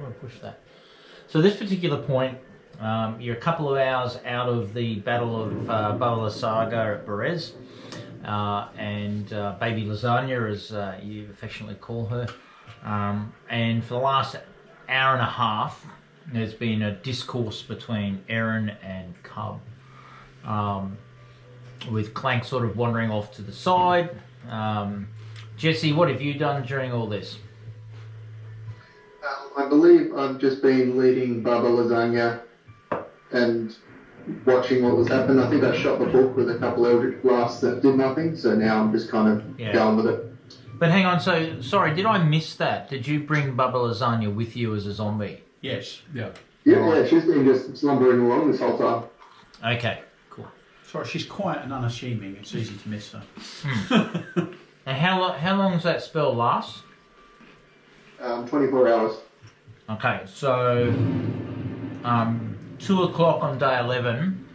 want to push that. So this particular point, you're a couple of hours out of the Battle of Baba Saga at Berez, and Baby Lasagna, as you affectionately call her. And for the last hour and a half, there's been a discourse between Erin and Cub, with Clank sort of wandering off to the side. Jesse, what have you done during all this? I believe I've just been leading Baba Lasagna and watching what was happening. I think I shot the book with a couple Eldritch blasts that did nothing, so now I'm just kind of going with it. But hang on, so, sorry, did I miss that? Did you bring Baba Lasagna with you as a zombie? Yes. Yeah, she's been just slumbering along this whole time. Okay, cool. Sorry, she's quiet and unassuming. It's easy to miss her. And how long does that spell last? 24 hours. Okay, so 2 o'clock on day 11,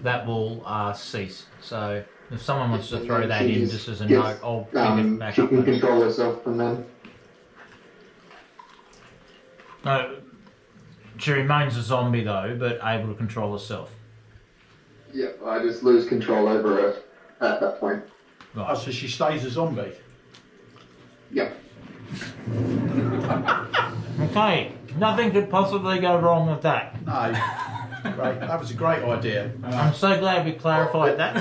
that will cease. So if someone wants to throw that in just as a note, I'll pick it back she up. She can control herself from then. No, she remains a zombie though, but able to control herself. Yeah, I just lose control over her at that point. Right. Oh, so she stays a zombie? Yep. Okay, nothing could possibly go wrong with that. No. Great. That was a great idea. I'm so glad we clarified that.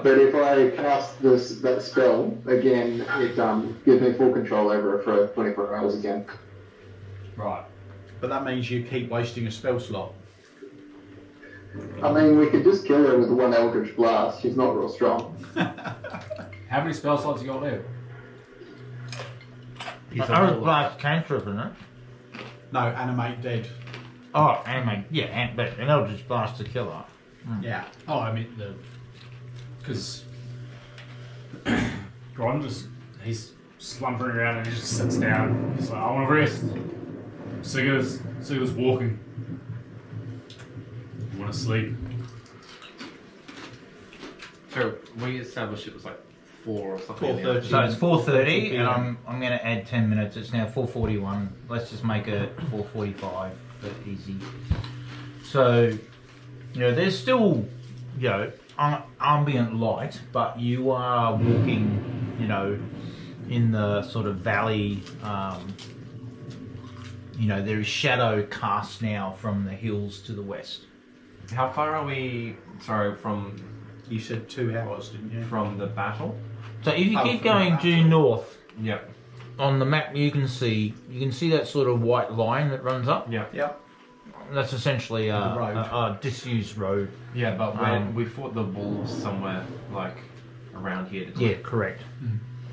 But if I cast that spell again, it gives me full control over her for 24 hours again. Right. But that means you keep wasting a spell slot. I mean, we could just kill her with one Eldritch Blast. She's not real strong. How many spell slots you got left? Eldritch Blast cantrip, isn't it? No, animate dead. Oh, animate, yeah, but an Eldritch Blast to kill her. Yeah. Oh, I mean because Gron he's slumpering around and he just sits down. He's like, I want to rest. Sigur's walking. I want to sleep. So we established it was like 4 or something. 4:30. So it's 4:30, and I'm going to add 10 minutes. It's now 4:41. Let's just make it 4:45 for easy. So, there's still, ambient light, but you are walking, in the sort of valley. There is shadow cast now from the hills to the west. How far are we? Sorry, from You said 2 hours, didn't you? from the battle? So if you keep going due north, Yep. on the map you can see that sort of white line that runs up. Yep. Yep. That's essentially road. a disused road. Yeah, but when we fought the wolves somewhere like around here. Yeah, correct.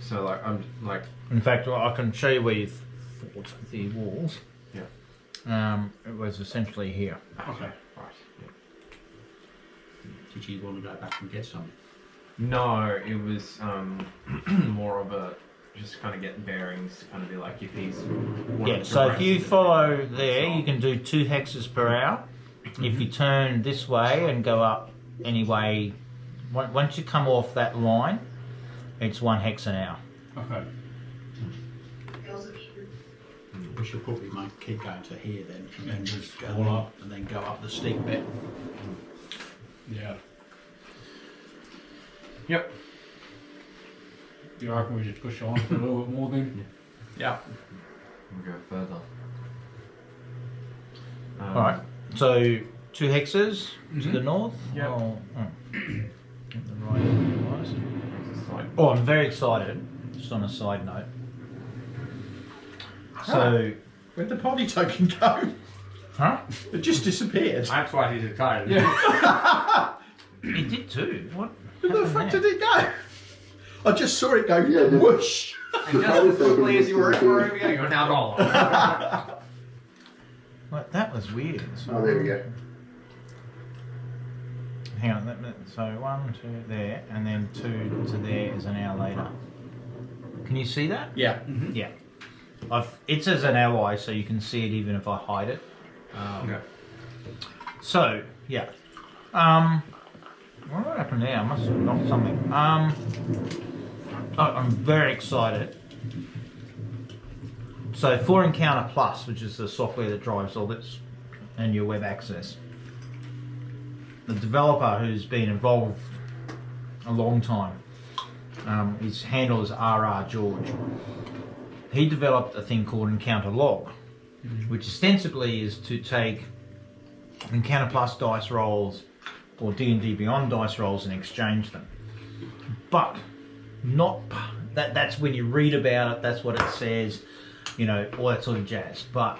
So like I'm like. In fact, I can show you where you fought the walls. Yeah. It was essentially here. Okay. Right. Yeah. Did you want to go back and get some? No, it was more of a just kind of getting bearings to kind of be like if he's. Yeah. So if you follow there, you can do 2 hexes per hour. If you turn this way and go up anyway, once you come off that line, it's 1 hex an hour. Okay. We should probably keep going to here then, and then just go up, and then go up the steep bit. Yeah. Yep. You reckon we should push on for a little bit more then? Yeah. We'll go further. Alright, so 2 hexes to the north. Yep. Get the right device. Oh, I'm very excited, just on a side note. So, Where'd the party token go? huh? It just disappeared. That's why he's a card. It did too. What? Where the fuck happened did it go? I just saw it go Yeah, whoosh. And just as quickly as you were for it, you're now gone. What? That was weird. So, Oh, there we go. hang on. So 1, 2 there, and then 2 to there is an hour later. Can you see that? Yeah. Yeah. It's as an ally, so you can see it even if I hide it. Okay. So, yeah. What happened there? I must have knocked something. I'm very excited So for Encounter Plus, which is the software that drives all this, and your web access, the developer who's been involved a long time, his handle is RR George. He developed a thing called Encounter Log, which ostensibly is to take Encounter Plus dice rolls or D&D Beyond dice rolls and exchange them. But not that's when you read about it, that's what it says, you know, all that sort of jazz. But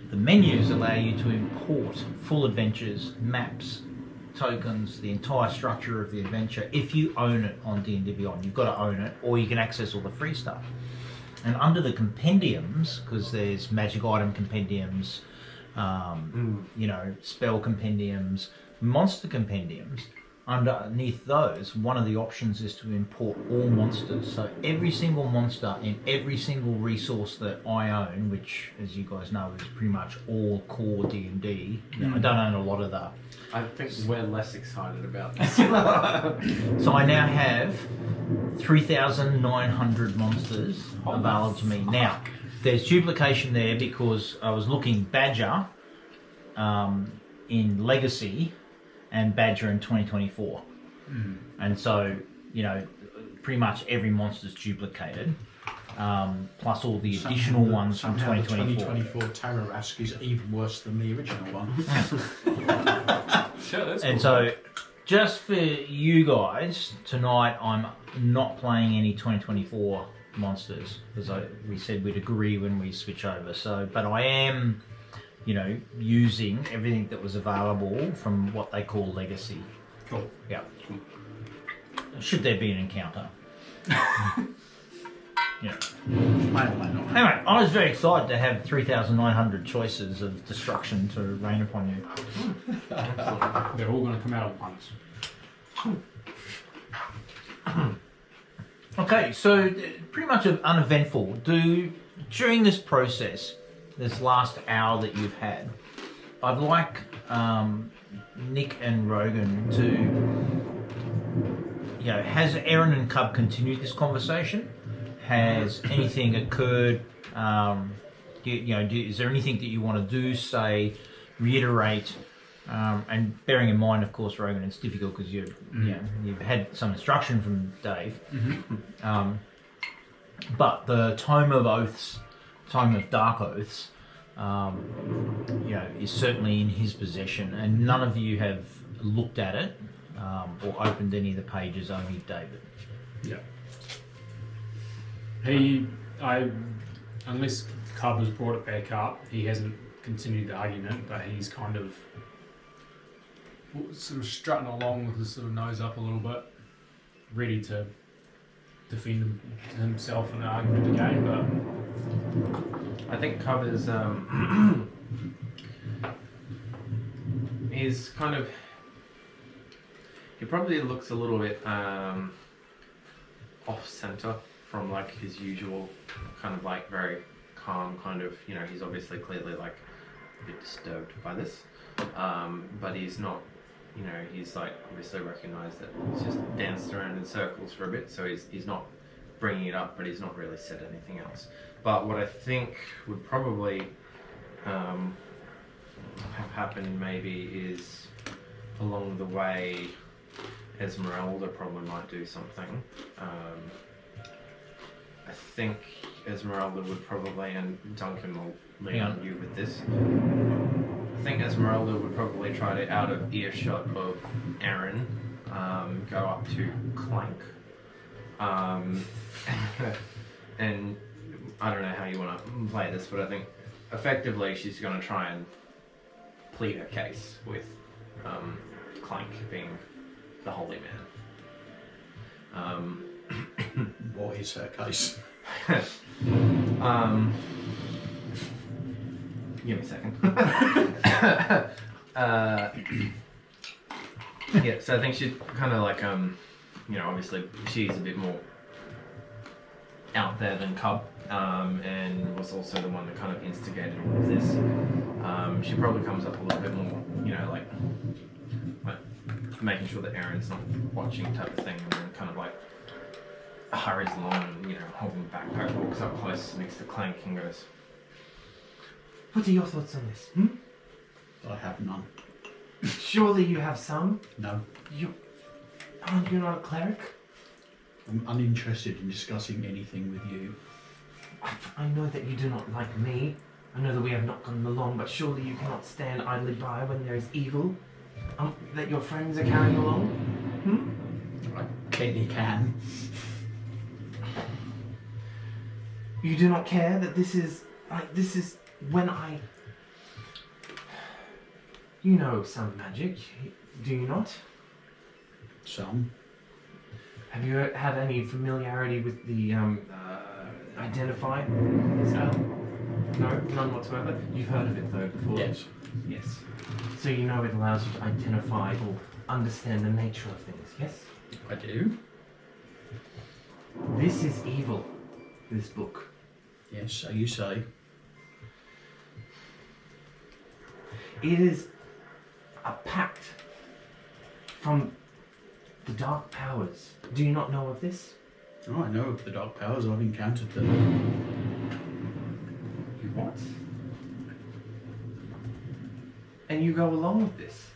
the menus allow you to import full adventures, maps, tokens, the entire structure of the adventure if you own it on D&D Beyond. You've got to own it, or you can access all the free stuff. And under the compendiums, because there's magic item compendiums, you know, spell compendiums, monster compendiums, underneath those, one of the options is to import all monsters. So every single monster in every single resource that I own, which, as you guys know, is pretty much all core D&D. I don't own a lot of the... I think we're less excited about this. So I now have 3,900 monsters available to me. Now, there's duplication there because I was looking Badger in Legacy and Badger in 2024. And so, you know, pretty much every monster's duplicated, plus all the additional ones from 2024. The 2024 Tararask is even worse than the original one. Sure, that's And cool. so, just for you guys, tonight I'm not playing any 2024 monsters, because we said we'd agree when we switch over. So, but I am, you know, using everything that was available from what they call Legacy. Cool. Yeah. Should there be an encounter? Yeah. Anyway, I was very excited to have 3,900 choices of destruction to rain upon you. They're all going to come out at once. Okay, so pretty much uneventful. During this process, this last hour that you've had, I'd like Nick and Rogan to, you know, has Erin and Cub continued this conversation? Has anything occurred? Is there anything that you want to do, say, reiterate? And bearing in mind, of course, Rogan, it's difficult because you've had some instruction from Dave. But the Tome of Dark Oaths, is certainly in his possession, and none of you have looked at it or opened any of the pages. Only David. Yeah. Unless Cub has brought it back up, he hasn't continued the argument, but he's kind of sort of strutting along with his sort of nose up a little bit, ready to defend himself in the argument again. But I think Cub is he's kind of, he probably looks a little bit off center from like his usual kind of like very calm kind of, you know, he's obviously clearly like a bit disturbed by this, but he's not, you know, he's like obviously recognised that he's just danced around in circles for a bit, so he's not bringing it up, but he's not really said anything else. But what I think would probably have happened maybe is along the way Esmeralda probably might do something. I think Esmeralda would probably, and Duncan will lean on you with this, I think Esmeralda would probably try to, out of earshot of Aaron, go up to Clank. And I don't know how you want to play this, but I think effectively she's going to try and plead her case with Clank being the holy man. What is her case? Give me a second. Yeah, so I think she's kind of like, obviously she's a bit more out there than Cub, and was also the one that kind of instigated all of this. She probably comes up a little bit more, like making sure that Aaron's not watching type of thing, and then kind of like hurries along and, holding the backpack, walks up close next to Clank and goes, What are your thoughts on this? Hmm? I have none. Surely you have some. No. Aren't you not a cleric? I'm uninterested in discussing anything with you. I know that you do not like me. I know that we have not gotten along, but surely you cannot stand idly by when there is evil that your friends are carrying along? Hmm? I clearly can. You do not care that this is when I... You know some magic, do you not? Some. Have you had any familiarity with the identify spell? No, none whatsoever. You've heard of it though before. Yes. Yes. So you know it allows you to identify or understand the nature of things. Yes. I do. This is evil. This book. Yes, so you say. It is a pact from the dark powers. Do you not know of this? Oh, I know of the dark powers. I've encountered them. You what? And you go along with this?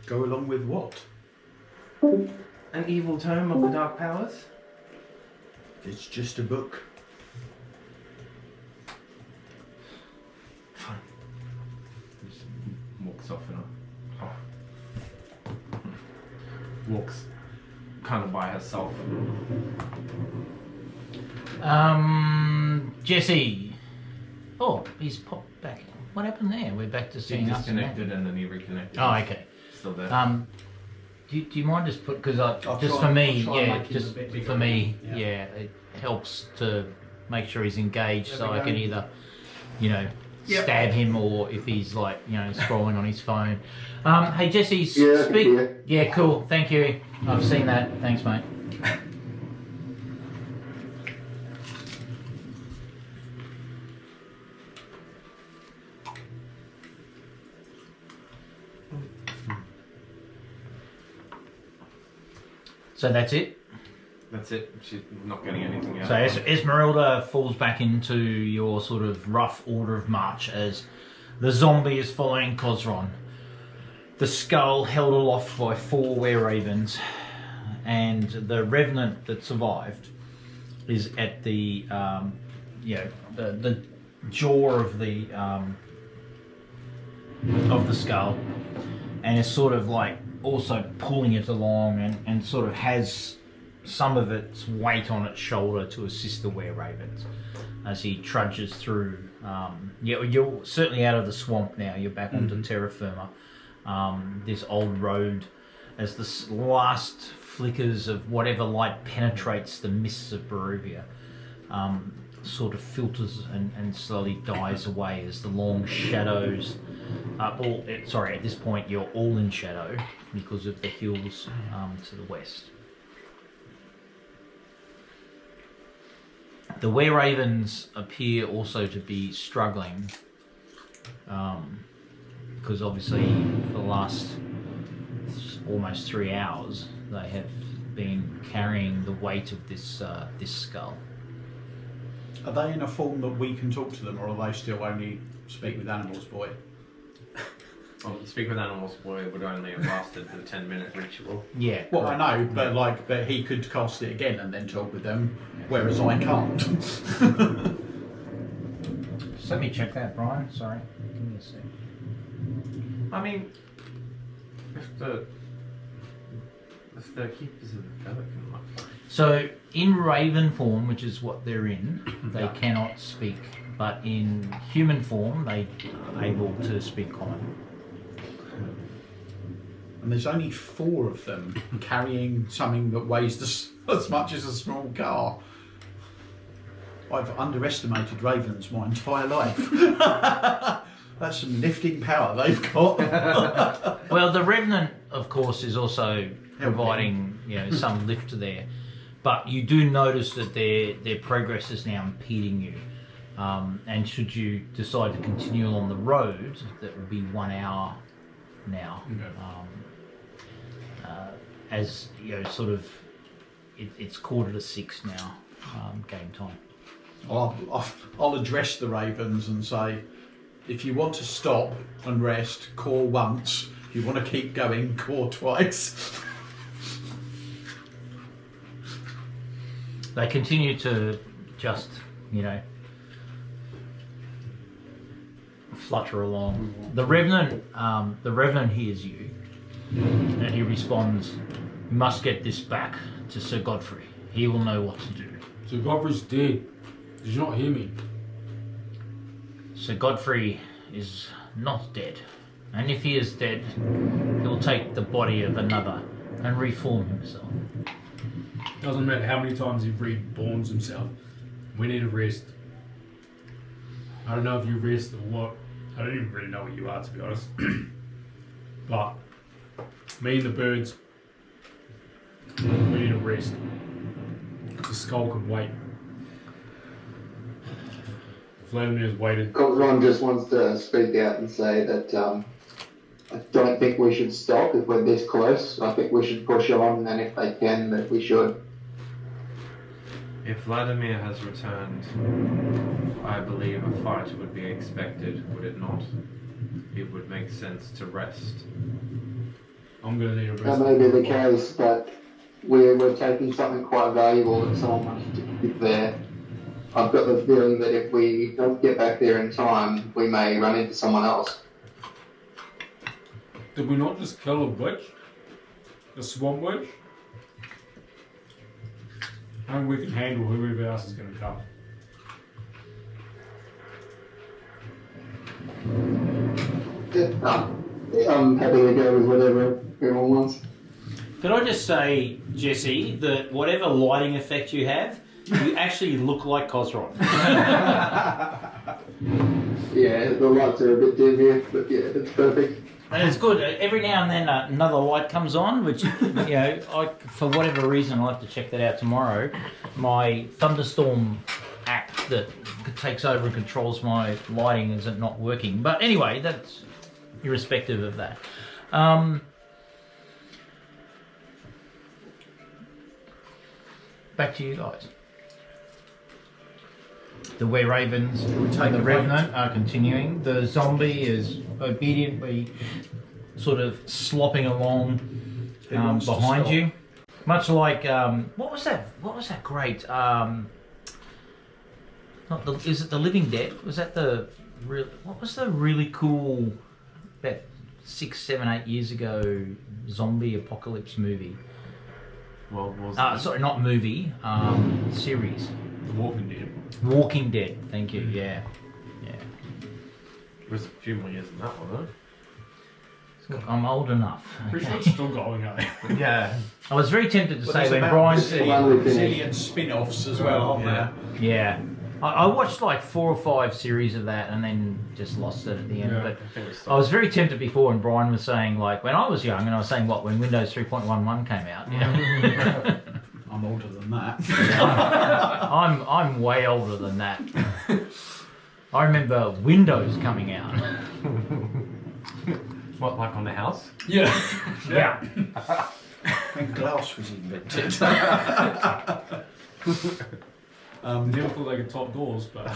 Go along with what? An evil tome of the dark powers? It's just a book. Fine. just walks off in walks kind of by herself. Jesse. Oh, he's popped back. What happened there? We're back to She seeing us. disconnected and then he reconnected. Oh, okay. Still there. Do you mind just put, because I'll just try- for me, I'll try and yeah, make him just a bit for bigger. me, Yeah. yeah, it helps to make sure he's engaged, There so we I go. can either, Yep. stab him, or if he's like, scrolling on his phone. Hey Jesse, Yeah, I can speak. hear. Yeah, cool. Thank you. I've seen that. Thanks, mate. So that's it. That's it. She's not getting anything out. So Esmeralda falls back into your sort of rough order of march as the zombie is following Cosron. The skull held aloft by 4 were-ravens, and the revenant that survived is at the the jaw of the skull, and is sort of like also pulling it along, and sort of has some of its weight on its shoulder to assist the were-ravens as he trudges through. You're certainly out of the swamp now. You're back onto terra firma. This old road, as the last flickers of whatever light penetrates the mists of Barovia, sort of filters and slowly dies away as the long shadows. At this point you're all in shadow because of the hills to the west. The were-ravens appear also to be struggling, because obviously for the last almost 3 hours they have been carrying the weight of this skull. Are they in a form that we can talk to them, or are they still only speak with animals, boy? Well, speak with animals boy would only have lasted the 10-minute ritual. Yeah. Well, correct. I know, but he could cast it again and then talk with them, whereas I can't. Just let me check that, Brian. Sorry. Give me a sec. I mean, if the keepers of the feather can like. So in raven form, which is what they're in, they cannot speak, but in human form they are able to speak common. And there's only 4 of them carrying something that weighs as much as a small car. I've underestimated ravens my entire life. That's some lifting power they've got. Well, the revenant, of course, is also providing some lift there, but you do notice that their progress is now impeding you. And should you decide to continue along the road, that will be 1 hour now. Okay. As sort of it's 5:45 now, game time. I'll address the ravens and say, if you want to stop and rest, call once. If you want to keep going, call twice. They continue to just, flutter along. The Revenant hears you, and he responds, "You must get this back to Sir Godfrey. He will know what to do." Sir Godfrey's dead. Did you not hear me? Sir Godfrey is not dead, and if he is dead, he'll take the body of another and reform himself. Doesn't matter how many times he reborns himself. We need a rest. I don't know if you rest or what. I don't even really know what you are, to be honest. But me and the birds, we need a rest. The skull can wait. Vladimir's waited. Ron just wants to speak out and say that I don't think we should stop if we're this close. I think we should push on, and if they can, that we should. If Vladimir has returned, I believe a fight would be expected, would it not? It would make sense to rest. I'm going to need a rest. That may be the case, but we're taking something quite valuable that someone wants to keep there. I've got the feeling that if we don't get back there in time, we may run into someone else. Did we not just kill a witch? A swamp witch? And we can handle whoever else is going to come. I'm happy to go with whatever everyone wants. Could I just say, Jesse, that whatever lighting effect you have, you actually look like Cosron. Yeah, the lights are a bit dim here, but yeah, it's perfect. And it's good. Every now and then another light comes on, which, for whatever reason, I'll have to check that out tomorrow. My Thunderstorm app that takes over and controls my lighting isn't not working. But anyway, that's irrespective of that. Back to you guys. The Were Ravens and the Revenant are continuing. The zombie is obediently sort of slopping along behind you. Much like, what was that great, is it The Living Dead? Was that what was the really cool, about 6, 7, 8 years ago, zombie apocalypse movie? Well, Sorry, not movie, series. The Walking Dead. Walking Dead, thank you, yeah. It was a few more years than that one, though. Look, I'm old enough. Pretty sure it's still going, eh? Yeah. I was very tempted to say there's when about Brian zillion spin-offs as well, aren't there? Yeah. I watched like 4 or 5 series of that and then just lost it at the end. Yeah, But I think we I was very tempted before when Brian was saying, like, when I was young, and I was saying, when Windows 3.11 came out. Yeah. I'm older than that. I'm way older than that. I remember Windows coming out. What, like on the house? Yeah. Yeah. When glass was invented. Never thought they could top doors, but...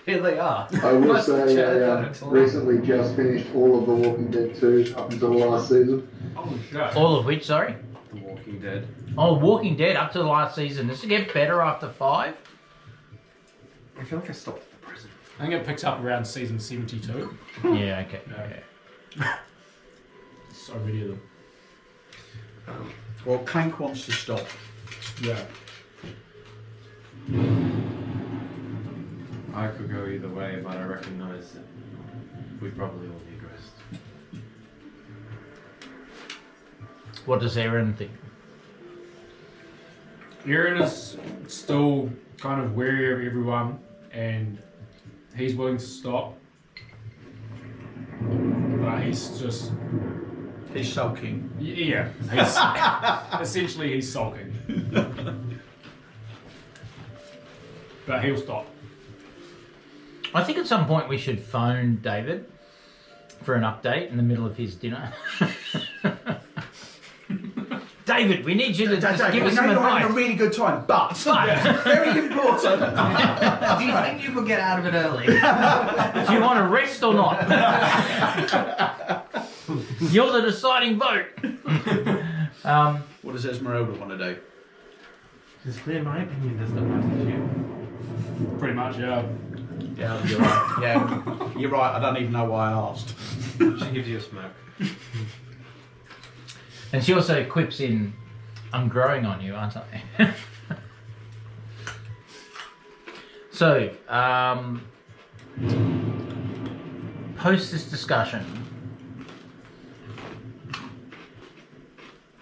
Here they are. I will say I recently just finished all of The Walking Dead 2 up until the last season. Oh, shit. All of which, sorry? The Walking Dead. Oh, Walking Dead up to the last season. Does it get better after 5? I feel like I stopped at the prison. I think it picks up around season 72. Yeah, okay. Yeah. So many of them. Well, Clank wants to stop. Yeah. I could go either way, but I recognise that we probably all need rest. What does Aaron think? Aaron is still kind of wary of everyone, and he's willing to stop. But he's just... He's sulking. Yeah. Essentially, he's sulking. But he'll stop. I think at some point we should phone David for an update in the middle of his dinner. David, we need you to just give us some you're having a advice. really good time, but very important. Do you think you could get out of it early? Do you want to rest or not? You're the deciding vote. What does Esmeralda want to do? It's clear my opinion does not matter to you. Pretty much, yeah. Yeah, you're right. Yeah, you're right. I don't even know why I asked. She gives you a smoke. And she also quips in, I'm growing on you, aren't I? So, post this discussion,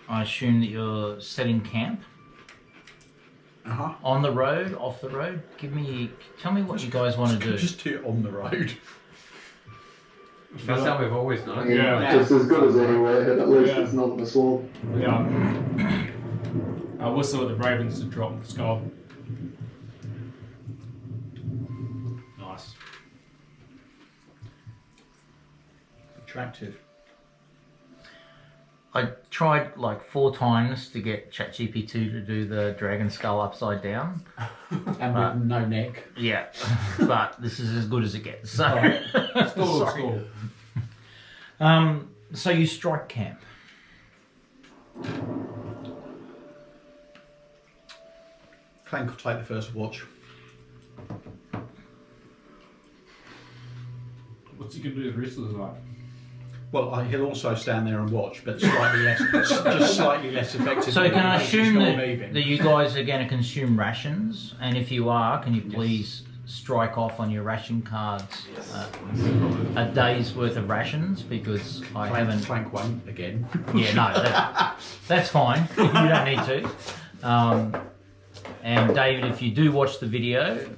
I assume that you're setting camp on the road, off the road. Tell me what you guys want to do. Just do it on the road. That's how we've always done it. Yeah. Just as good as anywhere, at least it's not in the swamp. Yeah. I whistle at the ravens to drop the skull. Nice. Attractive. I tried like 4 times to get ChatGPT to do the dragon skull upside down. And with no neck. Yeah, but this is as good as it gets. So, School. So you strike camp. Clank will take the first watch. What's he gonna do the rest of the night? Well, he'll also stand there and watch, but slightly less, just slightly less effective. So can I assume that moving. you guys are going to consume rations? And if you are, can you please strike off on your ration cards a day's worth of rations? Because I haven't... Clank won't again. Yeah, no, that's fine. You don't need to. And David, if you do watch the video,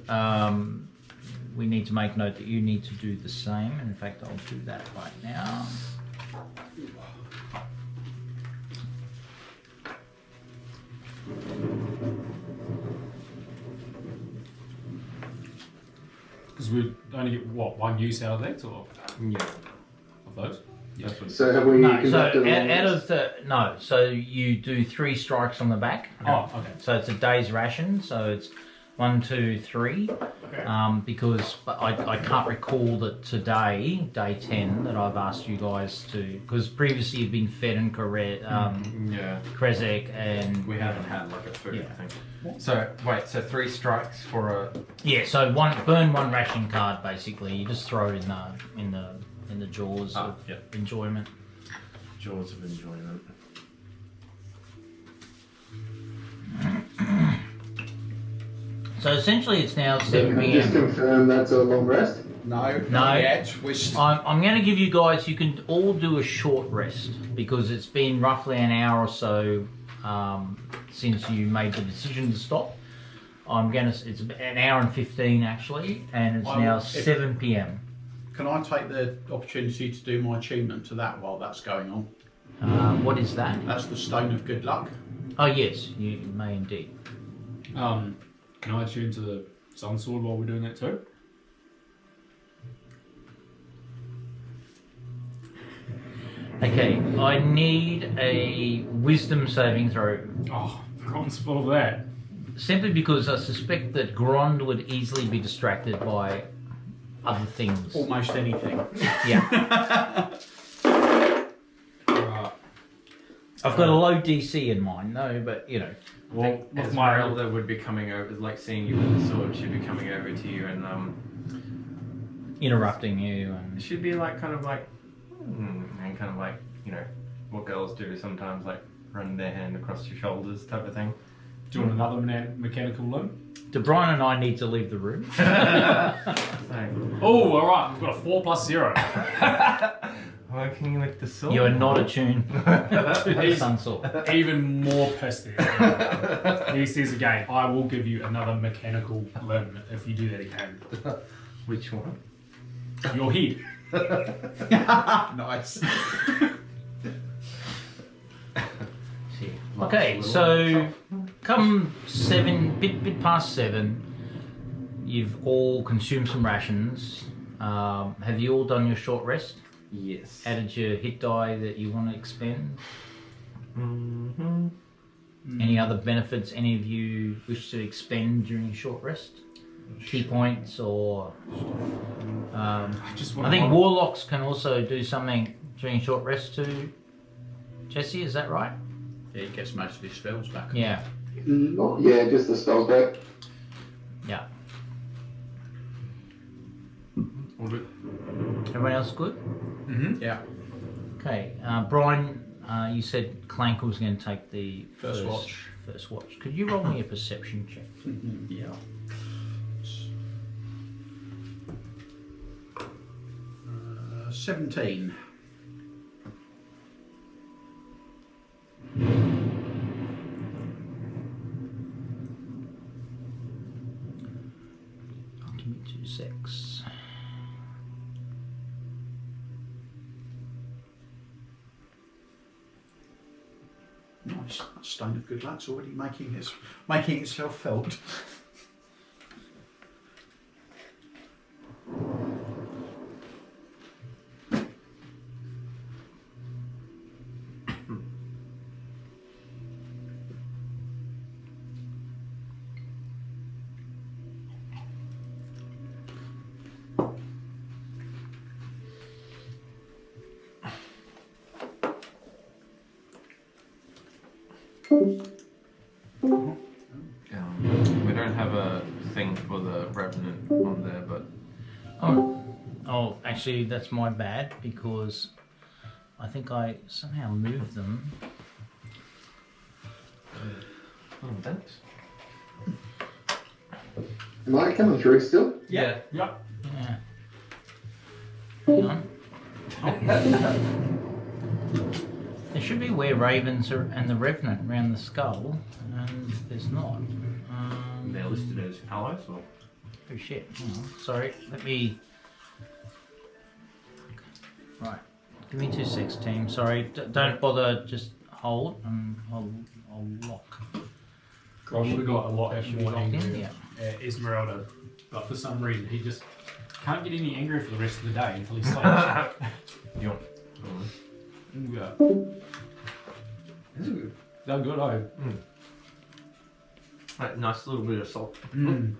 we need to make note that you need to do the same. And in fact, I'll do that right now. Because we only get, what, 1 use out of that, or Yeah. of those? That's what So have we No, so conducted out of the... No, so you do 3 strikes on the back. Oh, okay. So it's a day's ration, so it's 1, 2, 3. Okay. Because I can't recall that today, day 10, that I've asked you guys to... Because previously you've been fed and yeah. Krezek and... We haven't had like a food Yeah. thing. So wait, so 3 strikes for a. Yeah, so burn 1 ration card basically. You just throw it in the jaws of enjoyment. Jaws of enjoyment. So essentially it's now So 7 can I just p.m. confirm that's a long rest? No, No. not yet. I'm going to give you guys, you can all do a short rest because it's been roughly an hour or so since you made the decision to stop. It's an hour and 15 actually, and it's now 7 p.m. Can I take the opportunity to do my attunement to that while that's going on? What is that? That's the Stone of Good Luck. Oh yes, you may indeed. Can I tune to the Sun Sword while we're doing that too? Okay, I need a wisdom saving throw. Oh, Gron's full of that. Simply because I suspect that Grond would easily be distracted by other things. Almost anything. Yeah. Right. I've got a low DC in mind, no, but you know. Well, with my Esmeralda would be coming over, like seeing you with the sword, she'd be coming over to you and Interrupting you and... she'd be like kind of like, and kind of like, you know, what girls do sometimes, like run their hand across your shoulders type of thing. Do you want another mechanical limb? DeBryan and I need to leave the room. Oh, alright, we've got a 4 plus 0. Working with the sword. You are not attuned to Sun Sword. Even more pissed there. He says again, I will give you another mechanical limb if you do that again. Which one? Your head. Nice. Okay, so come bit past 7, you've all consumed some rations. Have you all done your short rest? Yes. Added your hit die that you want to expend? Mm-hmm. Any other benefits any of you wish to expend during a short rest? Key points or... I think warlocks can also do something during short rest too. Jesse, is that right? Yeah, he gets most of his spells back. Yeah. Yeah, just the spells back. Yeah. All good. Everyone else good? Mm-hmm. Yeah. Okay. Brian, you said Clank was going to take the First watch. First watch. Could you roll me a perception check? Yeah. 17. Give me 2 secs. Nice. That stone of good luck's already making itself felt. We don't have a thing for the Revenant on there, but Oh, actually, that's my bad because I think I somehow moved them. oh, thanks. Am I coming through still? Yeah. Yeah. Yeah. Hang on. There should be where ravens are and the revenant around the skull, and there's not. They're listed as allies, or? Oh shit! Hang on. Sorry. Let me. Right. Give me 2 secs, team. Sorry. Don't bother. Just hold, and I'll lock. I would have got a lot That should be more locked in. angry Yeah. at Esmeralda, but for some reason he just can't get any angrier for the rest of the day until he sleeps. Yep. Yeah. They're good, oh. Right, nice little bit of salt. Mm.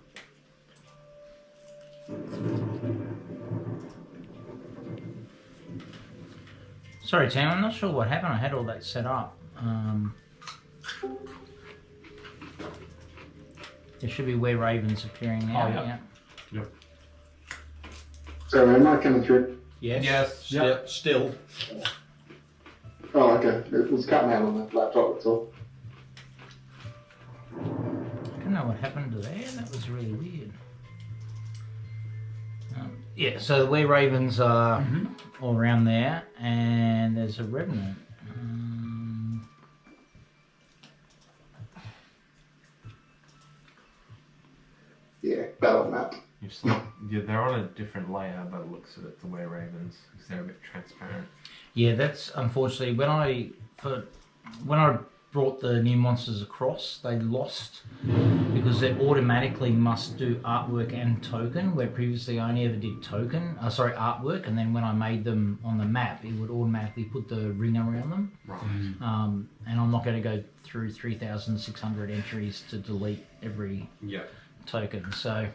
Sorry, Tim. I'm not sure what happened. I had all that set up. There should be where ravens appearing now. Oh, yeah. Yep. Sorry, am I coming through? Yes. Yes. Still. Oh, okay. It was cutting out on the laptop, that's all. I don't know what happened to there. That was really weird. Yeah, so the where ravens are all around there, and there's a revenant. Yeah, battle map. Yeah, they're on a different layer by the looks of it, the way ravens, because they're a bit transparent. Yeah, that's unfortunately when I brought the new monsters across, they lost because they automatically must do artwork and token, where previously I only ever did artwork, and then when I made them on the map, it would automatically put the ring around them. Right. And I'm not going to go through 3,600 entries to delete every token. So,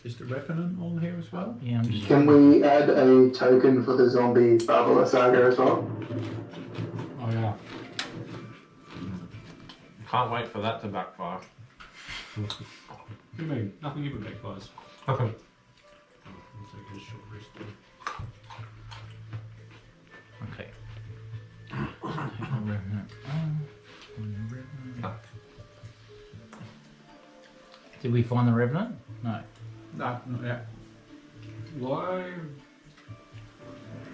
Is the Revenant on here as well? yeah, I'm just, Can we add a token for the zombie Barbara saga as well? Oh yeah. Can't wait for that to backfire. What do you mean? Nothing even backfires. Okay. I'll take a short rest then. okay. Did we find the revenant? No. No, not yet. Why?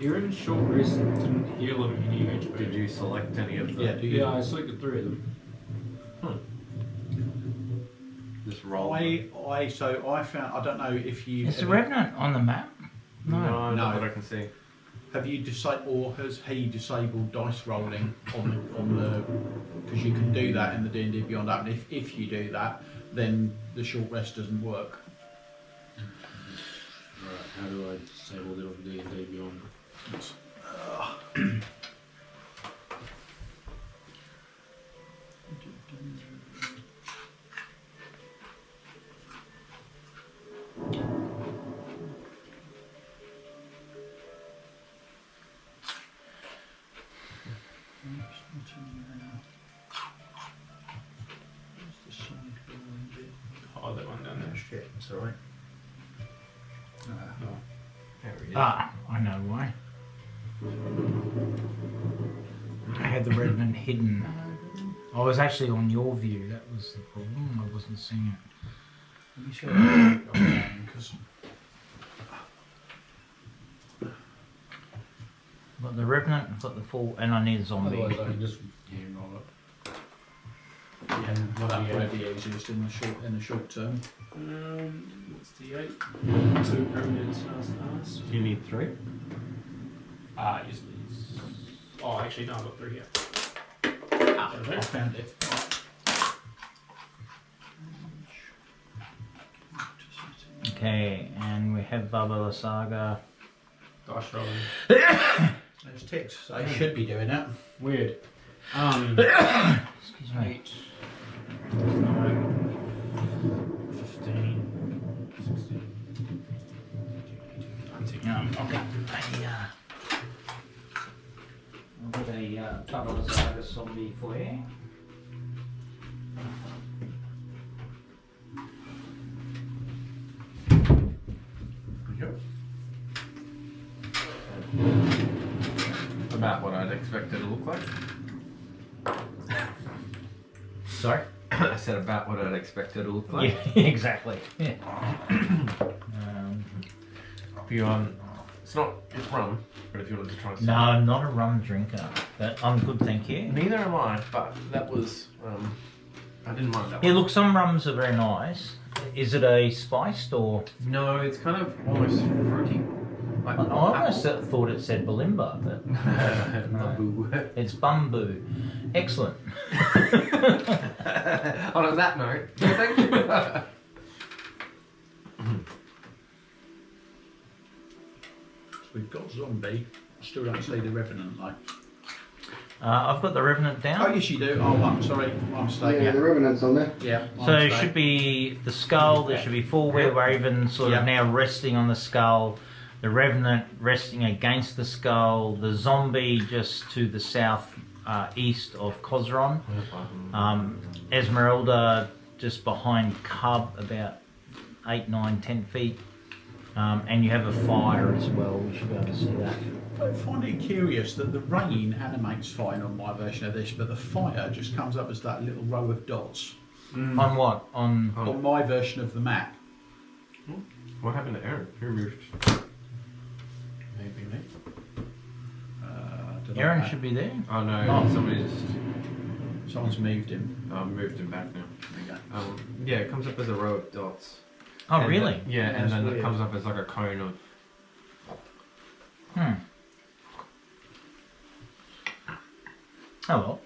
Aaron's short rest didn't heal him any HP. Did you select any of them? Yeah, do you? Yeah, I selected 3 of them. Just roll. I found, I don't know if you... Is the revenant on the map? No, No. not that I can see. Have you or has he disabled dice rolling on the because you can do that in the D&D Beyond app, and if you do that, then the short rest doesn't work. How do I disable the D&D Beyond? Oh, that one down there. Shit, it's alright. There it is. Ah, I know why. I had the Revenant hidden. I was actually on your view, that was the problem. I wasn't seeing it. Let me show you because I've got the Revenant, I've got the full, and I need a zombie. Otherwise, I can just roll up. that'll be easiest in the short term. What's the 8? 2 permanent stars. You need 3? Yes, please. Oh, actually, no, I've got 3 here. I found it. Okay, and we have Baba Saga. Dice rolling. Those ticks, they should be doing it. Weird. Excuse me. 9, 15, 16, 17, 18, 19. I've got a Baba Saga zombie for you. Yep. About what I'd expect it to look like. Sorry? I said about what I'd expect it to look like. Yeah, exactly. Yeah. If you're on, it's rum, but if you wanted to try. No, I'm not a rum drinker, but I'm good, thank you. Neither am I, but that was, I didn't mind that Yeah, one. look, some rums are very nice. Is it a spiced or? No, it's kind of almost fruity. Like I almost apple. thought it said Balimba, but Bamboo. it's Bamboo. Excellent. On that note, no, thank you. We've got zombie. I still don't see the Revenant though. I've got the Revenant Oh, down. yes, you do. Oh, I'm sorry. My mistake. Yeah, the Revenant's on there. Yeah. my So it mistake. should be the skull, there should be 4 Were Ravens sort Yeah. of now resting on the skull, the Revenant resting against the skull, the zombie just to the south east of Kozron, Esmeralda just behind Cub about 8, 9, 10 feet, and you have a fire as well, we should be able to see that. I find it curious that the rain animates fine on my version of this, but the fire just comes up as that little row of dots On what? On on my version of the map. What happened to Aaron? Who moved? Maybe me. Don't know Aaron that. should be there. Oh no, Oh. somebody just Someone's moved him. moved him back now. There you go. Yeah, it comes up as a row of dots. Oh, And really? then- yeah, That's and then weird. it comes up as like a cone of. Oh well.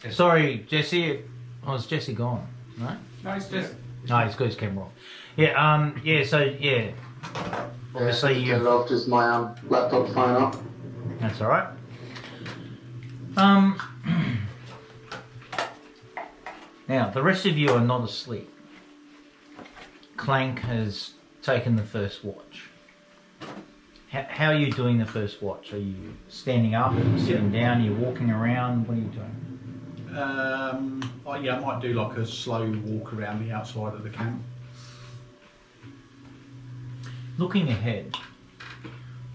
Yes. Sorry, Jesse. Oh, is Jesse gone? No? No, it's just. No, he's got his camera off. Yeah, yeah, so, yeah. Obviously, Turn it you. off, just my laptop's phone up. That's alright. Now, the rest of you are not asleep. Clank has taken the first watch. How are you doing the first watch? Are you standing up, sitting down, are you walking around? What are you doing? I might do like a slow walk around the outside of the camp. Looking ahead,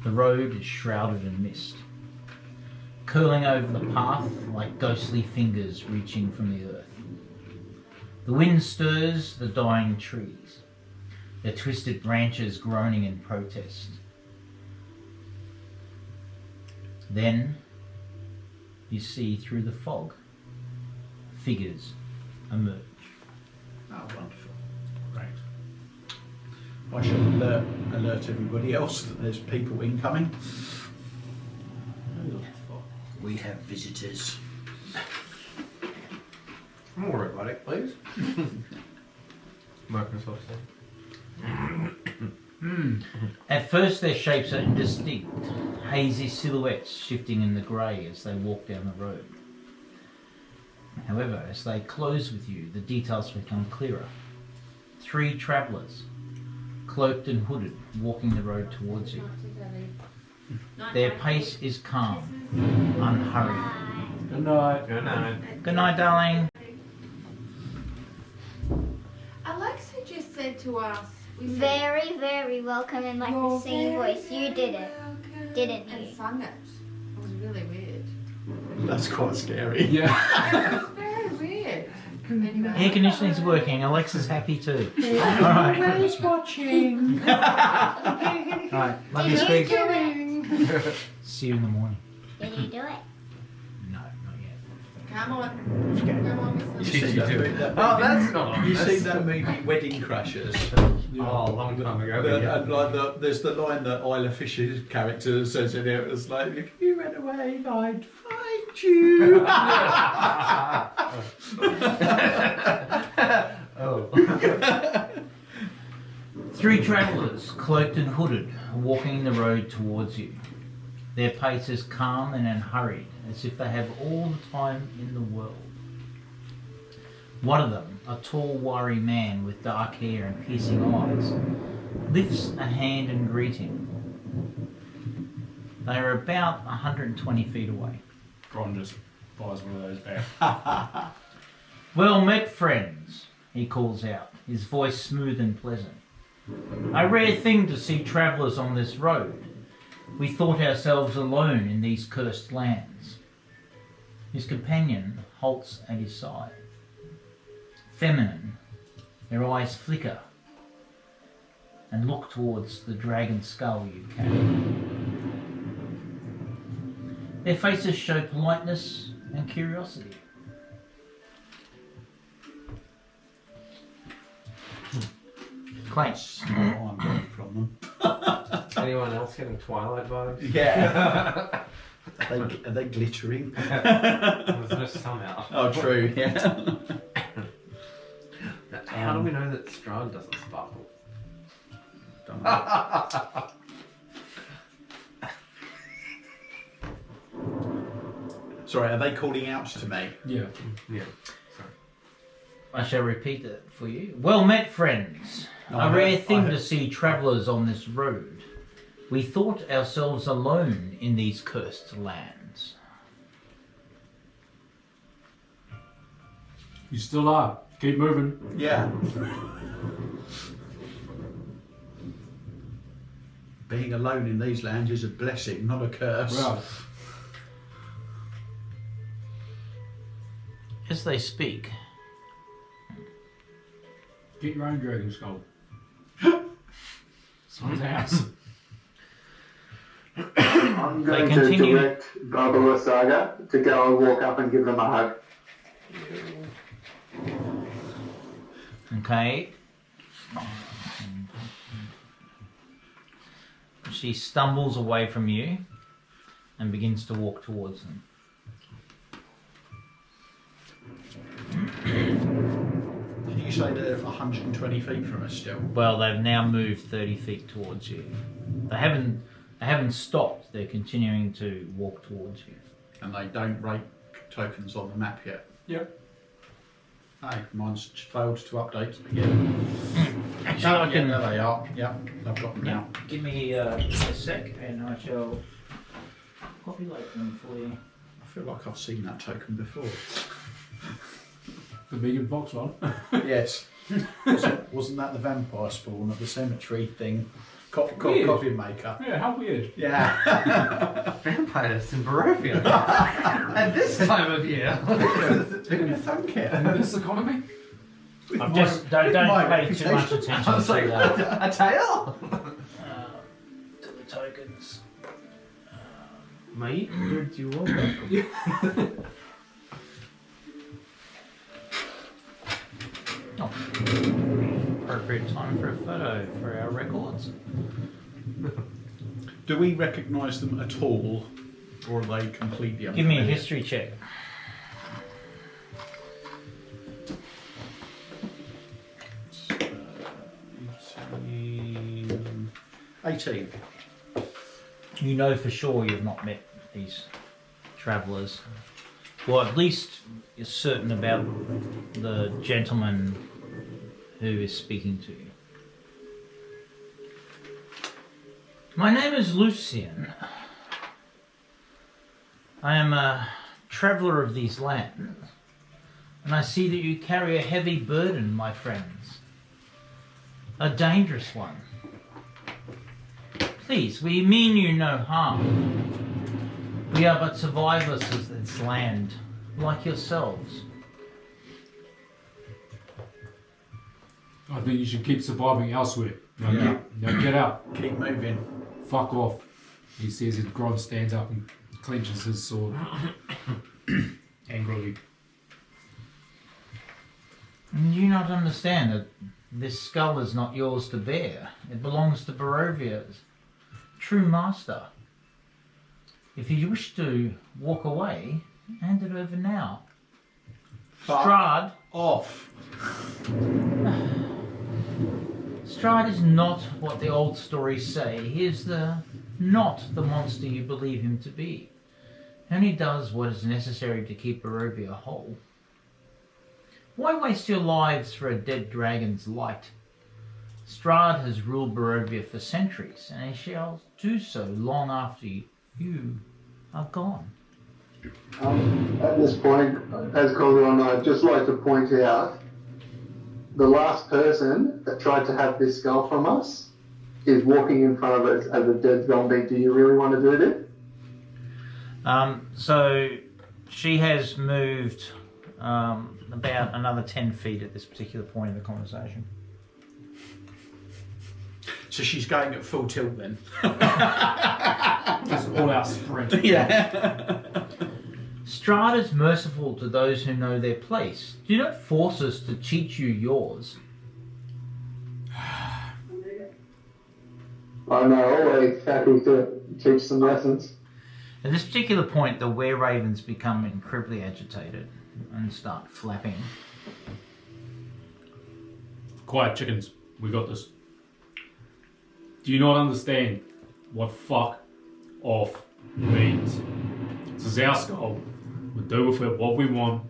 the road is shrouded in mist, curling over the path like ghostly fingers reaching from the earth. The wind stirs the dying trees, their twisted branches groaning in protest. Then you see through the fog figures emerge. Oh, wonderful. Great. I shall alert everybody else that there's people incoming. We have visitors. More robotic, please. Microsoft thing. At first, their shapes are indistinct, hazy silhouettes shifting in the grey as they walk down the road. However, as they close with you, the details become clearer. 3 travellers, cloaked and hooded, walking the road towards you. Their pace is calm, unhurried. Good night. Good night. Good night, darling. Alexa just said to us, we said, Very, very welcome in like the singing voice. You did it, didn't and you? sung it. It was really weird. That's quite scary. Yeah. It was very weird. Anyway. Air conditioning's working. Alexa's happy too. Alright. Who's watching? Alright. Love you, Did you Squeaks. do it? See you in the morning. Did you do it? No, not yet. Come on. Okay. Come on, You Mr. seen that movie? Oh, that's not. You seen that movie Wedding Crashers? Oh, a long time ago. The- But yeah. and like there's the line that Isla Fisher's character says in it. It's like, if you ran away, I'd find you. Oh. 3 travellers, cloaked and hooded, are walking the road towards you. Their pace is calm and unhurried, as if they have all the time in the world. One of them, a tall, wiry man with dark hair and piercing eyes, lifts a hand in greeting. They are about 120 feet away. Ron just buys one of those back. Well met, friends, he calls out, his voice smooth and pleasant. A rare thing to see travellers on this road. We thought ourselves alone in these cursed lands. His companion halts at his side. Feminine, their eyes flicker and look towards the dragon skull you carry. Their faces show politeness and curiosity. Clank. That's not what I'm getting from them. Anyone else getting Twilight vibes? Yeah. Are they glittering? There's no sun out. Oh, true. Yeah. How do we know that Strahd doesn't sparkle? Don't know. Sorry, are they calling out to me? Yeah. Yeah. I shall repeat it for you. Well met, friends. No, A I rare heard- thing I to heard- see travellers on this road. We thought ourselves alone in these cursed lands. You still are. Keep moving. Yeah. Being alone in these lands is a blessing, not a curse. Well, As they speak, get your own dragon skull. Someone's house. I'm They going to continue- direct Barbara Saga to go and walk up and give them a hug. okay? She stumbles away from you and begins to walk towards them. Did you say they're 120 feet from us still? Well, they've now moved 30 feet towards you. They haven't stopped. They're continuing to walk towards you. And they don't rate tokens on the map yet? Yep. Hey, mine's failed to update again. Actually, I can. There they are. Yep, I've got them now. Give me a sec, and I shall populate them for you. I feel like I've seen that token before. The big box one. Yes. Wasn't that the vampire spawn at the cemetery thing? Weird. Coffee maker. Yeah, how weird. Yeah. Vampires in Barovia. At this time of year. It's been a thunk In here. this economy? I'm just don't my pay too much reputation. attention I was like, to a tail? to the tokens. Mate, where do you want that? Oh, appropriate time for a photo for our records. Do we recognise them at all, or are they completely Give me a unfamiliar? history check. 18. You know for sure you've not met these travellers. Well, at least you're certain about the gentleman who is speaking to you. My name is Lucian. I am a traveller of these lands, and I see that you carry a heavy burden, my friends. A dangerous one. Please, we mean you no harm. We are but survivors of this land, like yourselves. I think you should keep surviving elsewhere. Now, Yeah. now get out. Keep moving. Fuck off. He says as Gron stands up and clenches his sword angrily. Do you not understand that this skull is not yours to bear? It belongs to Barovia's true master. If you wish to walk away, hand it over now. Strahd. Off. Strahd is not what the old stories say. He is not the monster you believe him to be. He only does what is necessary to keep Barovia whole. Why waste your lives for a dead dragon's light? Strahd has ruled Barovia for centuries, and he shall do so long after you are gone. At this point, as Calderon, I'd just like to point out the last person that tried to have this skull from us is walking in front of us as a dead zombie. Do you really want to do this? So she has moved about another 10 feet at this particular point in the conversation. So she's going at full tilt then. Just all out sprint. Yeah. Strahd is merciful to those who know their place. Do not force us to teach you yours. I know, always happy to teach some lessons. At this particular point, the were-ravens become incredibly agitated and start flapping. Quiet, chickens. We got this. Do you not understand what fuck off means? This is our skull. We'll do with it what we want.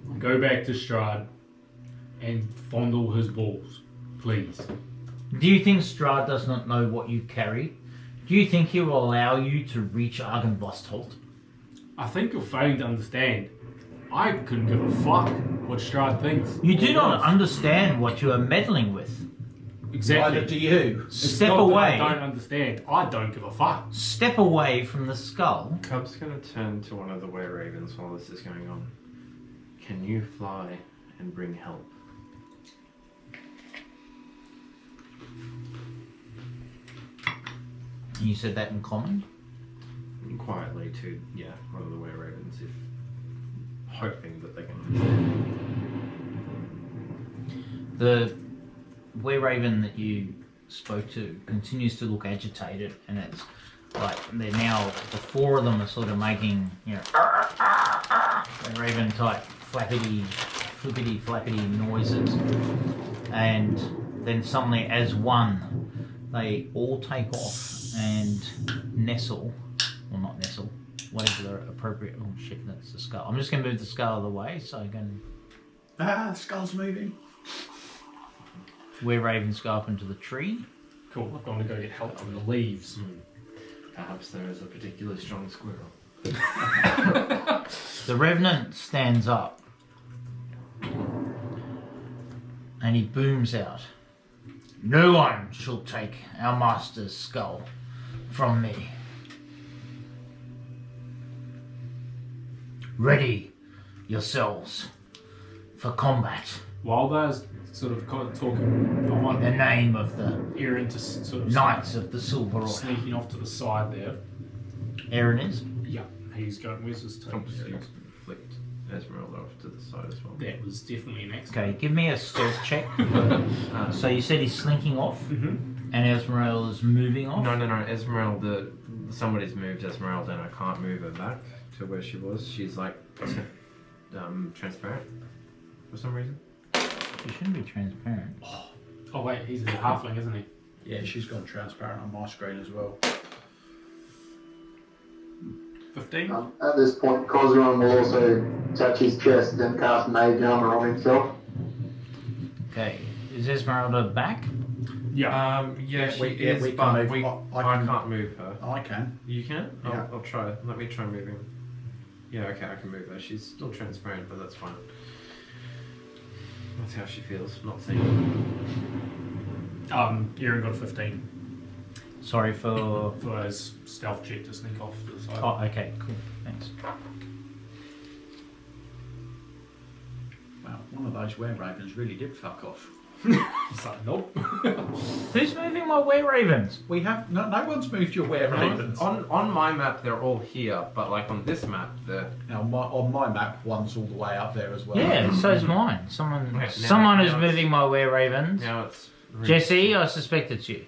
We'll go back to Strahd and fondle his balls, please. Do you think Strahd does not know what you carry? Do you think he will allow you to reach Argynvostholt? I think you're failing to understand. I couldn't give a fuck what Strahd thinks. You do not understand what you are meddling with. Exactly. Neither do you. It's Step not that away. I don't understand. I don't give a fuck. Step away from the skull. Cub's gonna turn to one of the were-ravens while this is going on. Can you fly and bring help? And you said that in common? And quietly to, one of the were-ravens, if hoping that they can. The were-raven that you spoke to continues to look agitated, and it's like they're now, the four of them are sort of making, were-raven type flippity flappity noises, and then suddenly as one they all take off and nestle, well not nestle, whatever the appropriate, oh shit, that's the skull. I'm just going to move the skull out of the way so I can... The skull's moving. Were-ravens go up into the tree. Cool, I've gone to go get help from the leaves. Perhaps there is a particularly strong squirrel. The revenant stands up and he booms out. No one shall take our master's skull from me. Ready yourselves for combat. While they're sort of talking, I In want the name of the Aaron to sort of Knights of the Silver Royal. sneaking off to the side there. Aaron is. Yeah, he's going. Where's his tail? You flicked Esmeralda off to the side as well. That was definitely an accident. Okay, give me a stealth check. So you said he's slinking off, and Esmeralda's moving off? No. Esmeralda, somebody's moved Esmeralda and I can't move her back to where she was. She's like transparent for some reason. She shouldn't be transparent. Oh wait, he's a halfling, isn't he? Yeah, she's gone transparent on my screen as well. 15? At this point, Cosron will also touch his chest and cast Mage Armor on himself. Okay. Is Esmeralda back? Yeah. Yeah, she we is, can but move- I I can- can't move her. I can. You can? Yeah. I'll try. Let me try moving. Yeah, okay, I can move her. She's still transparent, but that's fine. That's how she feels, not seen. Erin got 15 Sorry for. for his stealth check to sneak off to the side. Oh, okay, cool. Thanks. Wow, one of those were-ravens really did fuck off. It's like, nope. Who's moving my were-ravens? We have no one's moved your were-ravens. On my map, they're all here, but like on this map, they're... Now, on my map, one's all the way up there as well. Yeah, so's mine. Someone is now moving my were-ravens. Now it's... Jesse, I suspect it's you.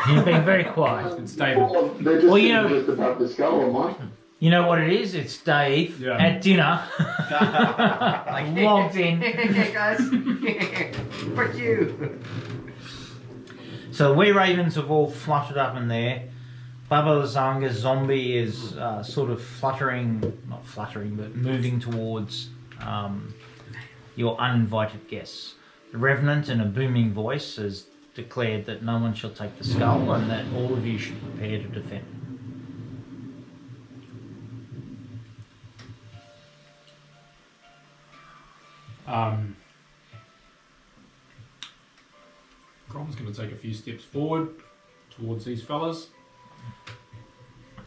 You've been very quiet. It's David. They're just, Well, you know- just above the skull on mine. You know what it is? It's Dave Yeah. at dinner. Logged in. Hey guys, fuck you. So the were-ravens have all fluttered up in there. Baba Lazanga's zombie is sort of not fluttering, but moving towards your uninvited guests. The Revenant, in a booming voice, has declared that no one shall take the skull and that all of you should prepare to defend. Grom's going to take a few steps forward towards these fellas,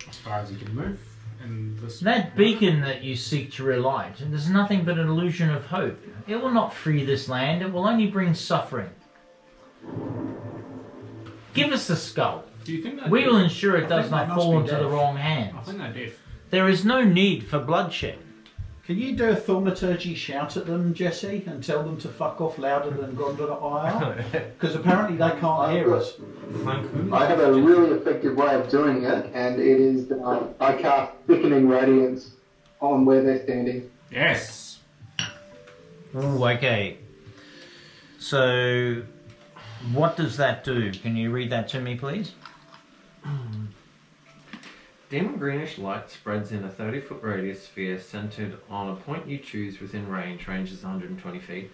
as far as he can move. And this That beacon that you seek to relight is nothing but an illusion of hope. It will not free this land, it will only bring suffering. Give us the skull. Do you think that We will ensure it does think not they must fall be into dead. the wrong I hands. think they're deaf. There is no need for bloodshed. Can you do a thaumaturgy shout at them, Jesse, and tell them to fuck off louder than Gondor Because apparently they can't hear us. I have a really effective way of doing it, and it is I cast Thickening Radiance on where they're standing. Yes. Ooh, okay. So, what does that do? Can you read that to me, please? Dim greenish light spreads in a 30-foot radius sphere centered on a point you choose within range. Range is 120 feet.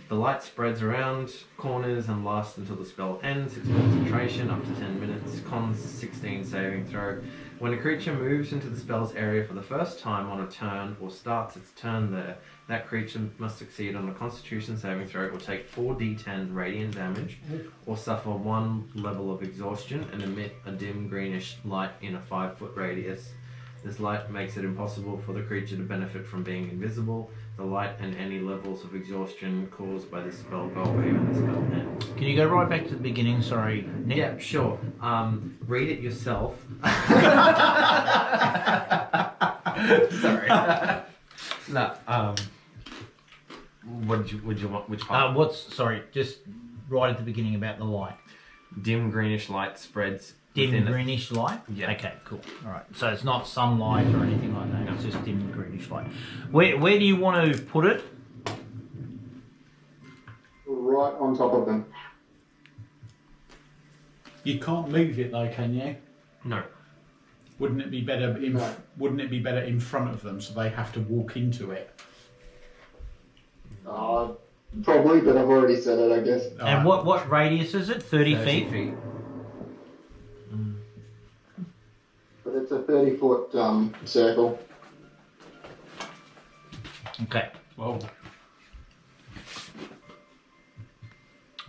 The light spreads around corners and lasts until the spell ends. Its concentration up to 10 minutes. Con 16 saving throw. When a creature moves into the spell's area for the first time on a turn or starts its turn there, that creature must succeed on a Constitution saving throw or take 4d10 radiant damage or suffer 1 level of exhaustion and emit a dim greenish light in a 5-foot radius. This light makes it impossible for the creature to benefit from being invisible. The light and any levels of exhaustion caused by this spell go away when the spell ends. Can you go right back to the beginning? Sorry, Nick. Yeah, sure. Read it yourself. Sorry. No. Would you want? Which part? Sorry, just right at the beginning about the light. Dim greenish light spreads. Dim within greenish light? Yeah. Okay, cool. Alright. So it's not sunlight or anything like that, it's just dim greenish light. Where do you want to put it? Right on top of them. You can't move it though, can you? No. Wouldn't it be better in No. Wouldn't it be better in front of them so they have to walk into it? Probably, but I've already said it, I guess. And what radius is it? 30 feet? But it's a 30-foot circle. Okay. Whoa.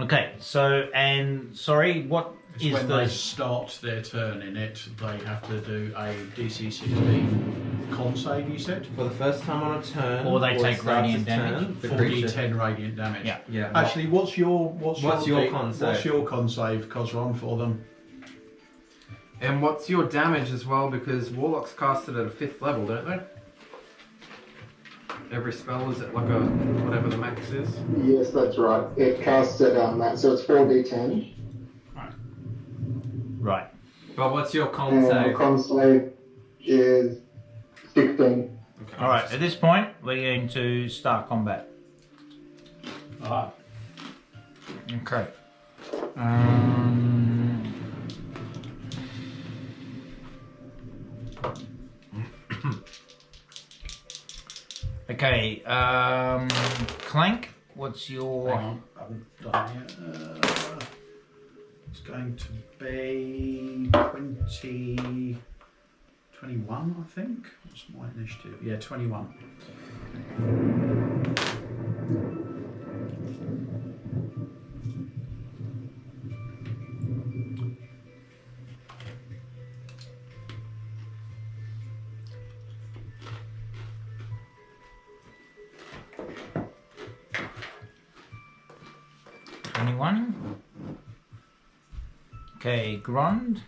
Okay, so, and, sorry, what is When the... they start their turn in it, they have to do a DC 16 con save, you said? For the first time on a turn, Or they it take starts radiant its damage. turn, the creature- 4d10 radiant damage. Yeah. Yeah. Actually, what's your con save? What's your con save, Cosron, for them? And what's your damage as well? Because warlocks cast it at a 5th level, don't they? Every spell is at like a whatever the max is. Yes, that's right. It casts it on that, so it's 4d10. Right. But what's your con And the save? con save is 16. Okay. Alright, at this point, we're going to start combat. Ah. Okay. Okay, Clank, what's your... Hang on, I haven't done it yet. It's going to be 21, I think. What's my initiative? Yeah, 21. Okay, Grond.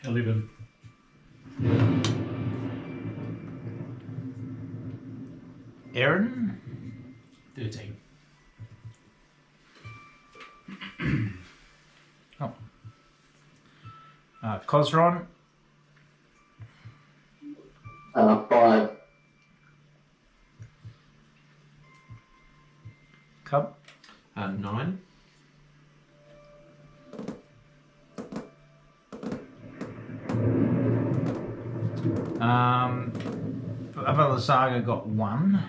11. Aaron. 13. Oh. Cosron. 5. Cub. 9. Above Saga got 1.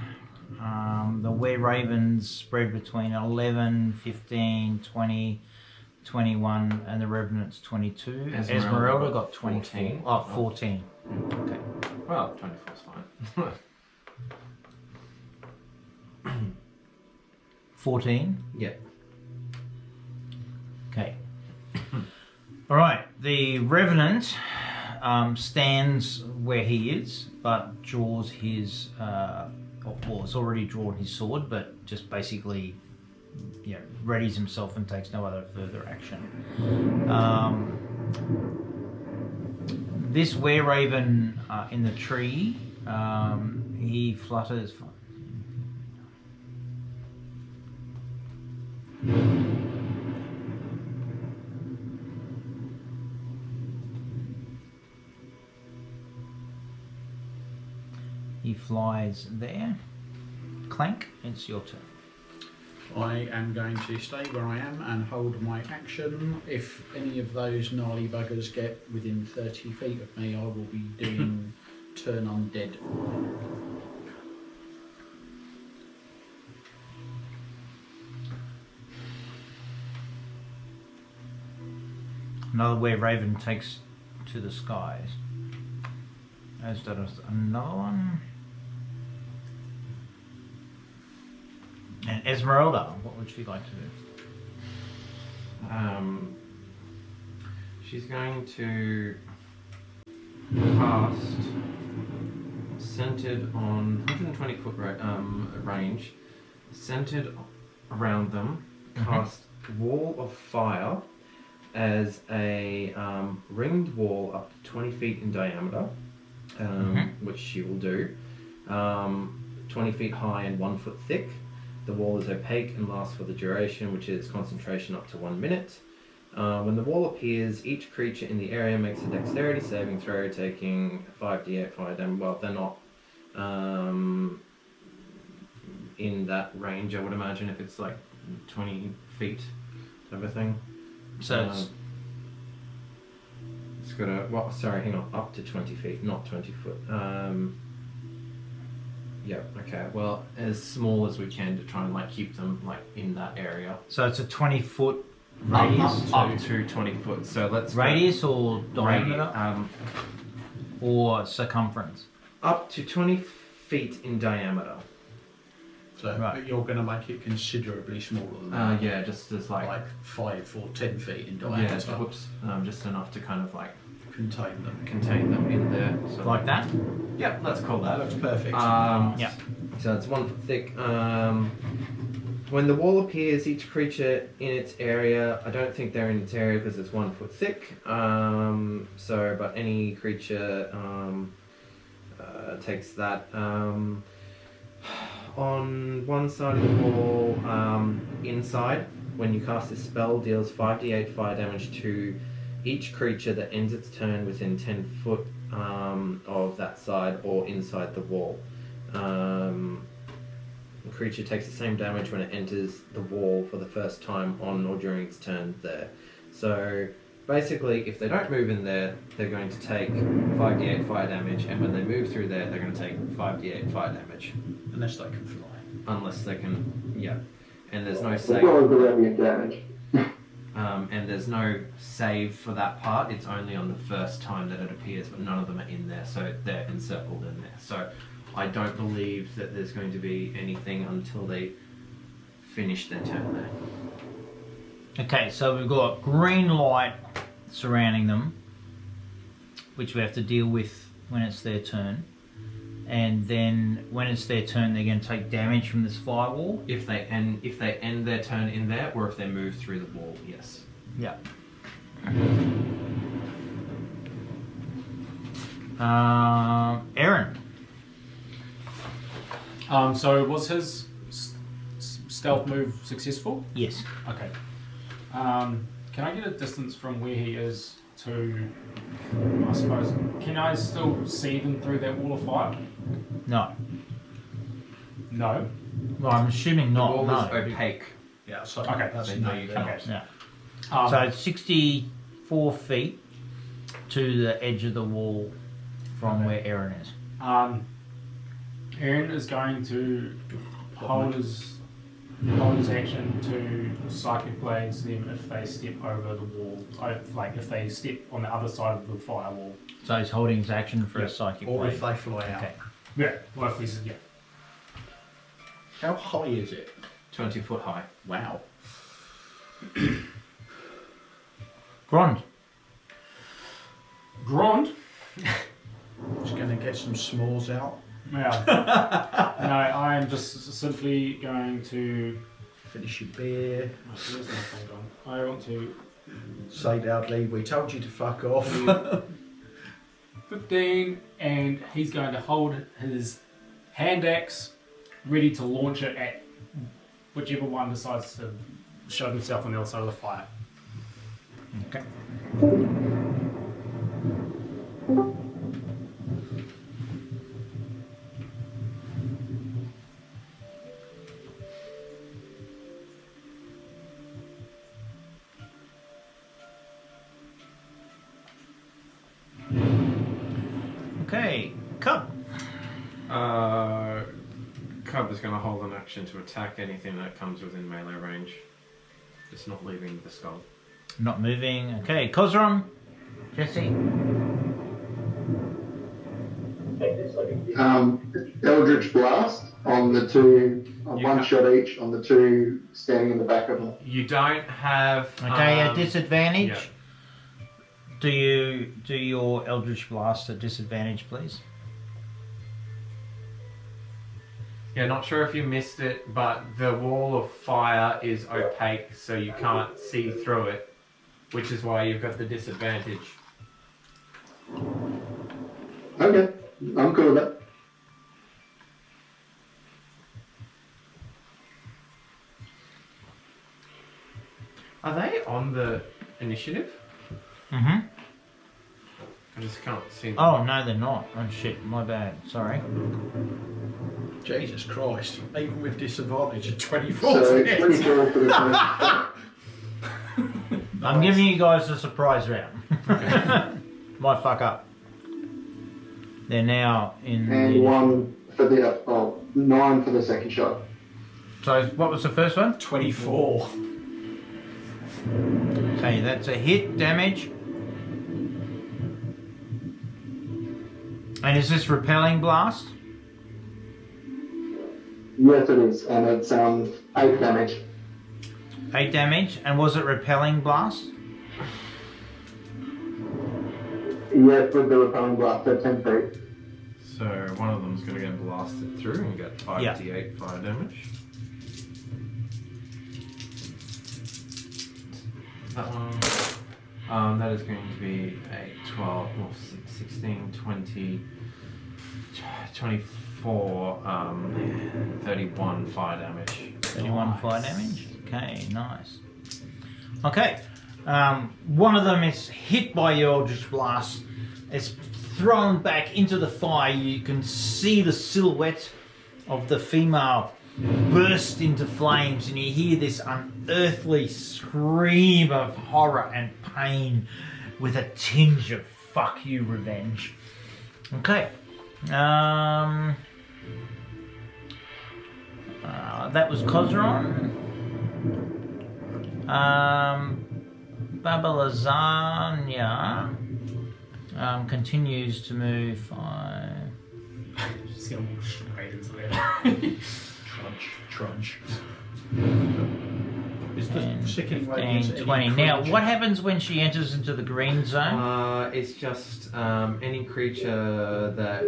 The Were Ravens spread between 11, 15, 20, 21, and the Revenants 22. Esmeralda got 24. 14. Oh, 14. Okay. Well, 24 is fine. 14. Yeah. Okay. All right. The Revenant stands where he is, but draws his, well, it's already drawn his sword, but just basically, you know, readies himself and takes no other further action. This were-raven in the tree, he flutters. He flies there. Clank, it's your turn. I am going to stay where I am and hold my action. If any of those gnarly buggers get within 30 feet of me, I will be doing turn undead. Another were-raven takes to the skies. As does another one. And Esmeralda, what would she like to do? She's going to cast centered on 120 foot range, centered around them, cast Wall of Fire as a ringed wall up to 20 feet in diameter, which she will do, 20 feet high and 1 foot thick. The wall is opaque and lasts for the duration, which is concentration up to 1 minute. When the wall appears, each creature in the area makes a dexterity saving throw, taking 5d8 fire damage. Well, they're not in that range, I would imagine, if it's like 20 feet type of thing. So it's got a, well, sorry, hang on, up to 20 feet, not 20 foot. Yeah, okay, well, as small as we can to try and like keep them like in that area. So it's a 20-foot radius? Up to 20 foot, so let's radius or diameter? Or circumference? Up to 20 feet in diameter. So right. you're going to make it considerably smaller than that. Yeah, just as like 5 or 10 feet in diameter. Yeah, whoops, just enough to kind of like contain them in there. So like that? Yeah, let's call that. That looks perfect. Yeah. So it's 1 foot thick. When the wall appears, each creature in its area, I don't think they're in its area because it's 1 foot thick. But any creature takes that. On one side of the wall, inside, when you cast this spell, deals 5d8 fire damage to each creature that ends its turn within 10 foot of that side or inside the wall. The creature takes the same damage when it enters the wall for the first time on or during its turn there. So basically, if they don't move in there, they're going to take 5d8 fire damage, and when they move through there, they're going to take 5d8 fire damage. Unless they can fly. Unless they can, yeah. And there's no As save. well as the radiant damage. And there's no save for that part. It's only on the first time that it appears, but none of them are in there, so they're encircled in there. So I don't believe that there's going to be anything until they finish their turn there. Okay, so we've got green light surrounding them, which we have to deal with when it's their turn. And then when it's their turn, they're going to take damage from this firewall. If they end their turn in there, or if they move through the wall, yes. Yeah. Aaron. So was his stealth move successful? Yes. Okay. Can I get a distance from where he is to, I suppose, can I still see them through that wall of fire? No. No. Well, I'm assuming The not. wall No. is opaque. Yeah, so Okay. that's So no, no, you they're cannot. not. Yeah. So it's 64 feet to the edge of the wall from where Aaron is. Aaron is going to hold his action to psychic blades them if they step over the wall, like if they step on the other side of the firewall. So he's holding his action for Yeah. a psychic Or blade. if they fly out. Okay. Yeah. Well, if he's How high is it? 20 foot high. Wow. Grond. Grond. Just going to get some s'mores out. Yeah. No, I am just simply going to. Finish your beer. Where's my thing gone? I want to. Say loudly, we told you to fuck off. 15, and he's going to hold his hand axe ready to launch it at whichever one decides to show themselves on the other side of the fire. Okay. Okay, Cub. Cub is going to hold an action to attack anything that comes within melee range. Just not leaving the skull. Not moving. Okay, Kozron. Jesse. Eldritch Blast on the two, You one ca- shot each on the two standing in the back of them. You don't have... Okay, at disadvantage. yeah. Do you do your Eldritch Blast at disadvantage, please? Yeah, not sure if you missed it, but the wall of fire is opaque, so you can't see through it, which is why you've got the disadvantage. Okay, I'm cool with that. Are they on the initiative? Mm-hmm. I just can't see them. Oh, no, they're not. Oh, shit, my bad. Sorry. Jesus Christ. Even with disadvantage at 24 So to hit. 24 for the first shot. I'm giving you guys a surprise round. Might fuck up. They're now in... And one for the, 9 for the second shot. So, what was the first one? 24. Okay, that's a hit damage. And is this repelling blast? Yes, it is, and it's 8 damage. 8 damage. And was it repelling blast? Yes, with the repelling blast at 10 feet. So one of them's going to get blasted through and get 5d8 fire damage. That one, that is going to be a 12, well, 16, 20, 24, 31 fire damage. 31 fire damage. Okay, nice. Okay, one of them is hit by your Eldritch Blast. It's thrown back into the fire. You can see the silhouette of the female burst into flames, and you hear this unearthly scream of horror and pain with a tinge of fuck you revenge. Okay. That was Kozron. Baba Lasagna continues to move 5. Just gonna walk straight into there. Trudge. Is the 10, sickening 15, radiance any 20. Now, creature? what happens when she enters into the green zone? It's just any creature that,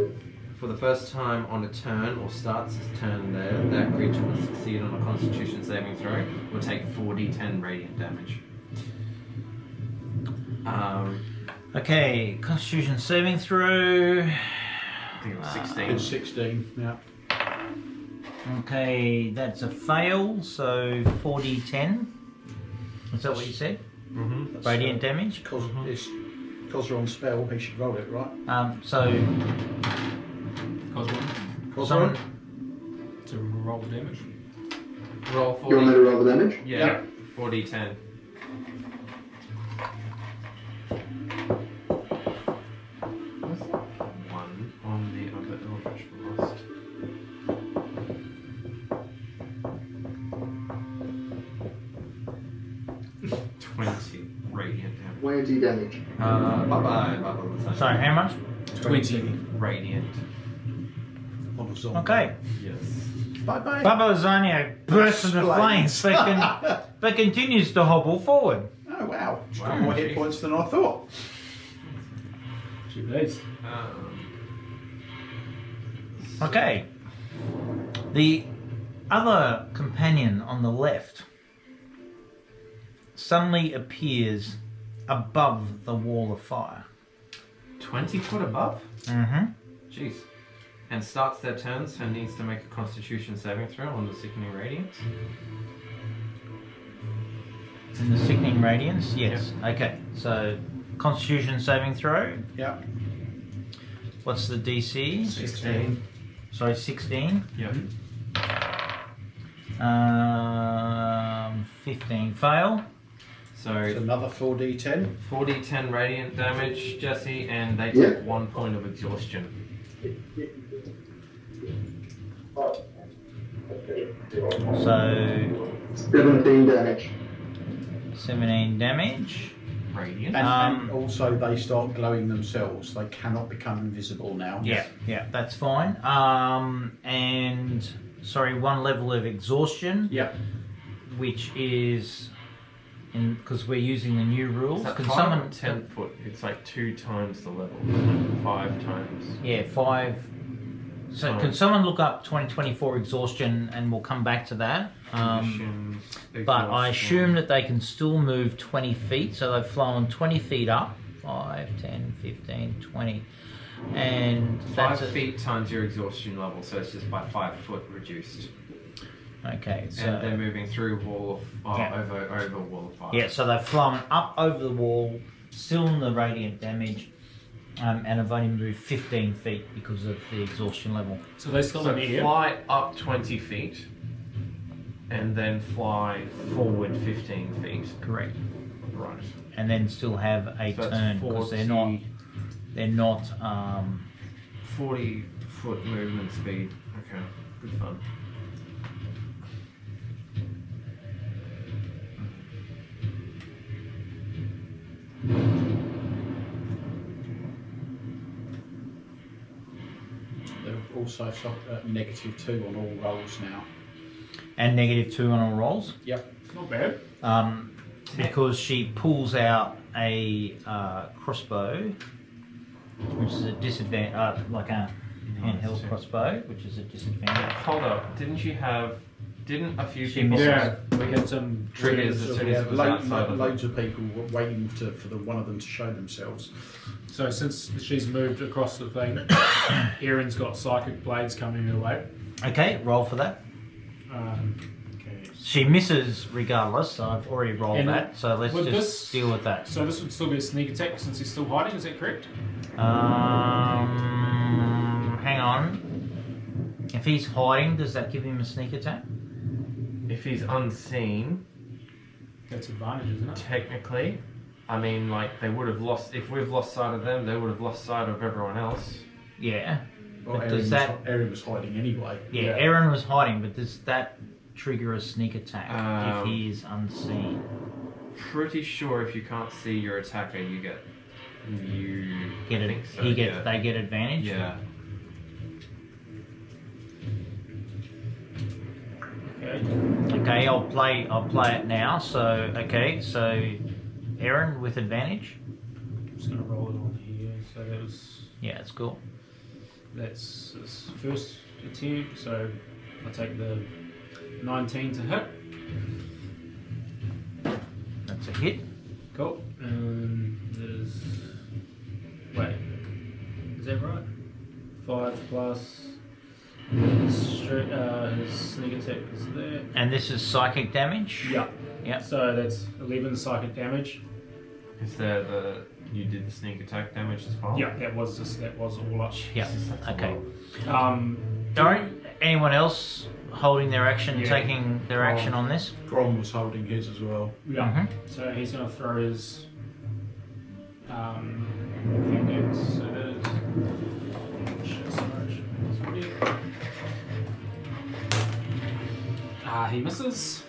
for the first time on a turn or starts its turn there, that creature will succeed on a Constitution saving throw, will take 4d10 radiant damage. Okay, Constitution saving throw. I think it was 16. It's 16, yeah. Okay, that's a fail, so 4d10. Is that what you said? Mm-hmm. That's, Radiant damage? Because it's Kozron's spell, he should roll it, right? So, Kozron? To roll damage. Roll You want me 40. to roll the damage? Yeah, 4d10. One on the other Eldritch Blast. Radiant damage. 20 damage. Bye-bye, Baba. sorry, how much? 20 Radiant. on a zombie. Okay. Yes. Bye-bye. Baba Lasagna bursts into flames, but continues to hobble forward. Oh, wow. She's got Wow. more hit points than I thought. She plays. Okay. The other companion on the left suddenly appears above the wall of fire. 20 foot above? Mm-hmm. Jeez. And starts their turn, so needs to make a Constitution saving throw on the Sickening Radiance. In the sickening radiance, yes. Okay, so Constitution saving throw. Yeah. What's the DC? 16. Sorry, 16. Yep. 15 fail. So It's another 4d10. 4d10 radiant damage, Jesse, and they Yeah. take 1 point of exhaustion. So 17 damage. 17 damage. Radiant. And also they start glowing themselves. They cannot become invisible now. Yeah, that's fine. And sorry, 1 level of exhaustion, Yeah. which is because we're using the new rules. Can Can someone someone 10 foot? It's like 2 times the level. 5 times. Yeah, 5. So can someone look up 2024 exhaustion, and we'll come back to that. Conditions, But I exhaustion. assume that they can still move 20 feet, so they've flown 20 feet up. 5, 10, 15, 20. And 5 that's feet times your exhaustion level, so it's just by 5 foot reduced. Okay, so And they're moving through wall of Yeah. over wall of fire. yeah, so they've flown up over the wall, still in the radiant damage, and have only moved 15 feet because of the exhaustion level. So they still So in the air. fly up 20 feet, and then fly forward 15 feet. Correct. Right. And then still have a So turn it's because 40, they're not 40 foot movement speed. Okay, good fun. They've also got -2 on all rolls now. and -2 on all rolls. Yep. Not bad. Because she pulls out a crossbow, which is a disadvantage, like a handheld Nice. crossbow, which is a disadvantage. Hold up, didn't a few She people missed. Yeah, we had some triggers as So soon we as have it was outside of loads of people waiting for one of them to show themselves. So since she's moved across the thing, Erin's got psychic blades coming her way. Okay, roll for that. Okay. She misses regardless, so I've already rolled And that. So let's with just this- deal with that. So this would still be a sneak attack since he's still hiding. Is that correct? Hang on. If he's hiding, does that give him a sneak attack? If he's unseen, That's advantage, isn't it? technically, I mean, like they would have lost. If we've lost sight of them, they would have lost sight of everyone else. Yeah. Well, But Erin does that? Erin was hiding anyway. Yeah, Yeah. Aaron was hiding, but does that trigger a sneak attack if Um, he is unseen? Pretty sure if you can't see your attacker, you get. Get I it? think so, He gets. yeah. They get advantage. Yeah. Okay. Okay, I'll play it now. So Aaron with advantage. I'm just gonna roll it on here. So that was Yeah, it's cool. that's his first attempt. So I take the 19 to hit. That's a hit. Cool. And there's wait, is that right? 5 plus his sneak attack is there. And this is psychic damage. Yeah. Yeah. So that's 11 psychic damage. Is there the you did the sneak attack damage as well? Yeah, that was all up. Yeah. That's a Okay. lot. Alright. Anyone else holding their action, Yeah. taking their action on this? Grom was holding his as well. Yeah. Mhm. So he's gonna throw his Phoenix. So that is shit, sorry, he misses.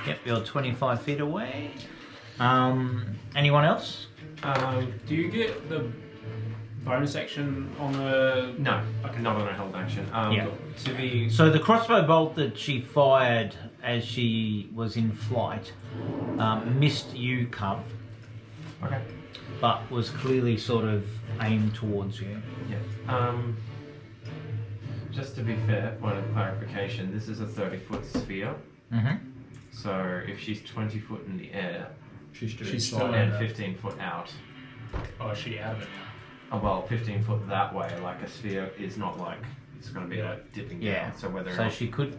Yep, you're 25 feet away. Anyone else? Do you get the bonus action on the? No, Okay. not on a held action. Yeah. To be So the crossbow bolt that she fired as she was in flight missed you, Cub, okay. but was clearly sort of aimed towards you. Yeah. Just to be fair, point of clarification, this is a 30-foot sphere. Mm-hmm. So if she's 20 foot in the air She's doing She's fine. still and in 15 foot out, Oh, is she out of it now? well, 15 foot that way, like a sphere is not like it's going to be Yeah. like dipping Yeah. down. So whether or So not, she could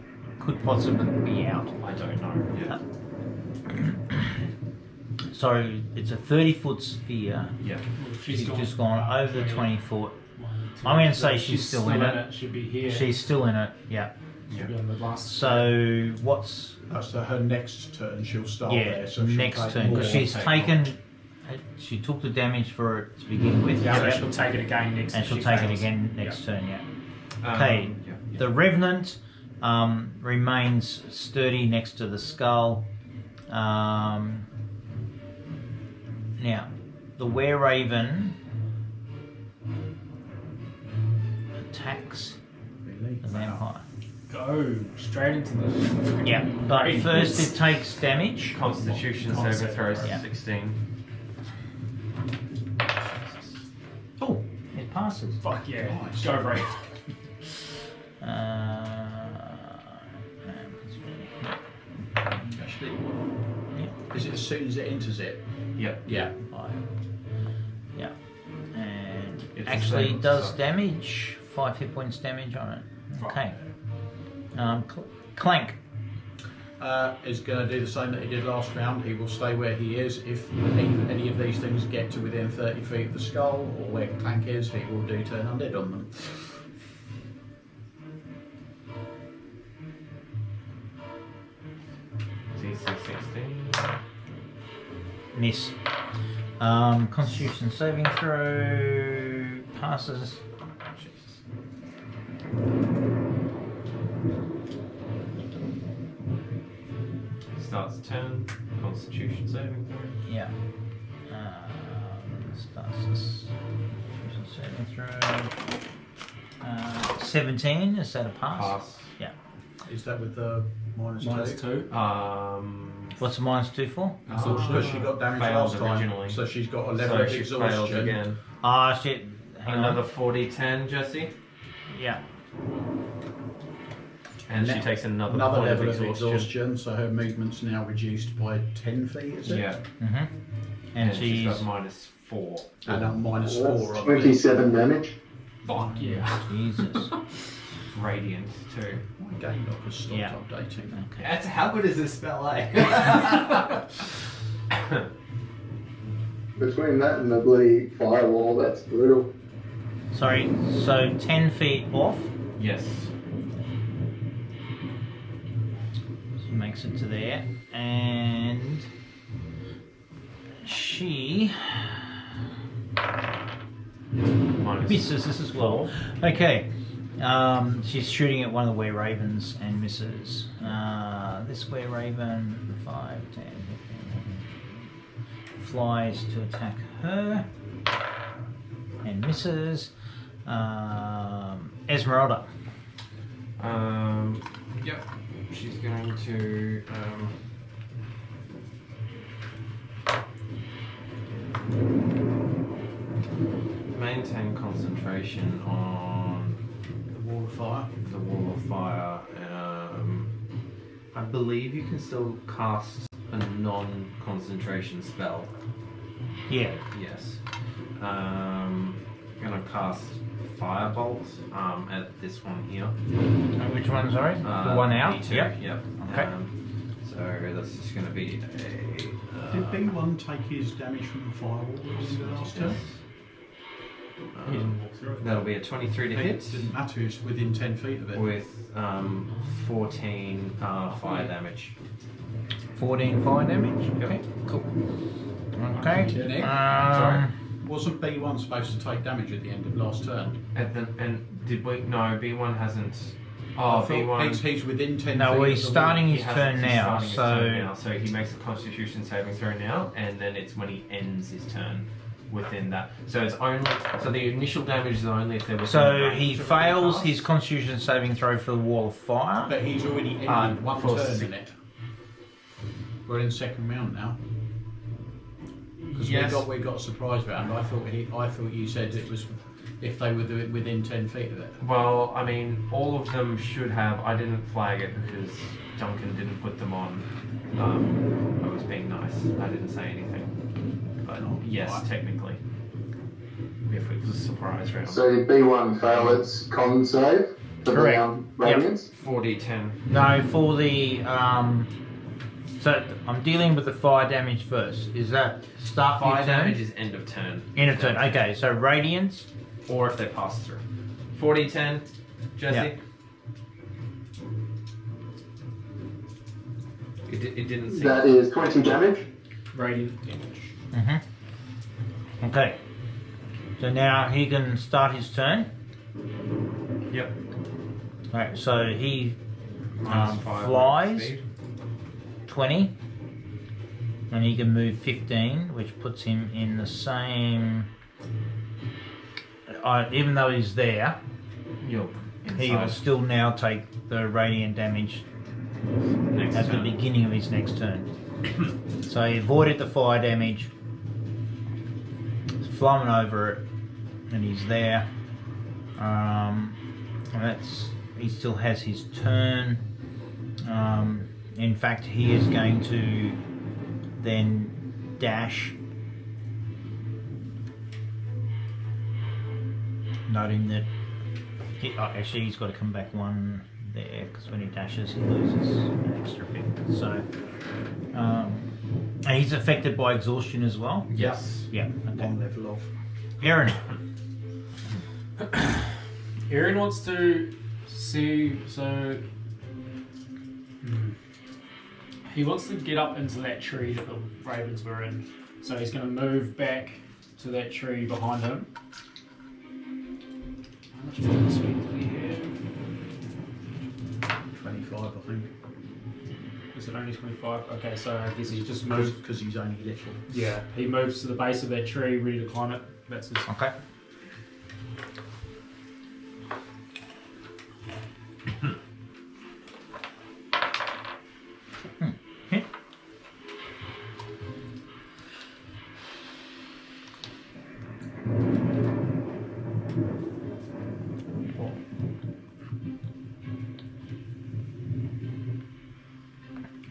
possibly be out. I don't know. Yeah. So it's a 30-foot sphere. Yeah. Well, She's just gone over the 20 foot. 1, 2, I'm gonna say she's still in it. She'd be here. She's still in it. Yeah. She'd be on the last. So what's So her next turn she'll start yeah there. So she'll next take turn? more. Because she's take taken. She took the damage for it to begin with. Yeah, Yep. she'll take it again next. And if she'll she take it fails. again next turn. Yeah. Um, Okay. Yeah. The Revenant remains sturdy next to the skull. Now, the Were-Raven attacks Really? the vampire. Go straight into the. Yeah, but Great. first it takes damage. Constitution Con saving throws yeah. 16. Oh, it passes. Fuck yeah! Nice. Go for it. Actually, is it as soon as it enters it? Yep. Yeah. Yeah, and It's the actually same, does so- damage. 5 hit points damage on it. Okay. Clank. Is going to do the same that he did last round. He will stay where he is. If any of these things get to within 30 feet of the skull or where Clank is, he will do turn undead on them. DC 16. Miss. Constitution saving throw passes. Starts turn. Constitution saving throw. Yeah. Starts this. Constitution saving throw. 17. Is that a pass? Pass. Yeah. Is that with the minus -2. What's the -2 for? Because she got damage Failed last time, originally. so she's got a level So of she fails exhaustion. again. Ah, shit. Hang Another on. 40-10, Jesse. Yeah. And she Ne- takes another Another point level of exhaustion. so her movement's now reduced by 10 feet, is it? Yeah. Mm-hmm. And she's she's. got -4. And a minus That's 4 on 27 damage. Fuck yeah. Jesus. Radiant too. My game lock has stopped Yeah. updating. Okay. That's how good is this spell, eh? Between that and the bloody firewall, that's brutal. Sorry, so 10 feet off. Yes. makes it to there, and she misses this as well. Okay, she's shooting at one of the were ravens and misses. This were raven 5, 10, 15, flies to attack her and misses. Esmeralda. Yep. She's going to maintain concentration on The wall of fire. the wall of fire. I believe you can still cast a non-concentration spell. Yeah. Yes. I'm gonna cast Firebolt at this one here. Which one, sorry? The one out? B2, Yep. Yep. Okay. So that's just gonna be a. Did B1 take his damage from the firewall at the end of the last turn? He didn't walk through it. That'll be a 23 to hit. It didn't matter, it's within 10 feet of it. With 14 fire damage. 14 fire damage? Yep. Okay, cool. Okay. Nick, sorry. Wasn't B1 supposed to take damage at the end of last turn? And did we? No, B1 hasn't. I Oh, thought B1. he's within 10 No, feet. well, of he's the starting wall. his He turn hasn't- he's now, starting his so. turn now, so he makes a Constitution saving throw now, and then it's when he ends his turn within that. So it's only. So the initial damage is only if there was. So he fails his Constitution saving throw for the wall of fire. But he's already ended one for turn six- in it. We're in second round now. Because Yes. we got a surprise round. I thought you said it was if they were within 10 feet of it. Well, I mean, all of them should have. I didn't flag it because Duncan didn't put them on. I was being nice. I didn't say anything. But yes, right. technically, if it was a surprise round. So did B1 fail its con save for Correct. the Radiance? 4d10. No, for the. So I'm dealing with the fire damage first. Is that start Fire your turn? damage is end of turn. End of turn. Okay, so Radiance. Or if they pass through. 4d10, Jesse. Yeah. It didn't seem. That is 20 damage. Radiant damage. Mm-hmm. Okay. So now he can start his turn. Yep. Right. So he Minus 5 flies speed. 20, and he can move 15, which puts him in the same. Even though he's there, You're he will inside. still now take the radiant damage Next at turn. the beginning of his next turn. So he avoided the fire damage, he's flown over it, and he's there. And he still has his turn. In fact, he is going to then dash, noting that actually he's got to come back one there because when he dashes he loses an extra bit. So and he's affected by exhaustion as well. Yes. Yeah. Okay. One level off. Aaron. Aaron wants to see, he wants to get up into that tree that the ravens were in. So he's going to move back to that tree behind him. How much movement speed do we have? 25, I think. Is it only 25? Okay, so I guess he just moves. Because he's only little. Yeah, he moves to the base of that tree, ready to climb it. That's his. Okay.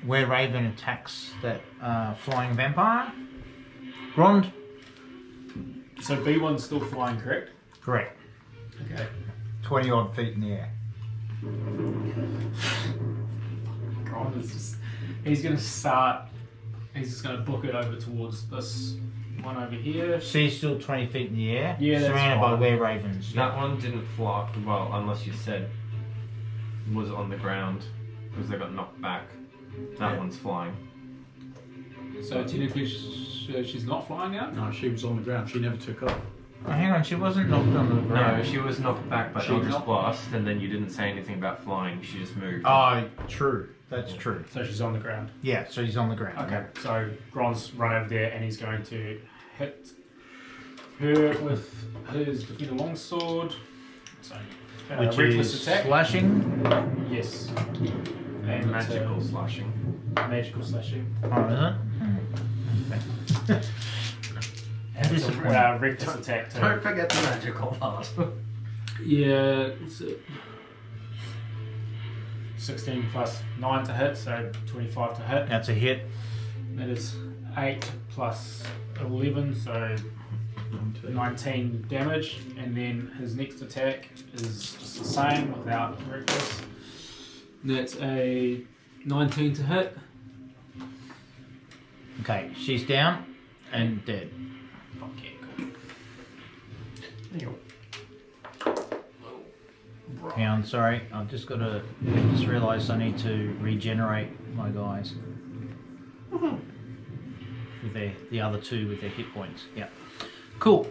Where Raven attacks that flying vampire. Grond? So B1's still flying, correct? Correct. Okay. 20 odd feet in the air. Ron is just, he's going to start, he's just going to book it over towards this one over here. She's still 20 feet in the air. Yeah, that's surrounded by fine. were ravens. That one didn't fly, well, unless you said was on the ground, because they got knocked back. That one's flying. So technically she's not flying out? No, she was on the ground. She never took off. Oh, hang on, she wasn't knocked on the ground. No, she was knocked back by She Eldritch knocked- Blast, and then you didn't say anything about flying. She just moved. Oh, true. That's true. So she's on the ground. Yeah, so he's on the ground. Okay, so Gron's run over there and he's going to hit her with his Defender Longsword. So, Which reckless is attack. slashing. Yes. And magical slashing. Magical slashing. Oh, is it? Okay. And it's Disappointing. a reckless attack too. Don't forget the magical part. Yeah. 16 plus 9 to hit, so 25 to hit. That's a hit. That is 8 plus 11, so 19 damage. And then his next attack is just the same without reckless. That's a 19 to hit. Okay, she's down and dead. Fuck yeah, cool. There you go. Hang on, sorry. I've just got to just realised I need to regenerate my guys. With the other two with their hit points. Yeah. Cool.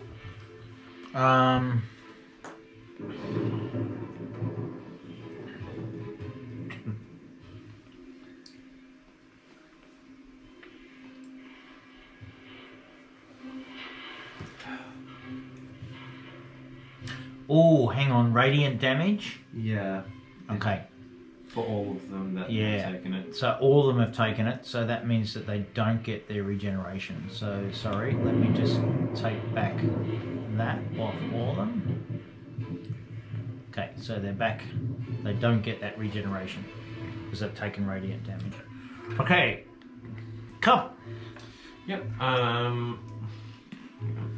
Oh, hang on. Radiant damage? Yeah. Okay. For all of them that Yeah. have taken it. So all of them have taken it, so that means that they don't get their regeneration. So sorry, let me just take back that off all of them. Okay, so they're back. They don't get that regeneration because they've taken radiant damage. Okay, come. Yep.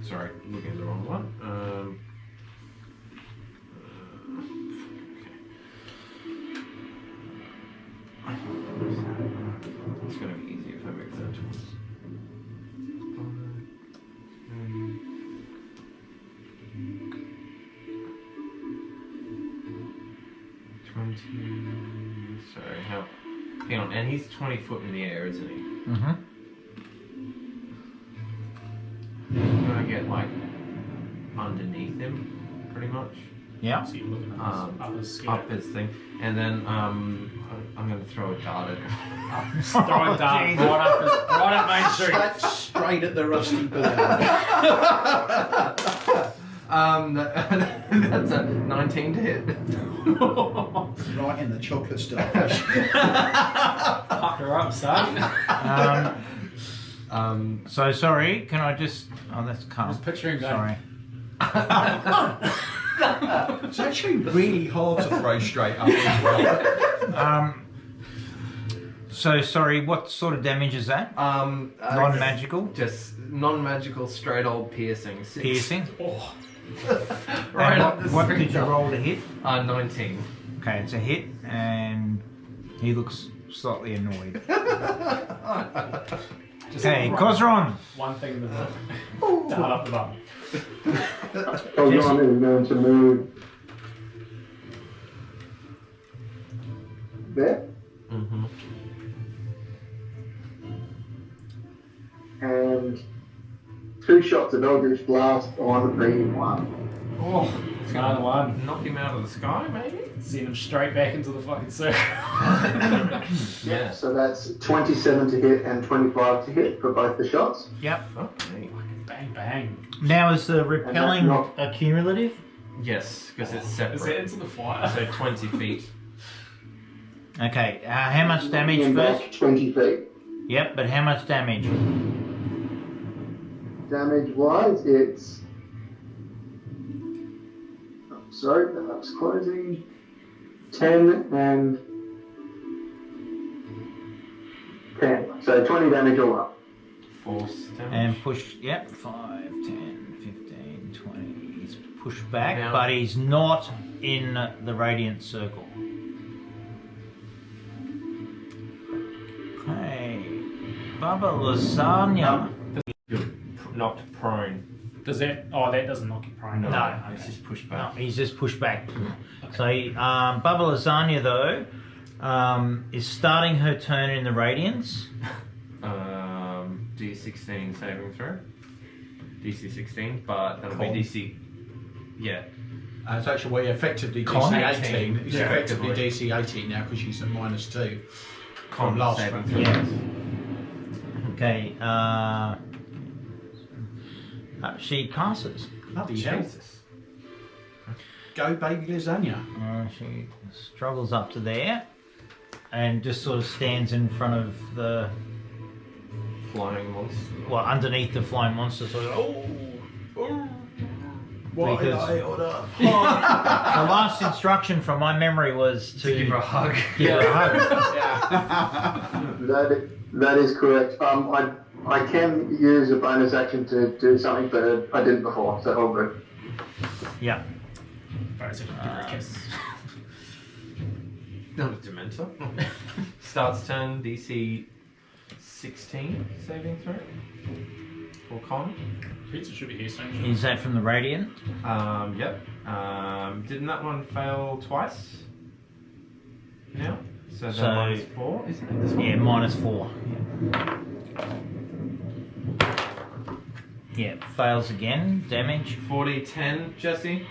Sorry, looking at the wrong one. It's going to be easier if I move that towards. 20. Sorry, how? Hang on, and he's 20 foot in the air, isn't he? Mm-hmm. I'm going to get like underneath him, pretty much. Yeah. So you're looking at Up his thing, and then I'm going to throw a dart at him. Throw a dart jeez. right up Main Street. Straight at the rusty balloon. That's a 19 to hit. Right in the chocolate starfish. Fuck her up, son. So sorry, can I just? Oh, that's calm. Just picturing going. Sorry. It's actually really hard to throw straight up as well. So sorry, what sort of damage is that? Non-magical? Just non-magical, straight old piercing. Piercing? Oh, Right And up the what did you screen. roll to hit? 19. Okay, it's a hit, and he looks slightly annoyed. just Okay, one- Kozron! One thing that dart up the bum. Kozron is going to move there Mm-hmm. and 2 shots of Eldritch Blast on the one. Oh, It's another one. knock him out of the sky, maybe? Send him straight back into the fucking circle. Yeah. So that's 27 to hit and 25 to hit for both the shots. Yep. Okay. Bang, bang. Now is the repelling not- a cumulative? Yes, because it's Is separate. it into the fire? So 20 feet. Okay, how much damage And first? back 20 feet. Yep, but how much damage? Damage wise, it's. Oh, sorry, that's closing. 10 and 10. So 20 damage all up. Force damage. And push, yep, 5, 10, 15, 20. He's pushed back, Now- but he's not in the radiant circle. Okay. Baba Lasagna. Knocked prone. Does that? Oh, that doesn't knock you prone. No. It's just pushed No, back. he's just pushed back. So, Baba Lasagna, though, is starting her turn in the Radiance. D16 saving throw. DC 16, but that'll Con. be DC. Yeah. It's actually effectively Con DC 18. It's Yeah, effectively effectively. DC 18 now because she's at -2 Con from last saving round. throw. Yeah. Okay. She passes. Bloody hell. Jesus. Go baby lasagna. She struggles up to there and just sort of stands in front of the, Flying monster. well, underneath the flying monster. Sort of, What Because- did I order? the last instruction from my memory was to Give her a hug. give her a hug. That is correct. I can use a bonus action to do something, but I didn't before, so all good. Yeah. Alright, so give her a kiss. Not a Dementor. Starts turn DC 16 saving throw. For con. Pizza should be here soon. Is that from the Radiant? Yep. Didn't that one fail twice? Now? So So- then -4, isn't it? This one? Yeah, -4. Yeah, fails again. Damage. 40, 10, Jesse.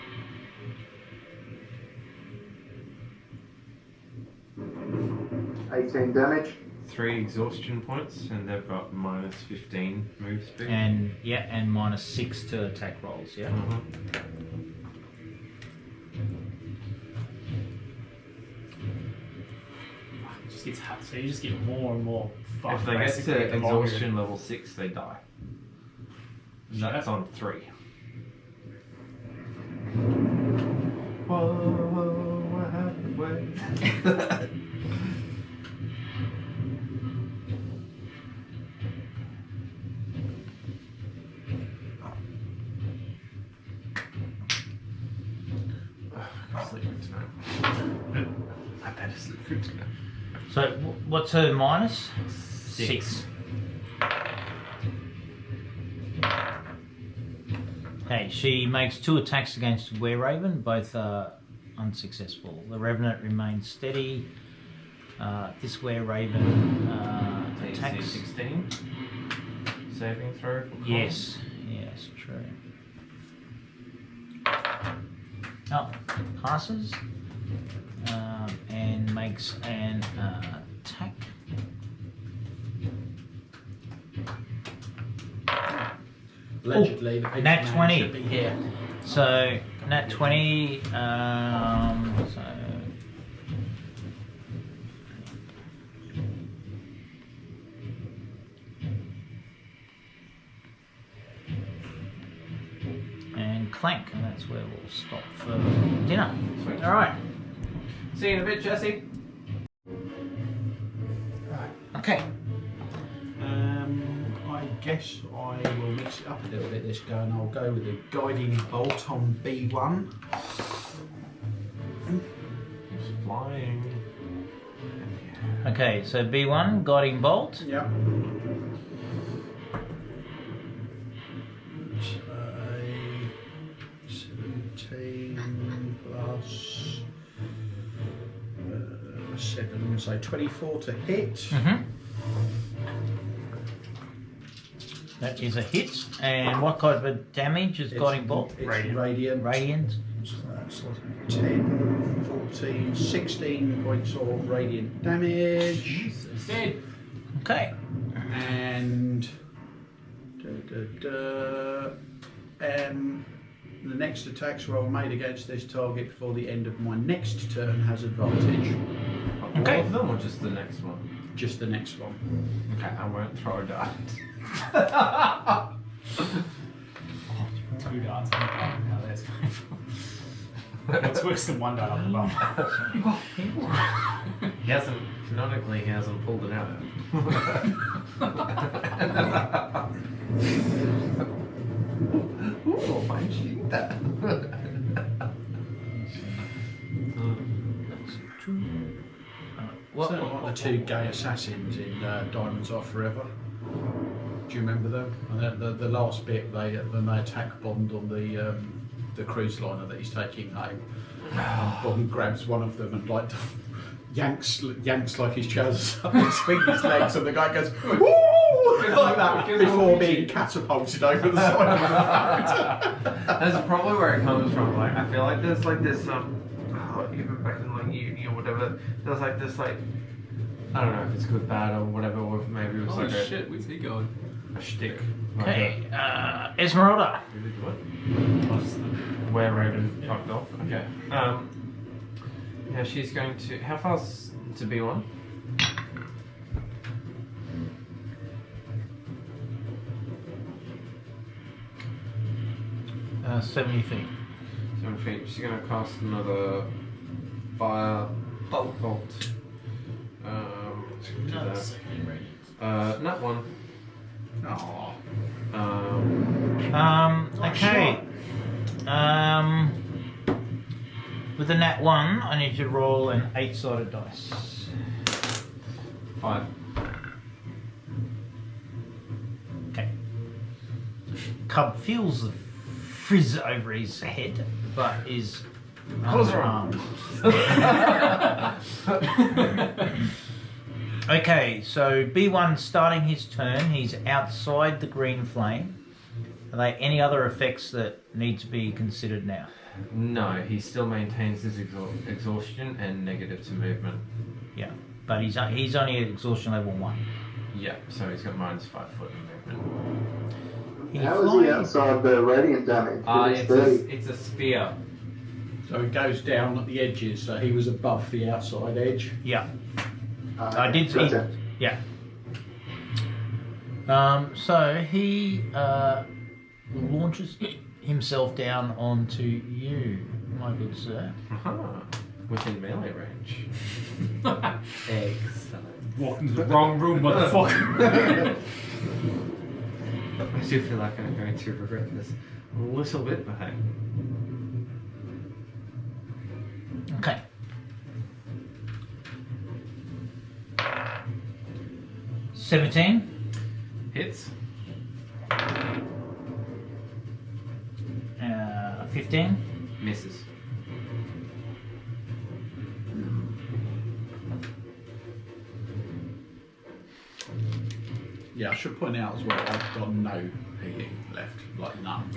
$18 damage. 3 exhaustion points, and they've got -15 move speed. And yeah, and -6 to attack rolls. Yeah. Mhm. It just gets hot, so you just get more and more fucked. If they get basically, to the longer- exhaustion level 6, they die. And that's on 3. Whoa, what happened? Wait. I'm sleeping tonight. I better sleep tonight. So what's her minus? 6. Okay, she makes 2 attacks against Were Raven, both are unsuccessful. The Revenant remains steady. This Were Raven DC attacks. 16 saving throw for con. Yes, true. Oh, passes and makes an attack. Allegedly, the pizza nat man 20. should be here. So, nat 20, so... And clank, and that's where we'll stop for dinner. Sweet. Alright, See you in a bit, Jesse. okay. I guess I will mix it up a little bit this go, and I'll go with the guiding bolt on B1. He's flying. Okay, so B1, guiding bolt. Yep. 17 plus 7, so 24 to hit. Mm-hmm. That is a hit. And what kind of damage is guiding bolt? It's Radiant. radiant. Radiant. So that's 10, 14, 16 points of radiant damage. Dead. Okay. And the next attacks roll made against this target before the end of my next turn has advantage. Okay. All of them or just the next one? Just the next one. Okay, I won't throw a dart. 2 darts. I don't know how that's coming from. What's worse than 1 dart up the bum? He hasn't, canonically, he hasn't pulled it out. Ooh, why did you eat that? What? So like the 2 gay assassins in Diamonds Are Forever. Do you remember them? And then the last bit, when they attack Bond on the cruise liner that he's taking home, and Bond grabs one of them and like yanks like his trousers up between his legs, and the guy goes, "Woo!" like that before being catapulted over the side of the boat. That's probably where it comes from. Like, I feel like there's like this even back in like uni or whatever, there's like this like, I don't know if it's good, bad, or whatever, or maybe it was Holy like shit, where's he going? a shtick. Okay, Esmeralda. Really do it. Where Raven fucked off. Okay. Yeah, she's going to. How far's to B1? Uh, 70 feet. 7 feet. She's going to cast another fire bolt. Another second radiance. Not one. Aww. Okay. With the nat 1, I need to roll an 8-sided dice. 5. Okay. Cub feels the frizz over his head, but is unharmed. Okay, so B1 starting his turn, he's outside the green flame. Are there any other effects that need to be considered now? No, he still maintains his exhaustion and negative to movement. Yeah, but he's only at exhaustion level 1. Yeah, so he's got -5 foot in movement. How is he outside the radiant damage? It's a sphere. So he goes down at the edges, so he was above the outside edge. Yeah. I did see. Gotcha. Yeah. So he launches himself down onto you, my good sir. Within melee range. Excellent. Walked into the wrong room, motherfucker. I do feel like I'm going to regret this a little bit, but hey. Okay. $17. Hits. 15. Misses. Yeah, I should point out as well, I've got no healing left, like none.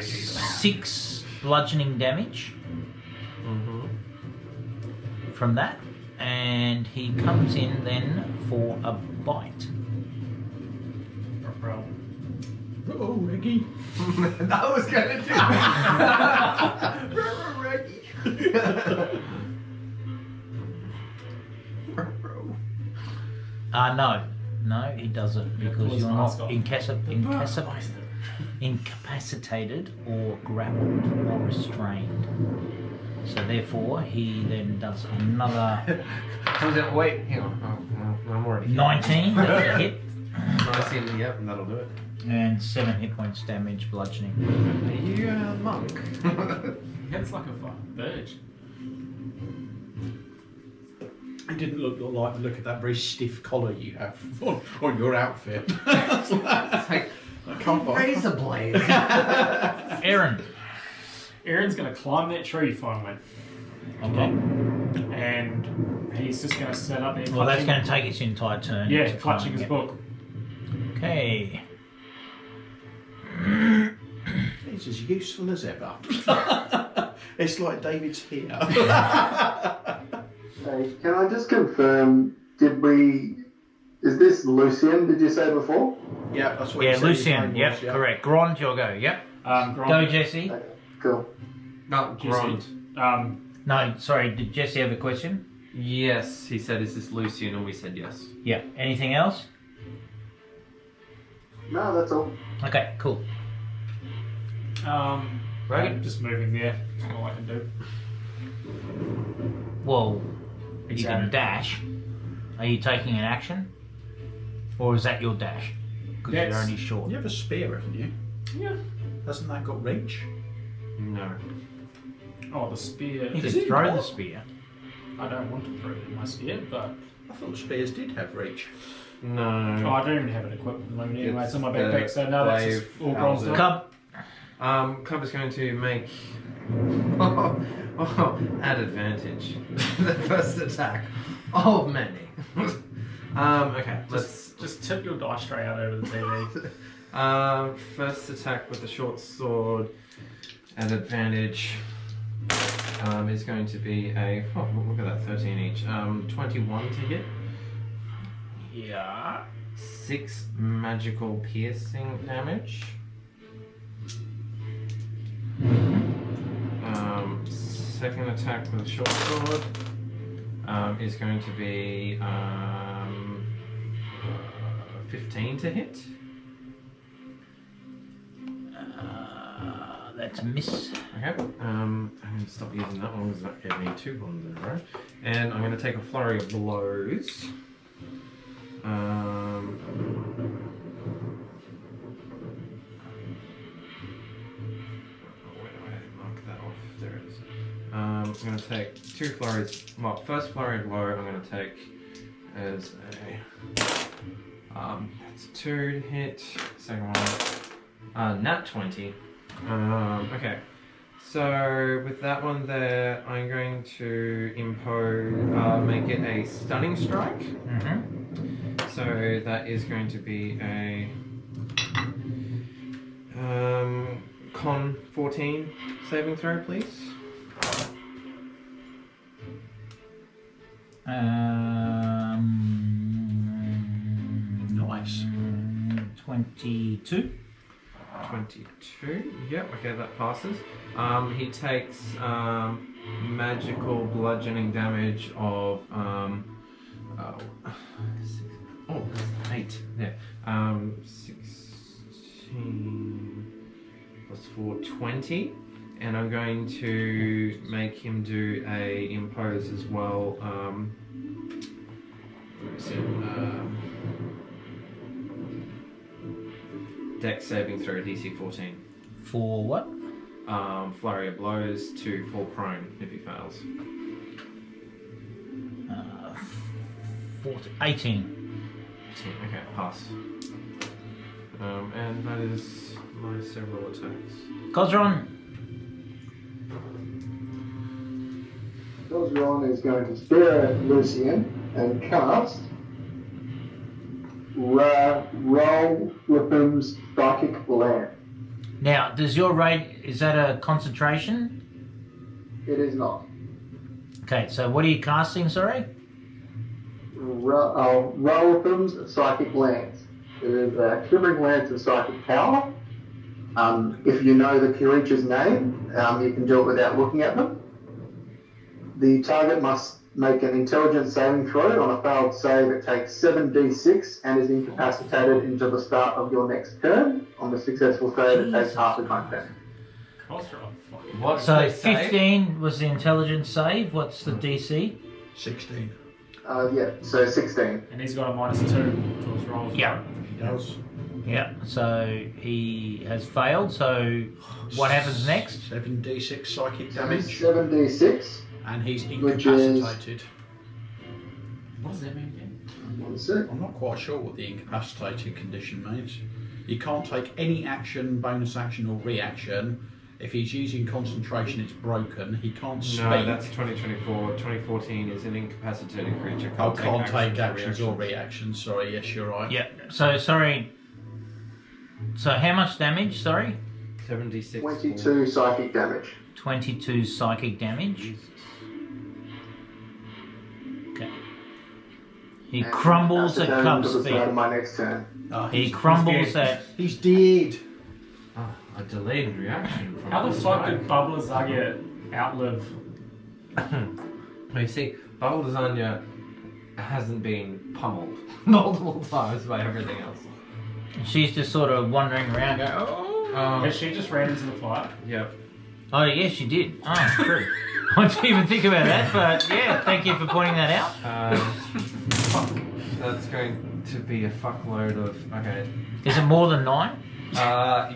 6 bludgeoning damage from that, and he comes in then for a bite. Oh, Reggie. That was going to do No, he doesn't, because you're not incapacitated or grappled or restrained. So therefore, he then does another. Wait, hang on. I'm already 19. That's a hit. 19, yep, that'll do it. And 7 hit points damage, bludgeoning. Are you a monk? It's like a fucking bird. It didn't look at that very stiff collar you have on your outfit. It's like, I can't buy razor blade. Aaron. Aaron's gonna climb that tree finally. Okay. And he's just gonna set up there. Well, that's going to take his entire turn. Yeah, to clutching climb, his book. Okay. It's as useful as ever. It's like David's here. Hey, can I just confirm, is this Lucien, did you say before? Yeah, that's what Yeah, you said his Lucien. name Yep, was, yeah. correct. Grond, your go. Yep. Go, Jesse. Okay, cool. No, Grond. No, sorry. Did Jesse have a question? Yes, he said, is this Lucian? And we said yes. Yeah. Anything else? No, that's all. Okay, cool. Right. I'm just moving there. That's all I can do. Well, you can dash. Are you taking an action? Or is that your dash? Because you're only short. You have a spear, haven't you? Yeah. Hasn't that got reach? No. Oh, the spear. You Does can it throw not? the spear. I don't want to throw it in my spear, but I thought spears did have reach. No. I don't even have an equipment at the moment anyway. It's on my the backpack, so no, that's just glaive all bronze. houses. Cub. Cub is going to make Oh, at advantage. The first attack of many. Okay, let's Just tip your dice tray out over the TV. first attack with the short sword at advantage is going to be a look at that, 13 each. 21 to hit. Yeah. 6 magical piercing damage. Second attack with a short sword is going to be 15 to hit. That's a miss. Okay. I'm going to stop using that one because that gave me 2 ones in a row. And I'm going to take a flurry of blows. Where do I mark that off? There it is. I'm going to take 2 flurries. Well, first flurry of blow I'm going to take as a that's 2 to hit. Second one, nat 20. Okay. So with that one there, I'm going to impose, make it a stunning strike. So that is going to be a con 14 saving throw, please. Nice. 22. 22. Yep. Okay, that passes. He takes magical bludgeoning damage of 8. Yeah. 16 plus 4, 20. And I'm going to make him do a impose as well. Where is it? Dex saving throw, DC 14. For what? Flurry of blows to fall prone if he fails. 18. Okay, pass. And that is my several attacks. Cosron. Cosron is going to stare at Lucian and cast Roll Lipham's Psychic Land. Now, does your raid, is that a concentration? It is not. Okay, so what are you casting, sorry? Roll Lipham's Psychic Lance. It is a Quivering Lance of Psychic Power. If you know the creature's name, you can do it without looking at them. The target must make an intelligence saving throw. On a failed save, it takes 7d6 and is incapacitated until the start of your next turn. On the successful save, it takes half the time back. What's So the save? 15 was the intelligence save. What's the DC? 16. Yeah, so 16. And he's got a -2 to his rolls. Yeah. He does. Yeah, so he has failed. So what happens next? 7d6 psychic So damage. 7d6. And he's Which is- incapacitated. What does that mean again? 1 sec. I'm not quite sure what the incapacitated condition means. You can't take any action, bonus action, or reaction. If he's using concentration, it's broken. He can't speak. No, that's 2024. 2014 is an incapacitated creature. Oh, can't take actions actions or reactions. Sorry, yes, you're right. Yeah, so sorry. So how much damage, sorry? 76. 22 psychic damage. 22 psychic damage. Okay. He And crumbles at incapacitated Cub's until the start of feet. my next turn. Oh, He crumbles at... He's dead. Oh, a delayed reaction from How the this fuck guy. did Bubba Lasagna outlive? Well, you see, Bubble Lasagna hasn't been pummeled multiple times by everything else. She's just sort of wandering around going, oh. Has she just ran into the fire? Yep. Oh, yes, she did. Oh, true. I didn't even think about that, but yeah, thank you for pointing that out. That's going to be a fuckload of... Okay. Is it more than 9?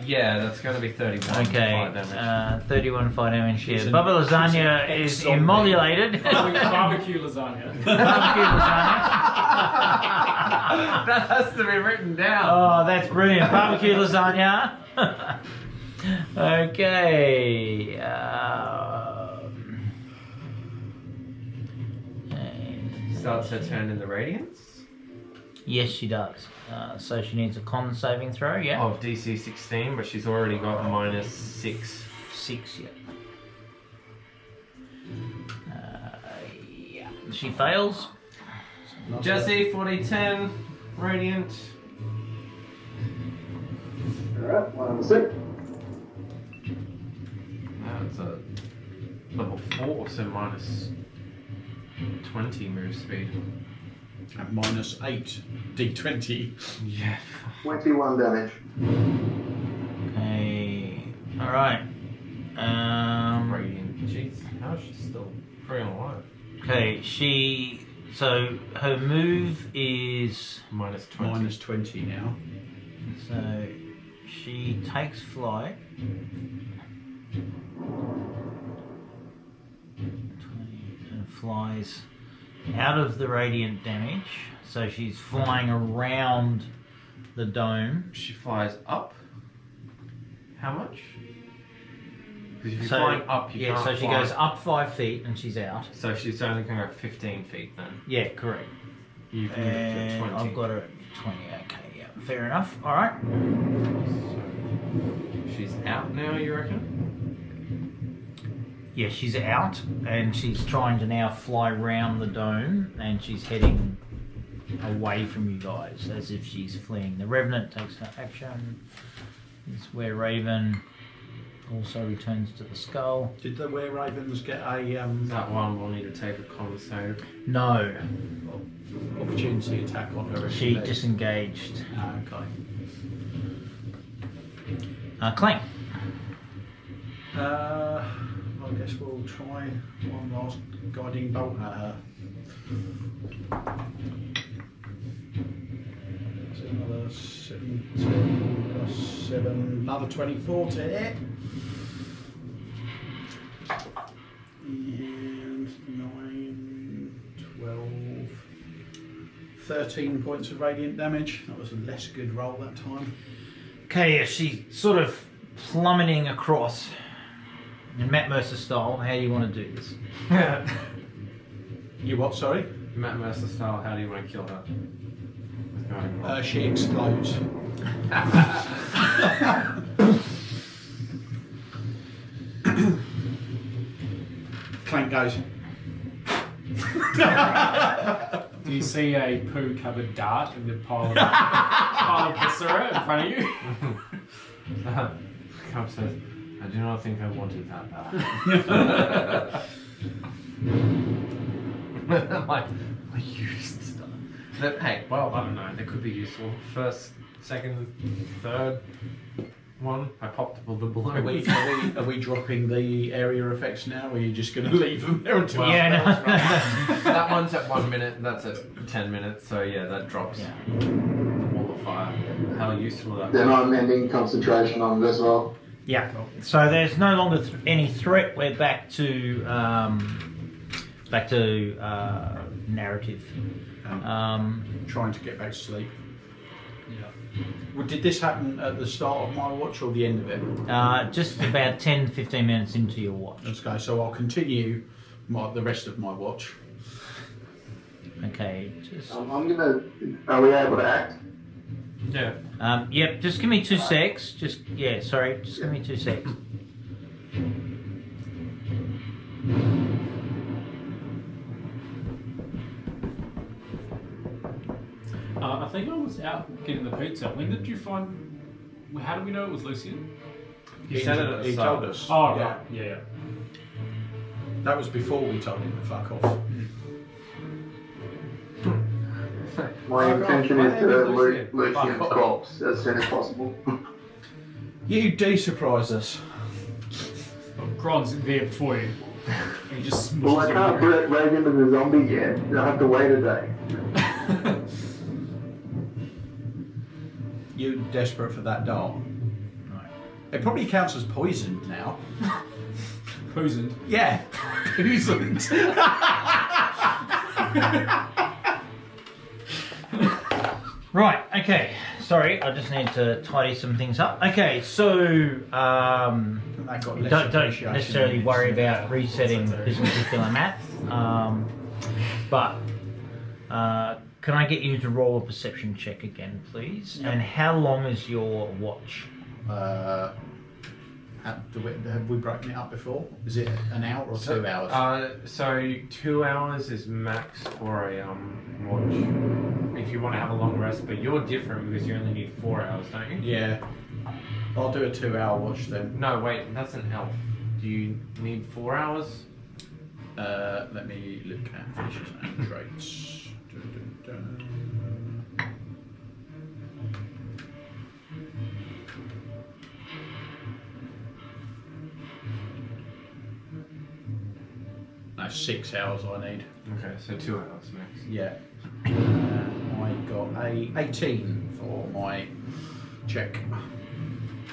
Yeah, that's going to be 31 Okay, fire damage. 31 fire damage. Yeah. She's an- Bubba Lasagna she's an is ex-zombie. immolated. Barbecue lasagna. Barbecue lasagna. That has to be written down. Oh, that's brilliant. Barbecue lasagna. Okay. starts her turn in the radiance. Yes, she does. So she needs a con saving throw, yeah? Of DC 16, but she's already got -6. 6, yeah. Yeah. She fails. Jesse, 4010, radiant. Alright, 1 on 6. That's a level 4, so -20 move speed. At -8 D20. Yeah. 21 damage. Okay. Alright. Radiant. Jeez, how is she still free and alive? Okay, so her move is, -20. -20 now. so she takes flight. 20, and flies out of the radiant damage. So she's flying around the dome. She flies up. How much? Because if you're So flying up, you yeah, can't so she fly. goes up 5 feet and she's out. So she's only going to go 15 feet then. Yeah, correct. You've moved to And 20. I've got her at 20. Okay, yeah, fair enough. All right. So she's out now, you reckon? Yeah, she's out and she's trying to now fly round the dome and she's heading away from you guys as if she's fleeing. The Revenant takes her action. It's where Raven also returns to the skull. Did the Were Ravens get a That one will need to take a con save. No, opportunity attack on her? if she left? disengaged. Okay. Clank. I guess we'll try one last guiding bolt at her. So another 17 plus 7, another 24 to hit. And 9, 12, 13 points of radiant damage. That was a less good roll that time. Okay, as she's sort of plummeting across in Matt Mercer style, how do you want to do this? You what, sorry? Matt Mercer style, how do you want to kill her? With guiding bolt. She explodes. Clank goes. Do you see a poo-covered dart in the pile of viscera in front of you? Cup says, I do not think I wanted that bad. like, I used stuff. But hey, well, I don't know. They could be useful. First, second, third one, I popped the balloon. Are we dropping the area effects now, or are you just going to leave them there until Yeah, no. That one's at 1 minute, that's at 10 minutes, so yeah, that drops Yeah. all the fire. How useful that Then was. I'm ending concentration on it as well. Yeah. So there's no longer any threat. We're back to narrative. trying to get back to sleep? Yeah. Well, did this happen at the start of my watch or the end of it? Just about 10-15 minutes into your watch. Okay, so I'll continue the rest of my watch. Okay. Just. I'm gonna. Are we able to act? Yeah. Yep. Just give me 2 secs. Just give me 2 secs. I think I was out getting the pizza. When did you find? How did we know it was Lucian? He said it at the He start. told us. Oh, Yeah. right. Yeah. That was before we told him to fuck off. My Oh, intention God, is my to name is loot Lucian. Lucian's Fuck off. corpse as soon as possible. You do surprise us. Well, Gron's there before you. And he just Well, I smushes can't everywhere. raise him as a zombie yet. I have to wait a day. You're desperate for that dart. Right. It probably counts as poisoned now. Poisoned. Yeah, poisoned. Right. Okay. Sorry, I just need to tidy some things up. Okay. So That got less don't appreciation necessarily than worry it's- about resetting this particular map, but Can I get you to roll a perception check again, please? And how long is your watch? Have we broken it up before? Is it an hour or 2 hours? So 2 hours is max for a watch. If you want to have a long rest, but you're different because you only need 4 hours, don't you? Yeah. I'll do a 2-hour watch then. No, wait, that's an elf. Do you need 4 hours? Let me look at features and traits. No, 6 hours I need. Okay, so 2 hours max. Yeah. I got a 18 for my check.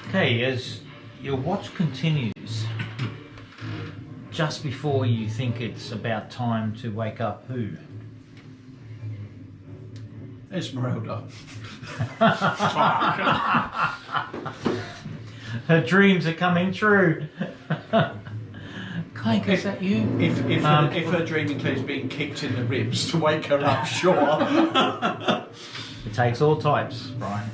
Okay, as your watch continues, just before you think it's about time to wake up, who? Esmeralda. Her dreams are coming true. Clank, is that you? If her dream includes being kicked in the ribs to wake her up, sure. It takes all types, Brian.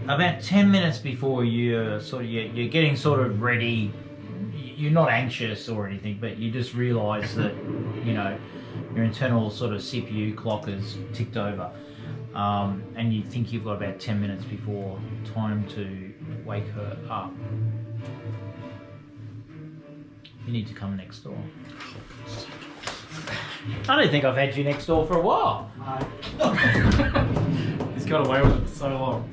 About 10 minutes before you're getting sort of ready, you're not anxious or anything, but you just realise that, you know, your internal sort of CPU clock has ticked over, and you think you've got about 10 minutes before time to wake her up. You need to come next door. I don't think I've had you next door for a while. He's got away with it for so long.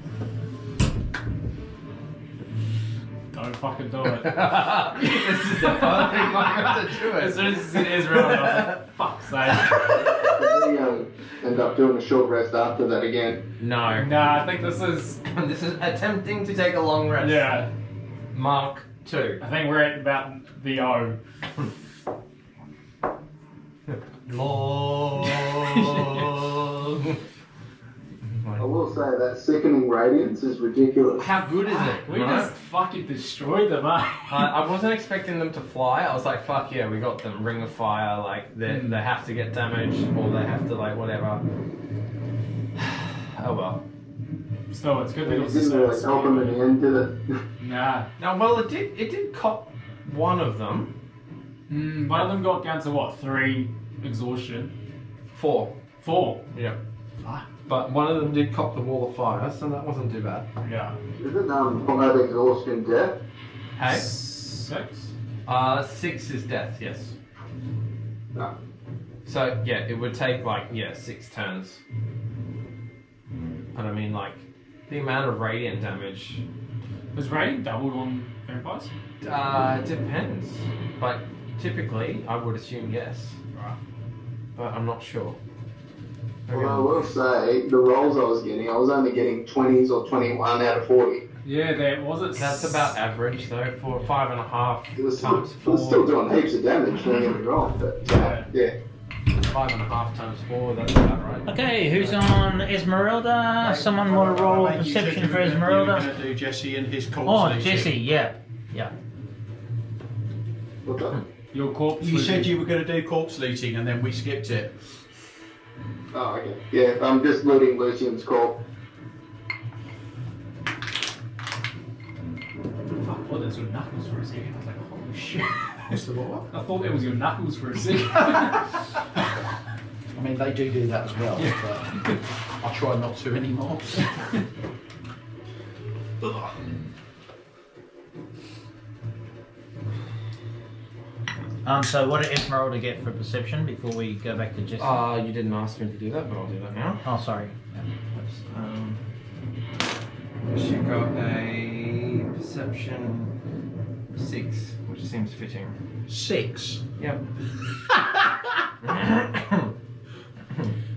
Don't fucking do it. This is the perfect moment to do it. As soon as it's in Israel, I was like, fuck's sake. We end up doing a short rest after that again. No. Nah, I think this is... This is attempting to take a long rest. Yeah. Mark 2. I think we're at about the O. I will say that sickening radiance is ridiculous. How good is it? We right? just fucking destroyed them, eh? I wasn't expecting them to fly. I was like, fuck yeah, we got them. Ring of fire. Like, they have to get damaged or they have to, like, whatever. Oh well. Still, it's good that it It was didn't really help them in the end, did it? Nah. No, well, it did cop one of them. One of them got down to what? 3 exhaustion. 4. 4. Yeah. Ah. But one of them did cop the wall of fire, so that wasn't too bad. Yeah. Isn't hard exhaustion death? Hey? 6? 6 is death, yes. No. So, yeah, it would take, like, 6 turns. But I mean, like, the amount of radiant damage... Was radiant doubled on vampires? Depends. But typically, I would assume yes. Right. But I'm not sure. Well, I will say, the rolls I was getting, I was only getting 20s or 21 out of 40. Yeah, there was it. That's about average, though, for 5.5 It was times still, 4. it was still doing heaps of damage, don't get me wrong, but yeah. 5.5 times 4, that's about right. Okay, who's on Esmeralda? Someone want to roll a perception for You were Esmeralda? going to do Jesse and his corpse. Oh, leeching. Jesse, yeah. What's up? Your corpse. You was said in- you were going to do corpse leeching and then we skipped it. Oh, okay. Yeah, I'm just looting Lucian's corpse. Fuck, I thought that was your knuckles for a second. I was like, holy shit. What's the what? I thought that was your knuckles for a second. I mean, they do that as well, but I try not to anymore. So what did Esmeralda get for perception before we go back to Jesse? You didn't ask me to do that, but I'll do that now. Oh, sorry. She got a perception 6, which seems fitting. 6. Yep.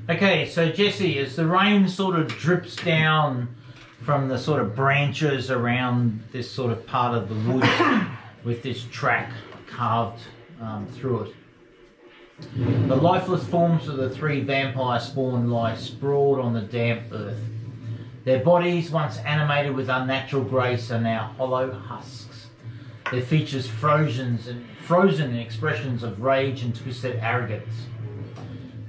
Okay, so Jesse, as the rain sort of drips down from the sort of branches around this sort of part of the woods with this track carved through it, the lifeless forms of the 3 vampire spawn lie sprawled on the damp earth. Their bodies, once animated with unnatural grace, are now hollow husks. Their features frozen in expressions of rage and twisted arrogance.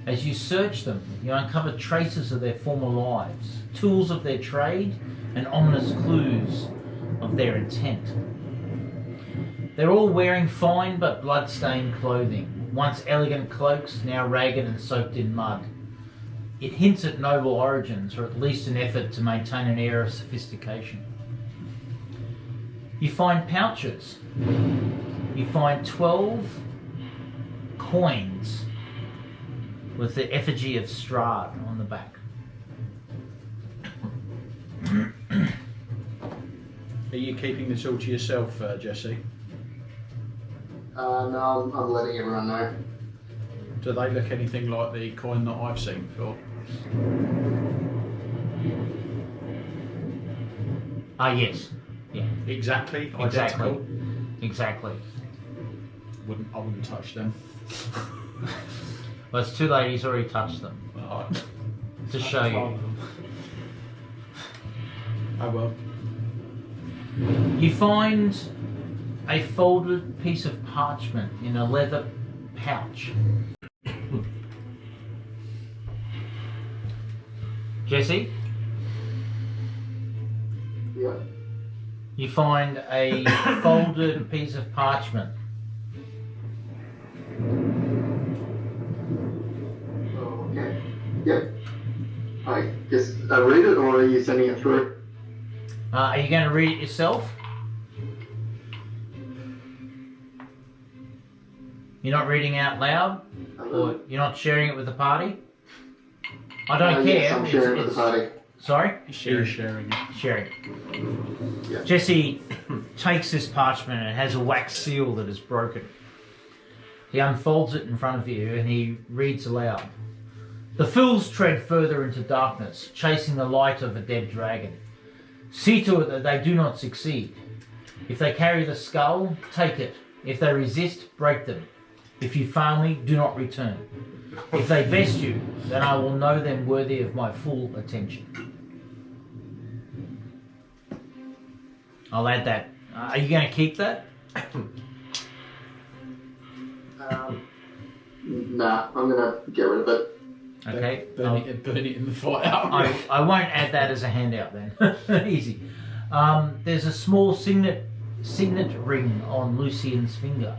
As you search them, you uncover traces of their former lives, tools of their trade, and ominous clues of their intent. They're all wearing fine but blood-stained clothing, once elegant cloaks, now ragged and soaked in mud. It hints at noble origins, or at least an effort to maintain an air of sophistication. You find pouches. You find 12 coins with the effigy of Strahd on the back. Are you keeping this all to yourself, Jesse? No, I'm letting everyone know. Do they look anything like the coin that I've seen before? Yes. Yeah. Exactly. Exactly. Exactly. I wouldn't touch them. Well, it's too late. He's already touched them. Alright. To show you. Oh well. You find a folded piece of parchment in a leather pouch. Jesse? Yeah. You find a folded piece of parchment. Oh, okay. Yep. I guess I read it, or are you sending it through? Are you going to read it yourself? You're not reading out loud? Or you're not sharing it with the party? I don't care. Yes, I'm sharing it with the party. Sorry? Sharing. Sharing. Yeah. Jesse takes this parchment and it has a wax seal that is broken. He unfolds it in front of you and he reads aloud. The fools tread further into darkness, chasing the light of a dead dragon. See to it that they do not succeed. If they carry the skull, take it. If they resist, break them. If you fail me, do not return. If they best you, then I will know them worthy of my full attention. I'll add that. Are you going to keep that? Nah, I'm gonna get rid of it. Okay. Burn it in the fire. I won't add that as a handout then. Easy. There's a small signet ring on Lucian's finger.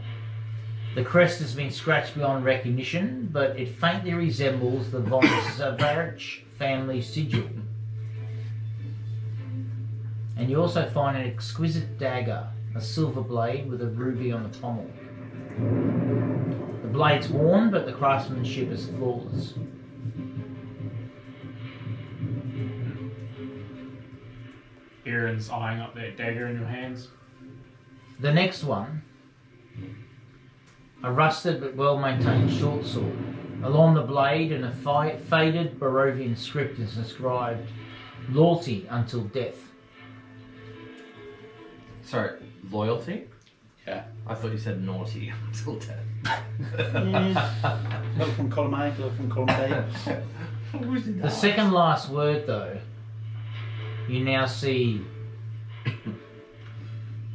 The crest has been scratched beyond recognition, but it faintly resembles the von Zavarich family sigil. And you also find an exquisite dagger, a silver blade with a ruby on the pommel. The blade's worn, but the craftsmanship is flawless. Aaron's eyeing up that dagger in your hands. The next one, a rusted but well-maintained short sword. Along the blade in a faded Barovian script is inscribed, "Loyalty until death." Sorry, loyalty? Yeah. I thought you said naughty until death. Look from column A, look from column B. The second last word, though, you now see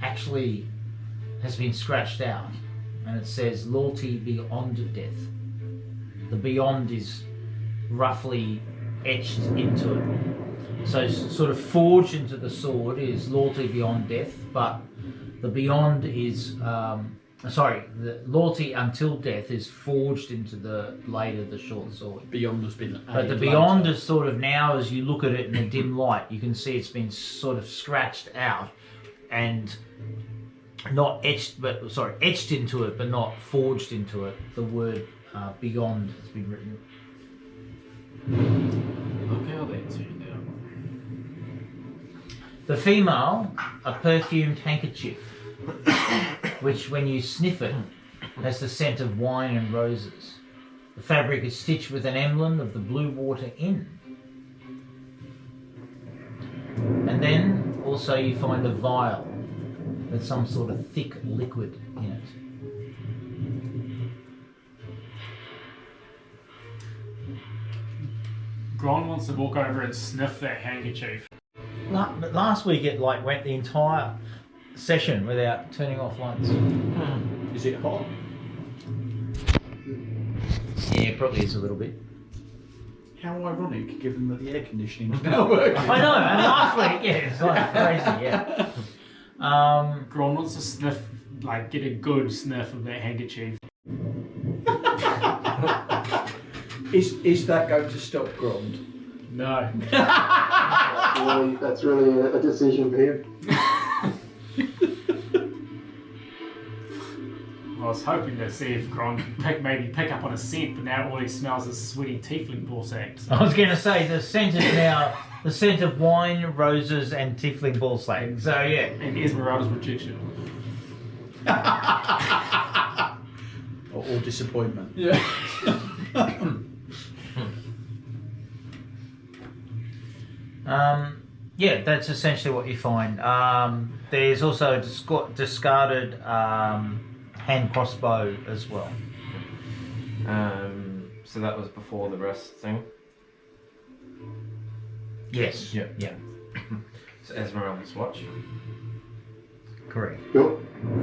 actually has been scratched out, and it says "Loyalty beyond death." The beyond is roughly etched into it. So sort of forged into the sword is loyalty beyond death, but the beyond is, the loyalty until death is forged into the blade of the short sword. Beyond has been But the beyond is sort of now, as you look at it in a dim light, you can see it's been sort of scratched out and not etched, etched into it, but not forged into it. The word beyond has been written. Look how they turned out. The female, a perfumed handkerchief, which when you sniff it, has the scent of wine and roses. The fabric is stitched with an emblem of the Blue Water Inn. And then also you find a vial with some sort of thick liquid in it. Gron wants to walk over and sniff that handkerchief. But last week it went the entire session without turning off once. Is it hot? Yeah, it probably is a little bit. How ironic, given that the air conditioning is now working. I know, and last week, yeah, it's like crazy, yeah. Gron wants to sniff, like, get a good sniff of that handkerchief. Is that going to stop Grond? No. That's really a decision for him. I was hoping to see if Gron maybe pick up on a scent, but now all he smells is sweaty tiefling ball sacks. I was going to say, the scent is now the scent of wine, roses, and tiefling ball slag. So, yeah. And Esmeralda's rejection. Or disappointment. Yeah. Yeah, that's essentially what you find. There's also a discarded hand crossbow as well. So that was before the rest thing. Yes. Yeah. Yeah. So Esmeralda's watch. Correct. Yep.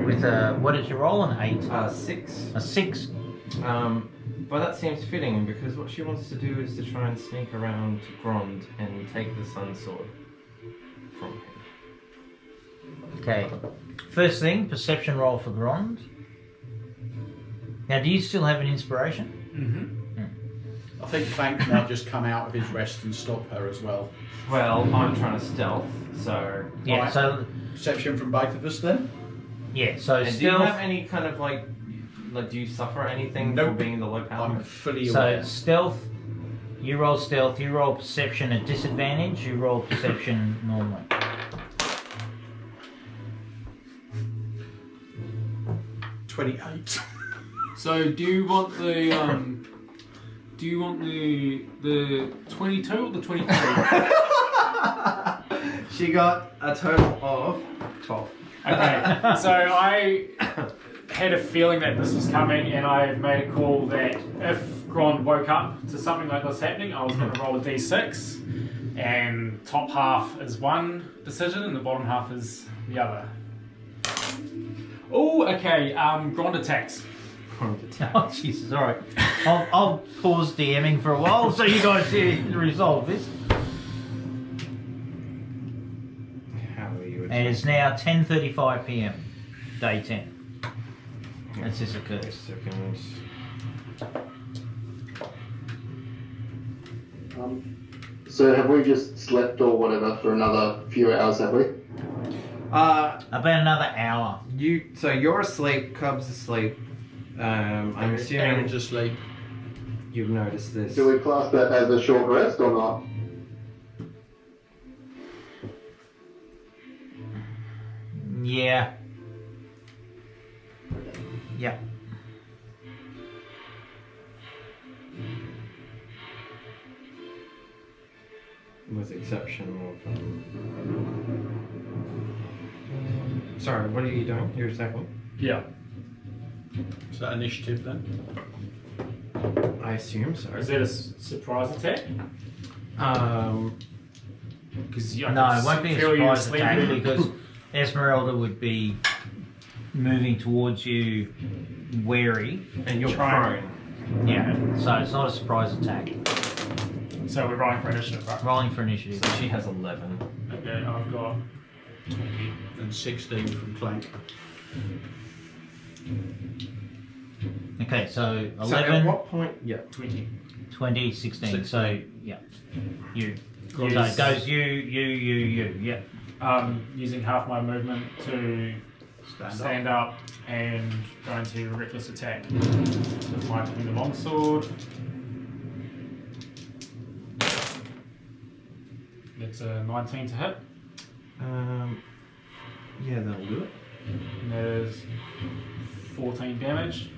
With what did you roll? An 8? 6. A 6. But that seems fitting because what she wants to do is to try and sneak around to Grond and take the Sun Sword from him. Okay. First thing, perception roll for Grond. Now, do you still have an inspiration? Mm-hmm. I think Clank might just come out of his rest and stop her as well. Well, I'm trying to stealth, so... Yeah, Right. so... Perception from both of us then? Yeah, so And do you stealth... have any kind of like do you suffer anything for Nope. being in the low power? I'm fully So, aware. stealth, you roll stealth, you roll perception at disadvantage, you roll perception normally. $28. So do you want the 22 or the 23? She got a total of 12. Okay, so I had a feeling that this was coming, and I made a call that if Grond woke up to something like this happening, I was going to roll a d6, and top half is one decision, and the bottom half is the other. Oh, okay. Grond attacks. Oh, Jesus, alright. I'll pause DMing for a while so you guys resolve this. How are you? And it's now 10:35 PM, day 10. As this occurs. Seconds. So have we just slept or whatever for another few hours, have we? About another hour. So you're asleep. Cub's asleep. I'm assuming Aaron's asleep. you've noticed this. Do we class that as a short rest or not? Yeah. Yeah. With the exception of. Sorry, what are you doing? You're exactly. Yeah. Is that initiative then? I assume so. Is that a surprise attack? Because No, it won't be a surprise attack because Esmeralda would be moving towards you wary. And you're Trying. prone. Yeah, so it's not a surprise attack. So we're rolling for initiative, right? Rolling for initiative. So she has 11. Okay, I've got 20. And 16 from Clank. Okay, so So at 11, what point? Yeah. 20. 20, 16. So, yeah. You. So it Yes. goes you, yeah. Using half my movement to stand up and go into reckless attack with my twin longsword. That's a 19 to hit. Yeah, that'll do it. And there's 14 damage.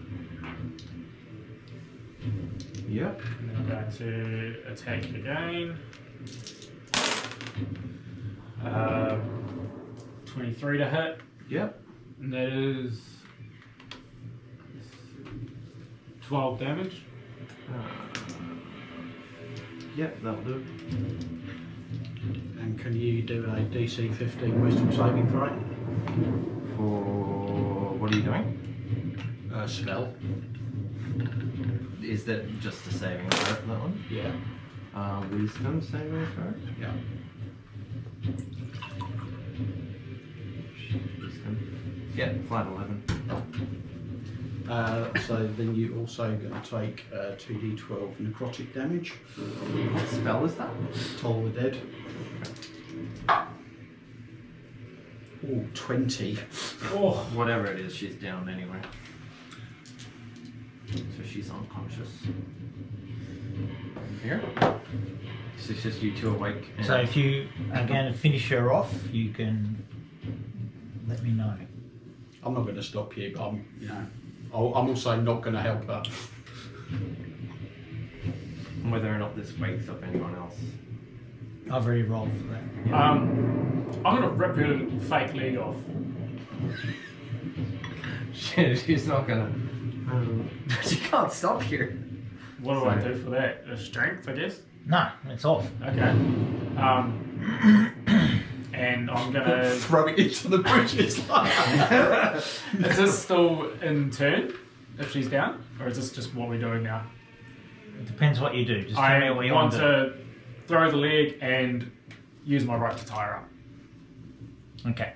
Yep. And then I'm going to attack again. 23 to hit. Yep. And that is 12 damage. Yep, that'll do. And can you do a DC 15 wisdom saving throw? For what are you doing? Spell. Is that just a saving throw for that one? Yeah. Wisdom saving throw? Yeah. Wisdom. Yeah, flat 11. So then you also going to take 2d12 necrotic damage. What spell is that? Toll the Dead. Oh, 20. Oh, Whatever it is, she's down anyway. So she's unconscious. Here? So it's just you two awake. And So if you are going to finish her off, you can let me know. I'm not going to stop you, but I'm also not going to help her. whether or not this wakes up anyone else. I've already rolled for that. Yeah. I'm gonna rip her fake leg off. She's not gonna. She can't stop here. What do I do for that? A strength, I guess. No, it's off. Okay. And I'm gonna Throw it into the bushes. Is this still in turn if she's down, or is this just what we're doing now? It depends what you do. Just tell I me what you want want to to throw the leg and use my right to tie her up. do. Okay.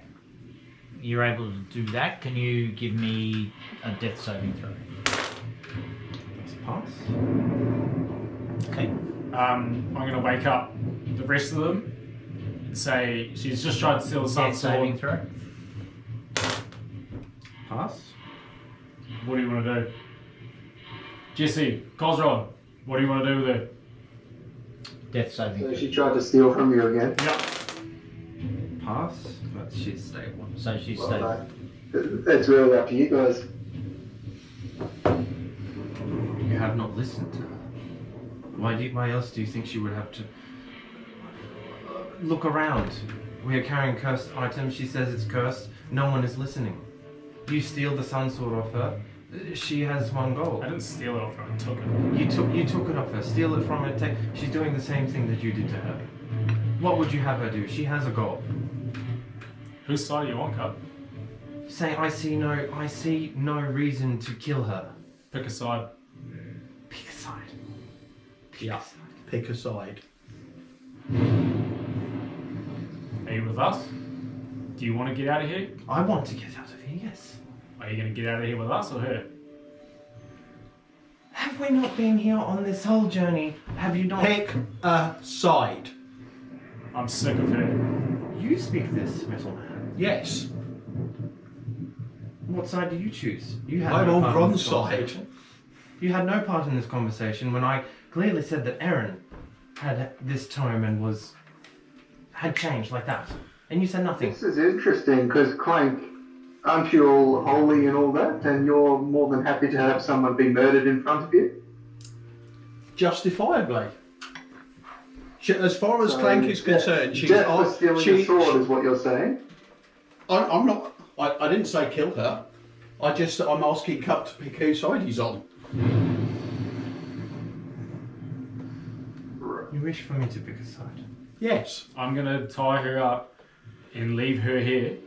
You're able to do that. Can you give me a death saving throw? Let's pass. Okay. I'm going to wake up the rest of them and say she's just tried to steal the Death sun's saving sword. throw. Pass. What do you want to do? Jesse, Cosron, what do you want to do with it? Death saving So throw. she tried to steal from you again. Yep. Pass. But she's stable. So she's Well, stable. it's really up to you guys. You have not listened to her. Why else do you think she would have to look around? We are carrying cursed items. She says it's cursed. No one is listening. You steal the sun sword off her. She has one goal. I didn't steal it off her, I took it. You took it off her. Steal it from her. She's doing the same thing that you did to her. What would you have her do? She has a goal. Whose side are you on, Cup? Say I see no reason to kill her. Pick a side. Pick a side. Yeah. Pick a side. Are you with us? Do you want to get out of here? I want to get out of here. Yes. Are you going to get out of here with us or her? Have we not been here on this whole journey? Have you not? Pick a side. I'm sick of her. You speak this, metal man. Yes. What side do you choose? You had I'm no on part in Gron's this side. conversation. You had no part in this conversation when I clearly said that Aaron had this tome and had changed like that, and you said nothing. This is interesting because Clank, aren't you all holy and all that, and you're more than happy to have someone be murdered in front of you? Justifiably. As far as Clank is concerned, she's Death for stealing a sword is what you're saying. I'm not. I didn't say kill her. I'm asking Cup to pick whose side he's on. You wish for me to pick a side? Yes. I'm going to tie her up and leave her here.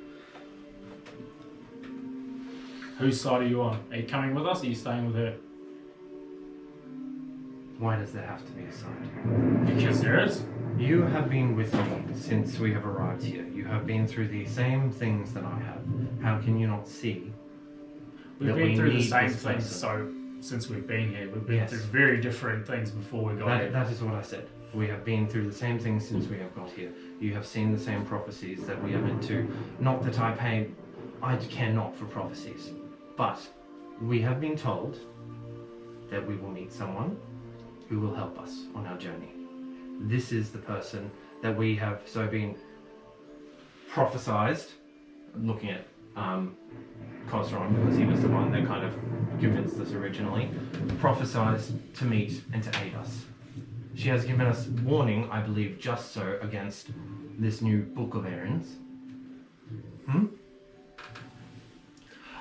Whose side are you on? Are you coming with us or are you staying with her? Why does there have to be a side? Because there is. You have been with me since we have arrived here. You have been through the same things that I have. How can you not see? We've that been we through the need same this things, person? so since we've been here, we've been Yes. through very different things before we got here. That is what I said. We have been through the same things since we have got here. You have seen the same prophecies that we are meant to. Not that I care not for prophecies, but we have been told that we will meet someone who will help us on our journey. This is the person that we have been prophesized, looking at Cosron, because he was the one that kind of convinced us originally, prophesized to meet and to aid us. She has given us warning, I believe, just so against this new Book of Errands.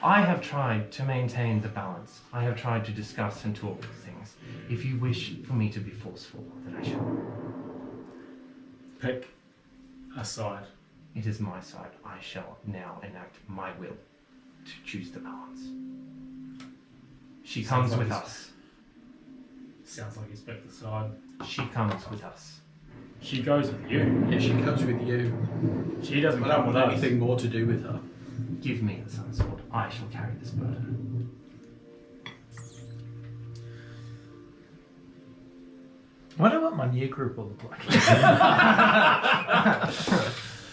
I have tried to maintain the balance. I have tried to discuss and talk things. If you wish for me to be forceful, then I shall. Pick a side. It is my side. I shall now enact my will to choose the balance. She comes Sounds with like us. Sounds like he's back to the side. She comes with us. She goes with you. Yeah, she goes with you. She doesn't I come don't with want us. anything more to do with her. Give me the sun sword. I shall carry this burden. I wonder what my new group will look like.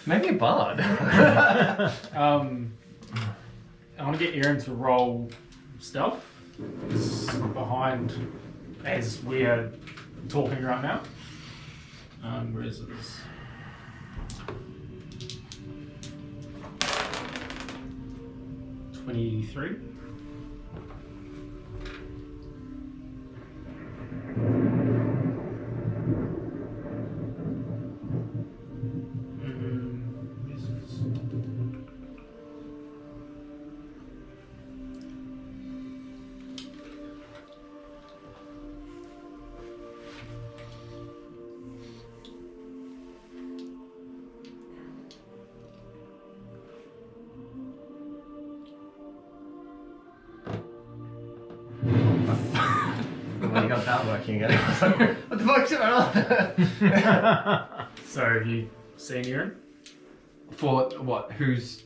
Maybe a bard. I want to get Erin to roll stealth. It's behind as we are talking right now. Where is it? 23. Well, you got that working again. What the fuck's going on? So have you seen Erin? For what? Who's...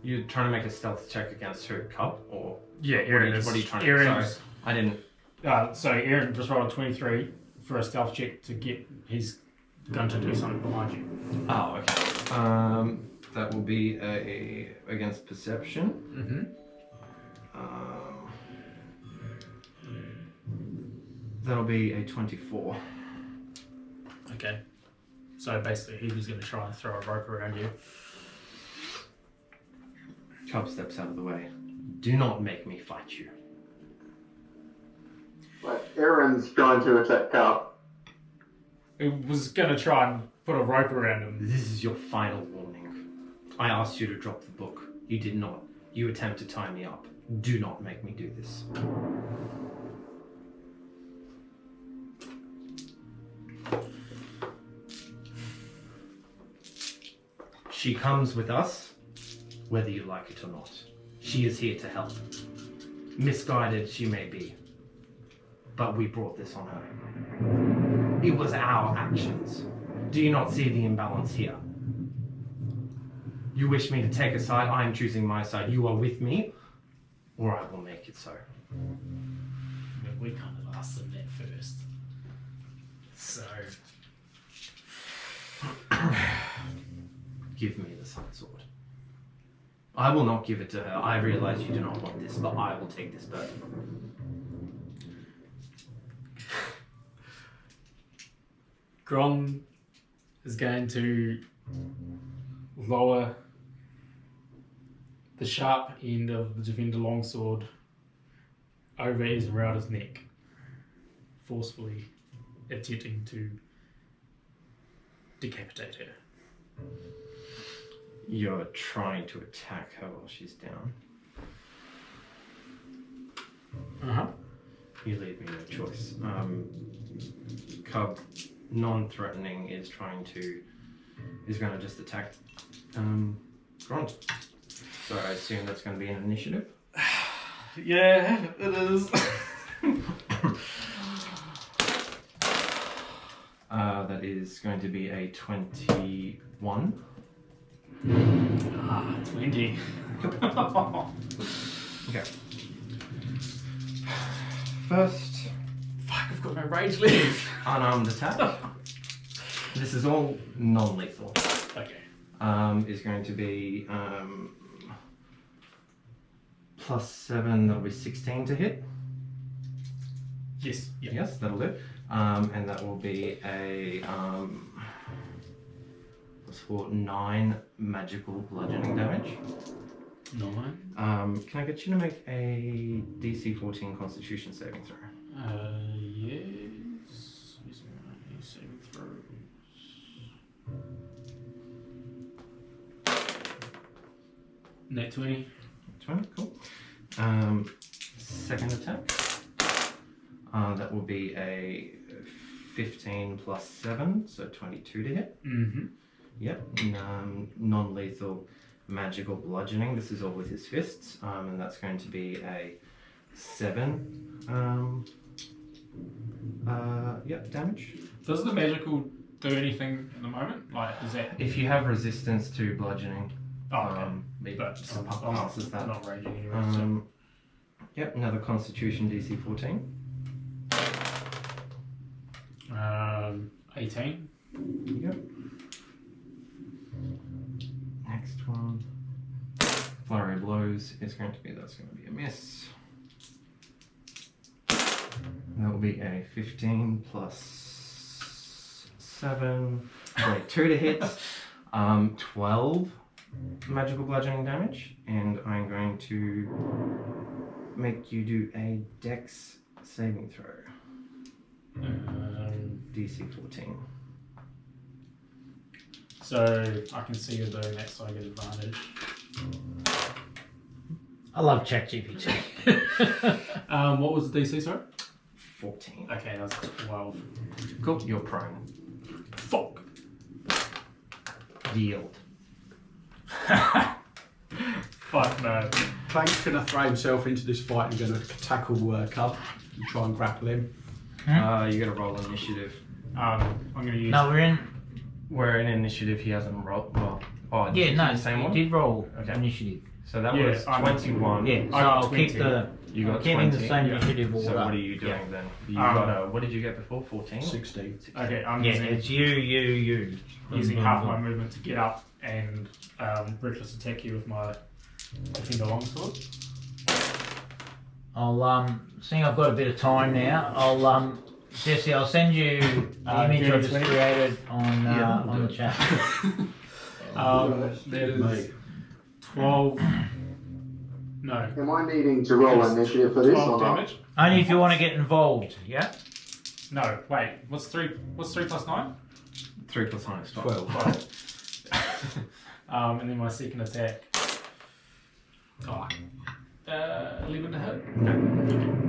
You're trying to make a stealth check against who? Cub? Or... Yeah, Erin is. What are you trying to... Erin's, Sorry, I didn't... so Erin just rolled a 23 for a stealth check to get his gun to do something behind you. Oh, okay. That will be against perception. Mm-hmm. That'll be a 24. Okay. So basically he was going to try and throw a rope around you. Cub steps out of the way. Do not make me fight you. But Aaron's going to attack Carl. He was going to try and put a rope around him. This is your final warning. I asked you to drop the book. You did not. You attempt to tie me up. Do not make me do this. She comes with us, whether you like it or not. She is here to help. Misguided she may be, but we brought this on her. It was our actions. Do you not see the imbalance here? You wish me to take a side, I am choosing my side. You are with me, or I will make it so. We kind of asked them that first. So... Give me the sun sword. I will not give it to her. I realize you do not want this, but I will take this burden. Gron is going to lower the sharp end of the Defender longsword over Esmeralda's neck, forcefully attempting to decapitate her. You're trying to attack her while she's down. Uh-huh. You leave me no choice. Cub, non-threatening, is going to just attack Grant. So I assume that's going to be an initiative. Yeah, it is. That is going to be a 21. 20. Okay. First, Fuck, I've got no rage left. unarmed attack. This is all non-lethal. Okay. Is going to be +7. That'll be 16 to hit. Yes. Yeah. Yes, that'll do. And that will be a +4, 9 magical bludgeoning damage. 9. Can I get you to make a DC 14 Constitution saving throw? Yes. Where's my saving throws? Net 20. 20, cool. Second attack. That will be a 15 plus 7, so 22 to hit. Mm-hmm. Yep. Non-lethal magical bludgeoning. This is all with his fists, and that's going to be a 7. Damage. Does the magical do anything at the moment? Like, is that? If you have resistance to bludgeoning, Oh, okay. it But passes that. not raging anyway. Yep, another Constitution DC 14. 18. Yep. Next one. Flurry of blows is going to be, that's going to be a miss. That will be a 15 plus 7. Wait, 2 to hit. 12 magical bludgeoning damage, and I'm going to make you do a Dex saving throw. DC 14. So I can see you doing that, so I get advantage. I love ChatGPT. What was the DC, sorry? 14. Okay, that's 12. Cool. You're prone. Fuck. Yield. Fuck no. Plank's going to throw himself into this fight and going to tackle Cub and try and grapple him. You got to roll initiative. I'm going to use. No, We're in initiative. He hasn't rolled. Well, the same you one. did roll Okay. initiative. So that Yeah, was I'm 21. Yeah, so I got I'll keep 20. the. You got keeping 20. the same Yeah. initiative order. So what are you doing then? You got what did you get before? 14? 16. Okay, I'm Yeah, using, it's you. using half my movement to get up and reckless attack you with my defender longsword. I'll seeing I've got a bit of time now. I'll Jesse, I'll send you the image I just 20. created on the chat. That is 12. No. Am I needing to roll initiative for this 12 or not? damage. Only if you want to get involved. Yeah. No, wait. What's 3 plus 9? 3 plus 9 is 12. 12. And then my second attack. 11 to hit.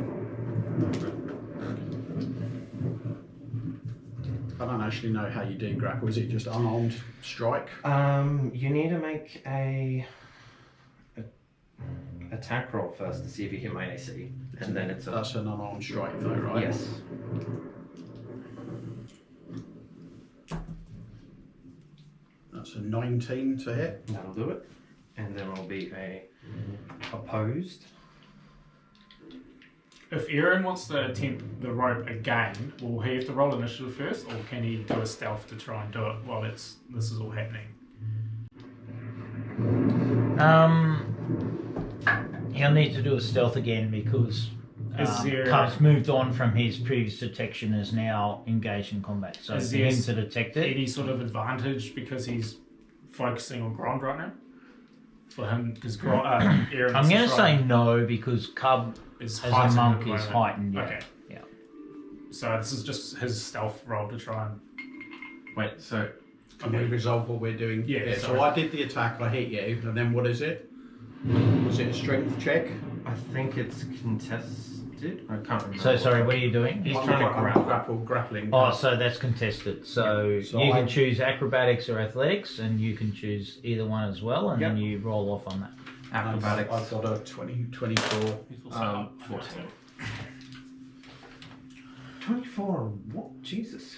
I don't actually know how you do grapple. Is it just unarmed strike? You need to make a attack roll first to see if you hit my AC, and then it's That's an unarmed strike though, right? yes. That's a 19 to hit. That'll do it, and then will be a opposed. If Aaron wants to attempt the rope again, will he have to roll initiative first, or can he do a stealth to try and do it while this is all happening? He'll need to do a stealth again because there- Cub's moved on from his previous detection, is now engaged in combat. So Is for there him to detect it, Any sort of advantage because he's focusing on Grond right now? For him, because Aaron. I'm going to say no because Cub is as a heightened monk at the is moment. heightened. Yeah. Okay. Yeah. So this is just his stealth roll to try and. Wait, so Can we resolve what we're doing? Yeah, So sorry. I did the attack, I hit you, and then what is it? Was it a strength check? I think it's contested. I can't remember. So sorry, what are you doing? He's trying to grapple. Grappling. Oh, so that's contested. So, So you I- can choose acrobatics or athletics, and you can choose either one as well, and then you roll off on that. Acrobatics. I've got a 24. 14. 24. What? Jesus.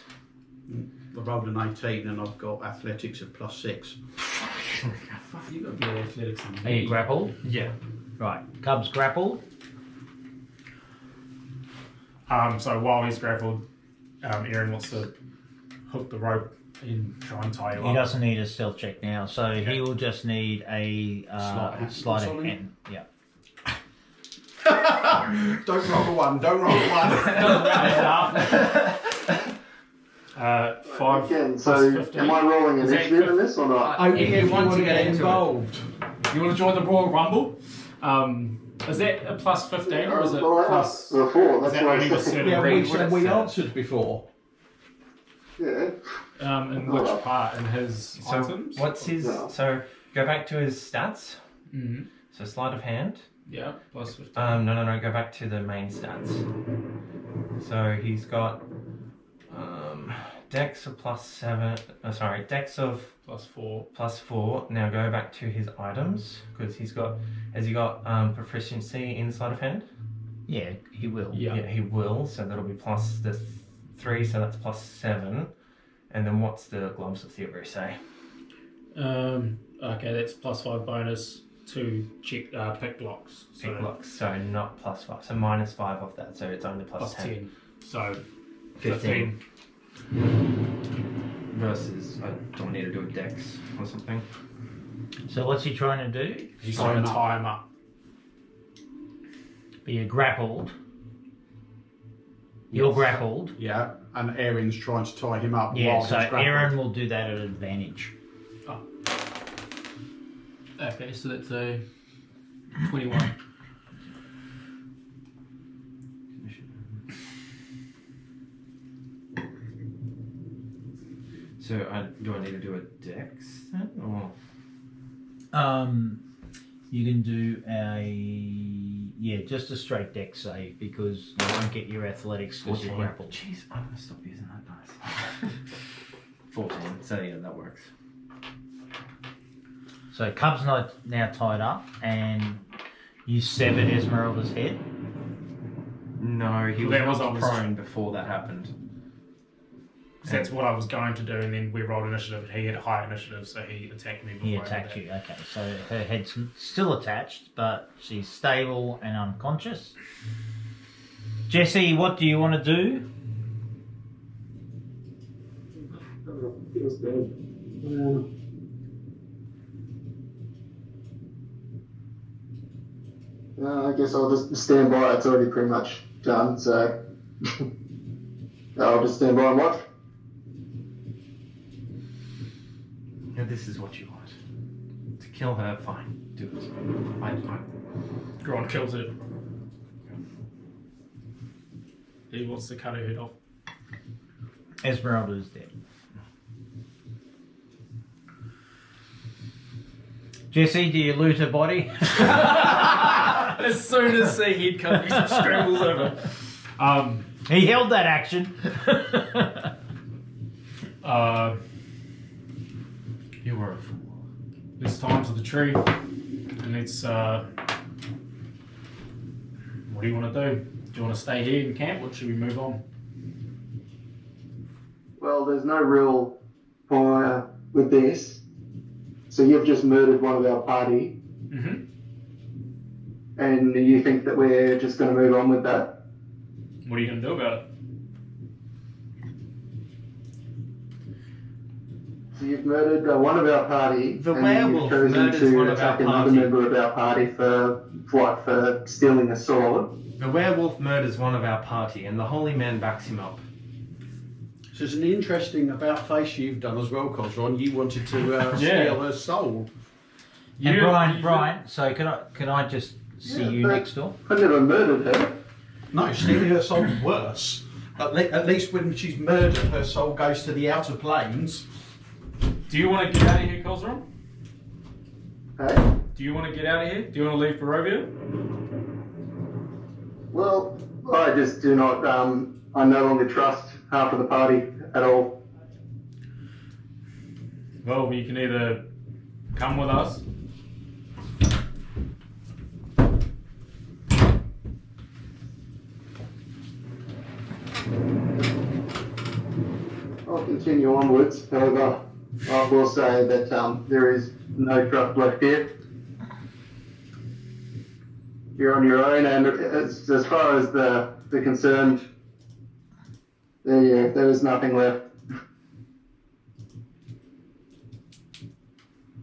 I rolled an 18 and I've got athletics of +6. Fuck, you got better athletics than Are you grappled? Yeah. Right. Cub's grappled. So while he's grappled, Aaron wants to hook the rope and try and tie you He up. doesn't need a stealth check now, so he will just need a sleight of Sorry? hand. Yeah. Don't roll a 1, don't roll a 1. 5 Again, plus so 15. am I rolling Is that initiative in this or not? Only If if you you want want to to get get into it. involved. You want to join the Royal Rumble? Is that a plus 15 or is it Well, plus? that's before, Is that's that what only I with said. certain Yeah, Read we what said it we said. answered before. Yeah. In which part? In his So items? what's his? Yeah. So go back to his stats. Mm-hmm. So sleight of hand. Yeah, plus 15. No. Go back to the main stats. So he's got Dex of +7. Dex of plus 4. +4. Now go back to his items because has he got proficiency in sleight of hand? Yeah, he will. Yeah. Yeah, he will. So that'll be plus the 3, so that's plus 7. And then what's the globs of theory say? Okay, that's plus 5 bonus to check pick blocks. So Pick blocks, so not plus 5. So minus 5 of that, so it's only plus 10. So 15. Versus, I don't need to do a dex or something. So what's he trying to do? He's going to tie him up. But you're grappled. You're grappled. Yeah, and Aaron's trying to tie him up. Yeah, while so he's grappled. Aaron will do that at advantage. Okay, so that's a 21. So do I need to do a dex then, or? You can do just a straight dex save because you won't get your athletics because you're grappled. Jeez, I'm gonna stop using that dice. 14. So yeah, that works. So Cub's now tied up, and you severed Esmeralda's head. No, he That was was knocked prone before that happened. That's what I was going to do, and then we rolled initiative, and he had a high initiative, so he attacked me before He I did attacked that. you. Okay, so her head's still attached, but she's stable and unconscious. Jesse, what do you want to do? I guess I'll just stand by. It's already pretty much done, so I'll just stand by and watch. Yeah, this is what you want. To kill her, fine. Do it. I Gron kills it. He wants to cut her head off. Esmeralda is dead. Jesse, do you loot her body? As soon as the head comes, he scrambles over. He held that action. You were a fool. It's time to the tree, and it's what do you want to do? Do you want to stay here in camp, or should we move on? Well, there's no real point with this. So you've just murdered one of our party, Mm-hmm. and you think that we're just going to move on with that? What are you going to do about it? So you've murdered one of our party, The and werewolf you've chosen murders to one of attack our another party. member of our party for what? For stealing a sword. The werewolf murders one of our party, and the holy man backs him up. So it's an interesting about face you've done as well, Cosron. You wanted to steal her soul. And Brian, so can I just see you but next door? I never murdered her. No, stealing her soul's worse. At least when she's murdered, her soul goes to the outer planes. Do you want to get out of here, Cosron? Hey? Do you want to get out of here? Do you want to leave Barovia? Well, I just do not. I no longer trust half of the party at all. Well, you can either come with us. I'll continue onwards. However, I will say that there is no trust left here. You're on your own, and as far as the concerned, there is nothing left.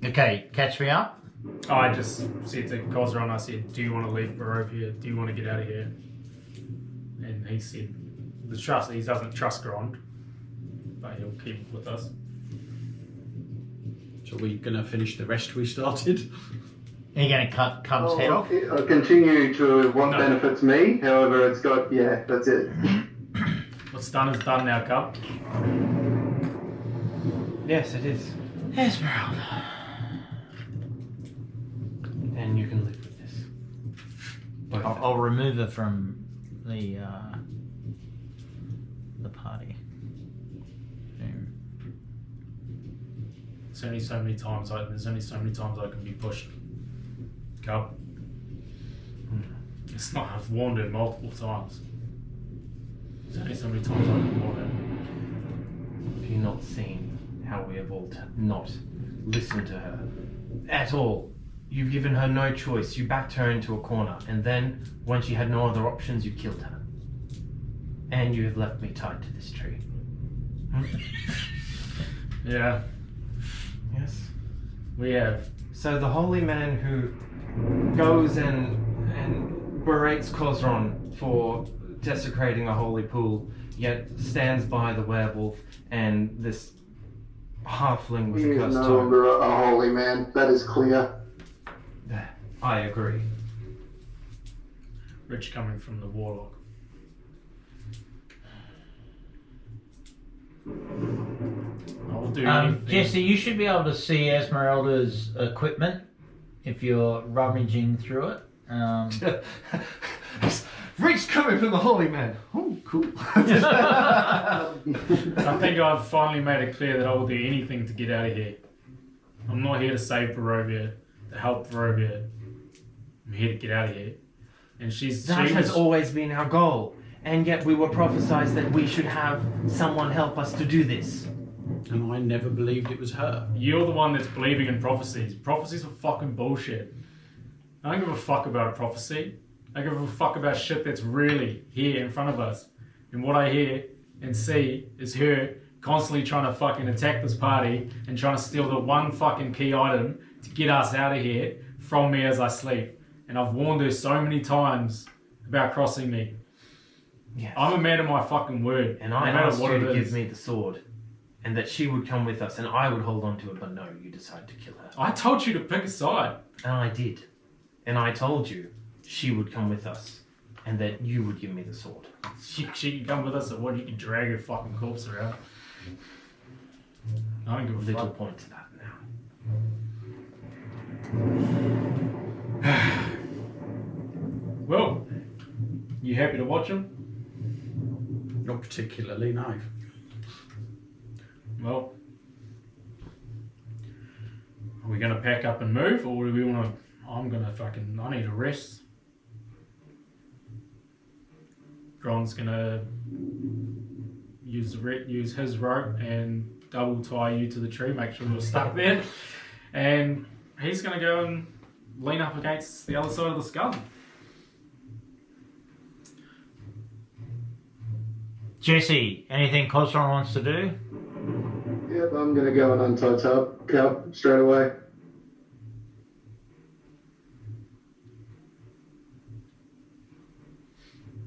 Okay, catch me up. I just said to Cosron, I said, do you want to leave Barovia? Do you want to get out of here? And he said, he doesn't trust Grond, but he'll keep with us. So we're going to finish the rest we started. Are you going to cut Cub's head off? I'll continue to what No. benefits me. However, it's got, that's it. What's done is done now, Cub. Yes, it is. Esmeralda. And you can live with this. Both of I'll remove her from the party. There's only so many times I can be pushed. Cub. It's not. I've warned her multiple times. There's only so many times I can warn her. Have you not seen how we have all not listened to her at all? You've given her no choice. You backed her into a corner, and then, when she had no other options, you killed her. And you have left me tied to this tree. Yeah, Yes. we have. So the holy man who goes and berates Kozron for desecrating a holy pool, yet stands by the werewolf and this halfling with He a is cursed no tongue. longer a holy man. That is clear. I agree. Rich coming from the warlock. I'll do anything. Jesse, you should be able to see Esmeralda's equipment if you're rummaging through it. Rich coming from the holy man. Oh, cool. I think I've finally made it clear that I will do anything to get out of here. I'm not here to save Barovia, to help Barovia. I'm here to get out of here. And That has always been our goal. And yet we were prophesied that we should have someone help us to do this. And I never believed it was her. You're the one that's believing in prophecies. Prophecies are fucking bullshit. I don't give a fuck about a prophecy. I give a fuck about shit that's really here in front of us. And what I hear and see is her constantly trying to fucking attack this party and trying to steal the one fucking key item to get us out of here from me as I sleep. And I've warned her so many times about crossing me. Yes. I'm a man of my fucking word. And I no matter asked what you it to is. give me the sword. And that she would come with us and I would hold on to it, but no, you decided to kill her. I told you to pick a side. And I did. And I told you she would come with us and that you would give me the sword. She can come with us or what? You can drag her fucking corpse around. I don't give a Little fuck. point to that now. Well, you happy to watch him? Not particularly, no. Well, are we gonna pack up and move, or do we wanna? I need a rest. Gron's gonna use his rope and double tie you to the tree, make sure you're stuck there, and he's gonna go and lean up against the other side of the skull. Jesse, anything Kozron wants to do? Yep, I'm gonna go and untie Cub straight away.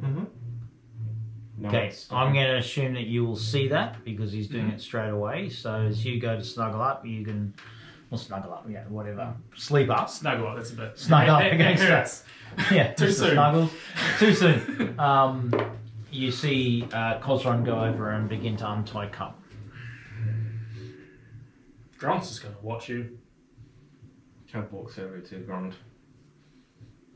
Mm-hmm. No, Okay, it's- I'm going to assume that you will see that because he's doing it straight away. So as you go to snuggle up, you can, well, snuggle up, yeah, whatever, sleep up. Snuggle up, that's a bit. Snuggle up That against hurts. Yeah, Too just the soon. Snuggles. Too soon. You see Kozron go over and begin to untie Cup. Gron's just gonna watch you. Chubb walks over to Grond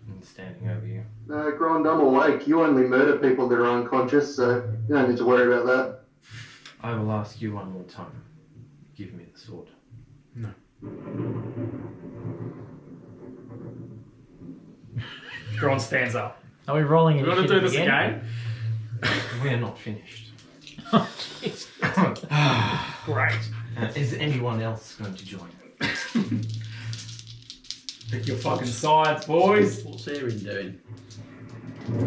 and standing over you. No, Grand, I'm awake. You only murder people that are unconscious, so you don't need to worry about that. I will ask you one more time. Give me the sword. Gron stands up. Are we rolling We want to do this again? We are not finished. Great. Is anyone else going to join? Pick your fucking sides, boys. What's Erin doing?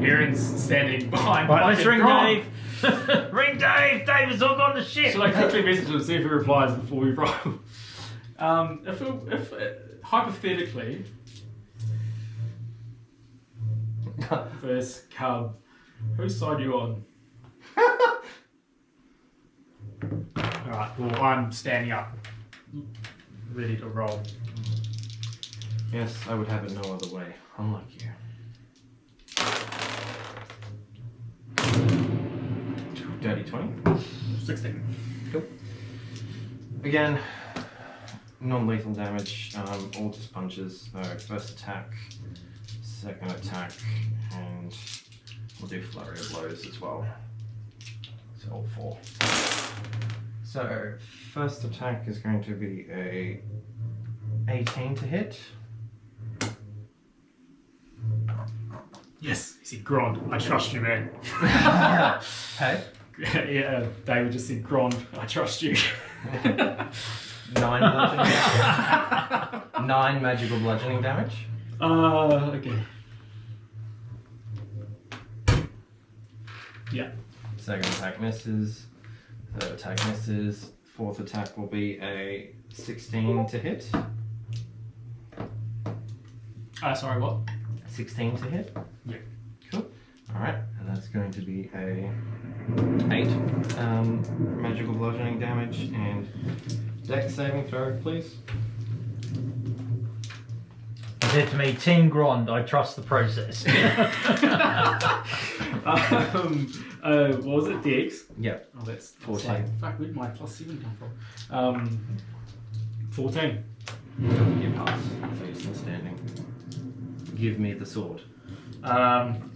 Aaron's standing behind. Right, let's fucking ring Gron. Dave. Ring Dave. Dave has all gone to shit. Should I quickly message him and see if he replies before we roll? If hypothetically, versus Cub, whose side are you on? Alright, well, I'm standing up, ready to roll. Yes, I would have it no other way, unlike you. Dirty 20. 16. Again, non-lethal damage, all just punches. So first attack, second attack, and we'll do flurry of blows as well. So all 4. So first attack is going to be a 18 to hit. Yes, he said, Grond, I trust you, man. Hey, Yeah, David just said, Grond, I trust you. 9 bludgeoning damage. 9 magical bludgeoning damage. Okay. Yeah. Second attack misses. Third attack misses. Fourth attack will be a 16 to hit. Sorry, what? 16 to hit. Yeah. Cool. Alright, and that's going to be a 8 magical bludgeoning damage and dex saving throw, please. He said to me, Team Grond, I trust the process. What was it? DX? Yep. Oh, that's 14. Like, fuck, where'd my +7 come from? 14. You pass, so you're still standing. Give me the sword. I'm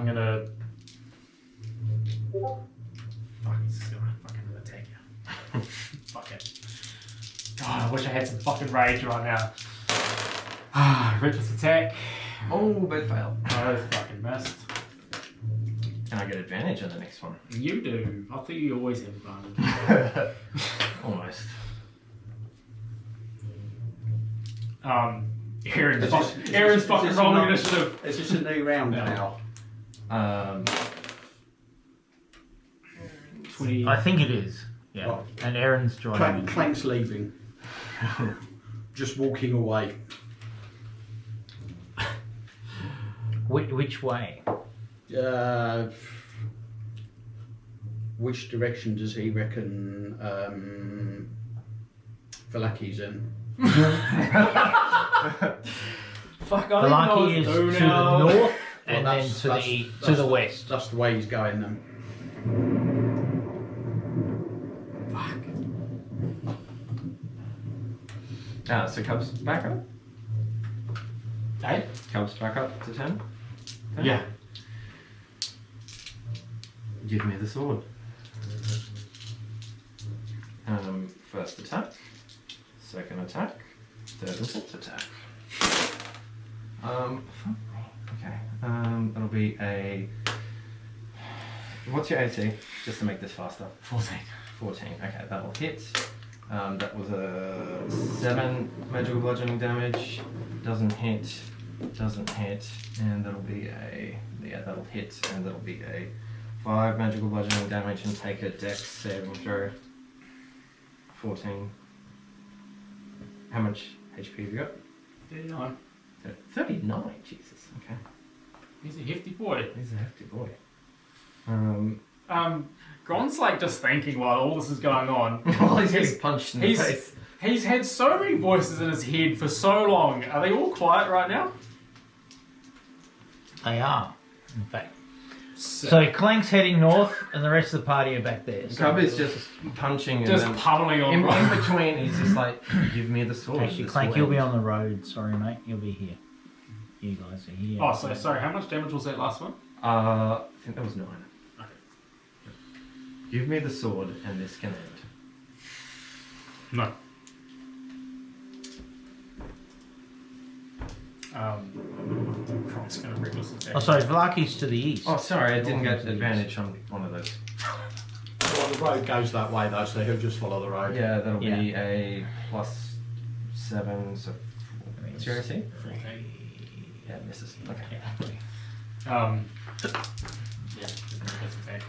gonna. Fuck, he's just gonna fucking attack you. Fuck it. God, I wish I had some fucking rage right now. Reckless attack. Oh, both failed. Oh, fucking missed. Can I get advantage on the next one? You do. I think you always have advantage. Almost. Aaron's fucking rolling initiative. It's just a new round now. 20. I think it is. Yeah. What? And Aaron's joining. Clank's leaving. Just walking away. Which way? Which direction does he reckon Valaki's in? Fuck, I don't know Valaki is what to to do the now. north and Well, then to the west. That's the way he's going then. So Cubs back up? Hey? Cubs back up to 10? Yeah. Give me the sword. First attack, second attack, third and fourth attack. Okay. That'll be a. What's your AC? Just to make this faster. 14. 14. Okay, that'll hit. That was a 7 magical bludgeoning damage. Doesn't hit. Doesn't hit. And that'll be a. Yeah, that'll hit. And that'll be a 5 magical bludgeoning damage and take a dex saving throw. 14. How much HP have you got? 39. 39. Jesus. Okay. He's a hefty boy. He's a hefty boy. Grond's like just thinking while all this is going on. While he's getting punched in the face. He's had so many voices in his head for so long. Are they all quiet right now? They are, in fact. So Clank's heading north, and the rest of the party are back there. So Cub is just punching and Just then pummeling on in Grond. between he's just like, give me the sword. actually, this Clank, will you'll be end." on the road. Sorry, mate. You'll be here. You guys are here. Oh, so sorry, how much damage was that last one? I think that was 9. Okay. Give me the sword and this can end. No. Grond's gonna reckless attack. Oh, sorry, Valaki's to the east. Oh, sorry, I didn't get advantage on one of those. Well, the road goes that way though, so he'll just follow the road. Yeah, that'll Yeah. be a +7, so what's your AC? 14. Yeah, it misses. Okay. Yeah, reckless attack.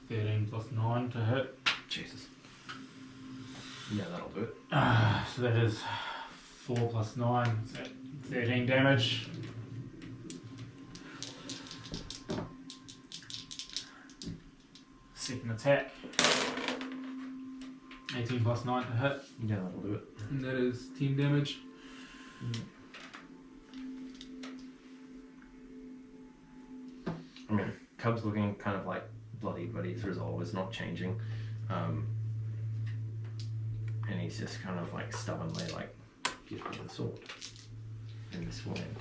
13 plus 9 to hit. Jesus. Yeah, that'll do it. So that is 4 plus 9, so 13 damage. Second attack. 18 plus 9 to hit. Yeah, that'll do it. And that is 10 damage. I mean, Cub's looking kind of like bloody, but his resolve is not changing. And he's just kind of like stubbornly like, give me the sword. And this will end.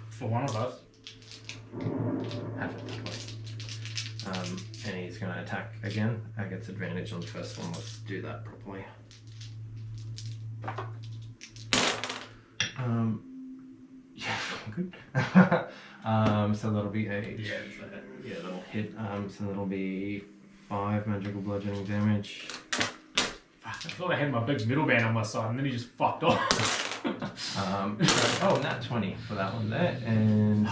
For one of us. Have it that way. And he's going to attack again. I gets advantage on the first one. Let's do that properly. Yeah, good. So that'll be a that'll hit. So that'll be 5 magical bludgeoning damage. I thought I had my big middle man on my side, and then he just fucked off. Nat 20 for that one there, and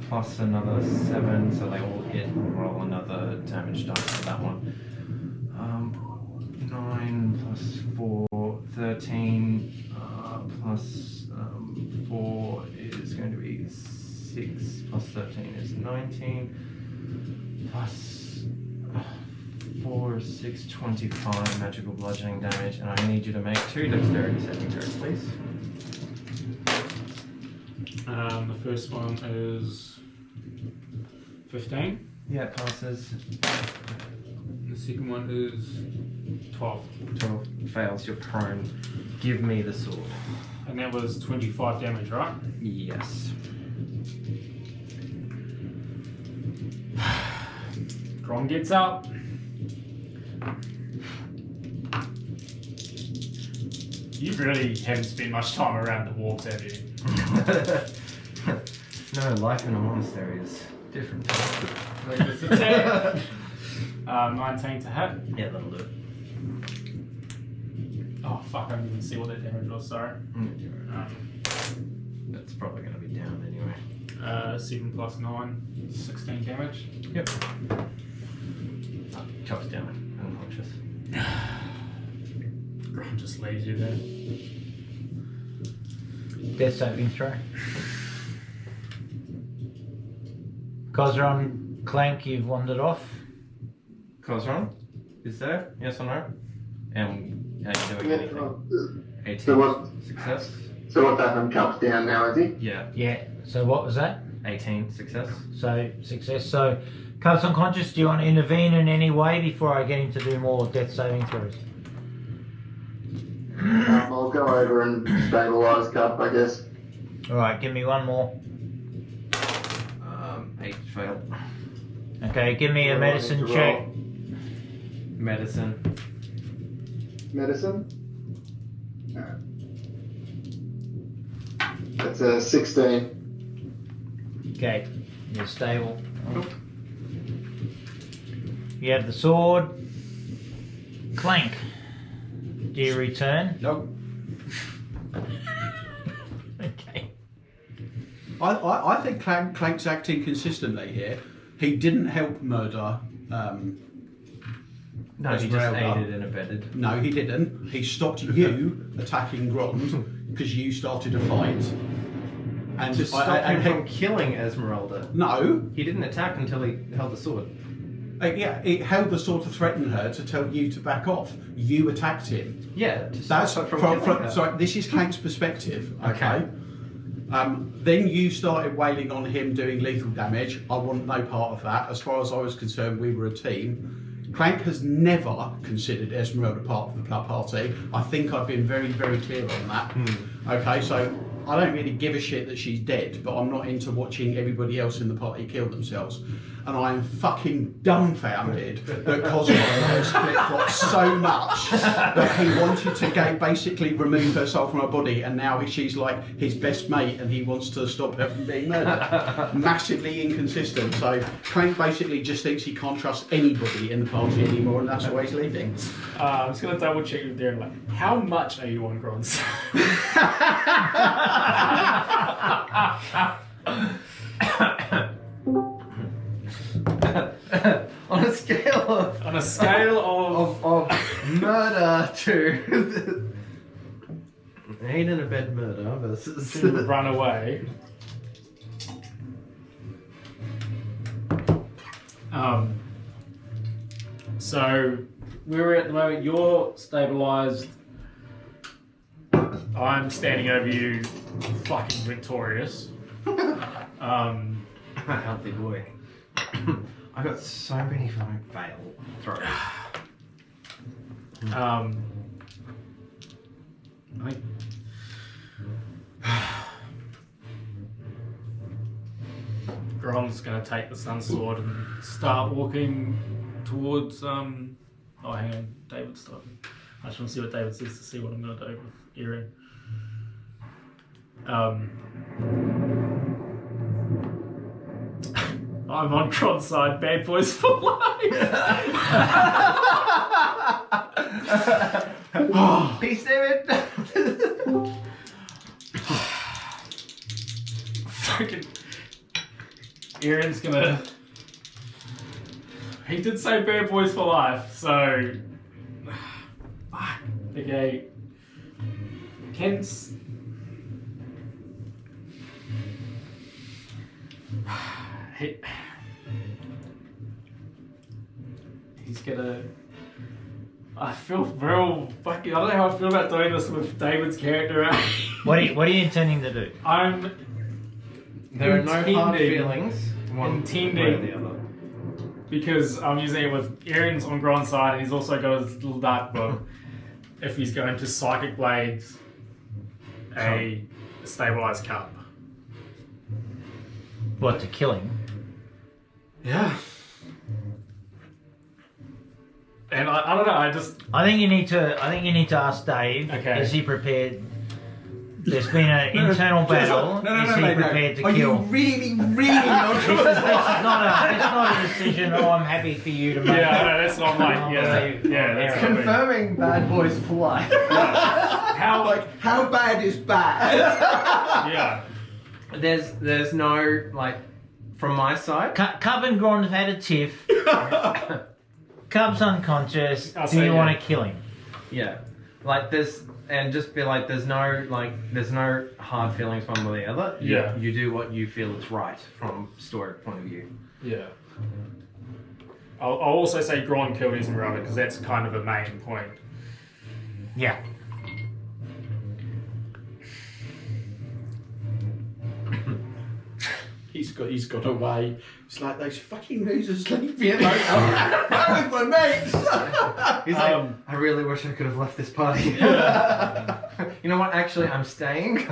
plus another 7, so they all hit. Roll another damage dice for that one. 9 plus 4, 13, plus 4 is going to be 6, plus 13 is 19, plus 4 is 6, 25 magical bludgeoning damage, and I need you to make 2 dexterity saving throws, please. The first one is 15. Yeah, it passes. The second one is 12. 12 fails, you're prone. Give me the sword. And that was 25 damage, right? Yes. Grom gets up. You really haven't spent much time around the walls, have you? No, life in a monastery is different. 19 to hit. Yeah, that'll do it. Oh fuck, I didn't even see what that damage was, sorry. That's probably going to be down anyway. 7 plus 9, 16 damage. Yep. Chops down, unconscious. Grom just leaves you there. Death saving throw. Kozron, Clank, you've wandered off. Kozron is there? Yes or no? And are you doing anything? 18 So what? Success? So what's happened? Chops down now, is he? Yeah. Yeah, so what was that? 18 success. So, success. So, Cub's unconscious, do you want to intervene in any way before I get him to do more death saving throws? I'll go over and stabilise Cup, I guess. Alright, give me one more. 8 failed. Okay, give me a medicine check. Medicine. Medicine? That's a 16. Okay, you're stable. You have the sword. Clank. Do you return? Nope. Okay. I think Clank's acting consistently here. He didn't help murder. No, he just aided and abetted. No, he didn't. He stopped you attacking Grond because you started a fight. And To stop him from killing Esmeralda. No. He didn't attack until he held the sword. Yeah, it held the sword to threaten her to tell you to back off. You attacked him. Yeah, to That's stop her from killing her. sorry. This is Clank's perspective. Okay. Okay. Then you started wailing on him doing lethal damage. I want no part of that. As far as I was concerned, we were a team. Clank has never considered Esmeralda part of the party. I think I've been very, very clear on that. Okay, so I don't really give a shit that she's dead, but I'm not into watching everybody else in the party kill themselves. And I am fucking dumbfounded that Cosmo has flip-flopped so much that he wanted to basically remove her soul from her body, and now she's like his best mate and he wants to stop her from being murdered. Massively inconsistent. So Clank basically just thinks he can't trust anybody in the party anymore, and that's why he's leaving. I'm just going to double check with Darren, like, how much are you on Grons? On a scale of murder to aid and abet murder versus Run away. So we're at the moment. You're stabilized. I'm standing over you, fucking victorious. healthy boy. I got so many fucking fail throws. Gron's going to take the Sun Sword and start walking towards. Oh, hang on, David's talking. I just want to see what David says to see what I'm going to do with Erin. I'm on Gron's side. Bad boys for life. Peace, David. Fucking Erin's gonna. He did say bad boys for life, so. Okay. Kent's. He's gonna. I feel real fucking. I don't know how I feel about doing this with David's character. What are you intending to do? I'm. There are no hard Intending- feelings. One intending- way or the other. Because I'm using it with Erin's on Gron's side, and he's also got his little dark book. If he's going to Psychic Blades, a stabilized cup. What, to kill him? Yeah. And I don't know. I think you need to ask Dave. Okay. Is he prepared? There's been an internal battle. Is he prepared to Are kill? you really not This is not a decision I'm happy for you to make. Yeah, I know, that's what I'm like. Yeah, Obviously, yeah, that's Aaron. what I mean. Confirming bad boys for life. how bad is bad? Yeah. There's no like from my side. Cub and Gron have had a tiff. Cub's unconscious. I'll Do say you yeah. want to kill him? Yeah, like there's and just be like there's no hard feelings one way or the other. Yeah. You do what you feel is right from story point of view. Yeah. I'll also say Gron killed his brother because that's kind of a main point. Yeah. He's got away. It's like those fucking losers leave me alone. I'm with my mates. He's like, I really wish I could have left this party. You know what? Actually, I'm staying.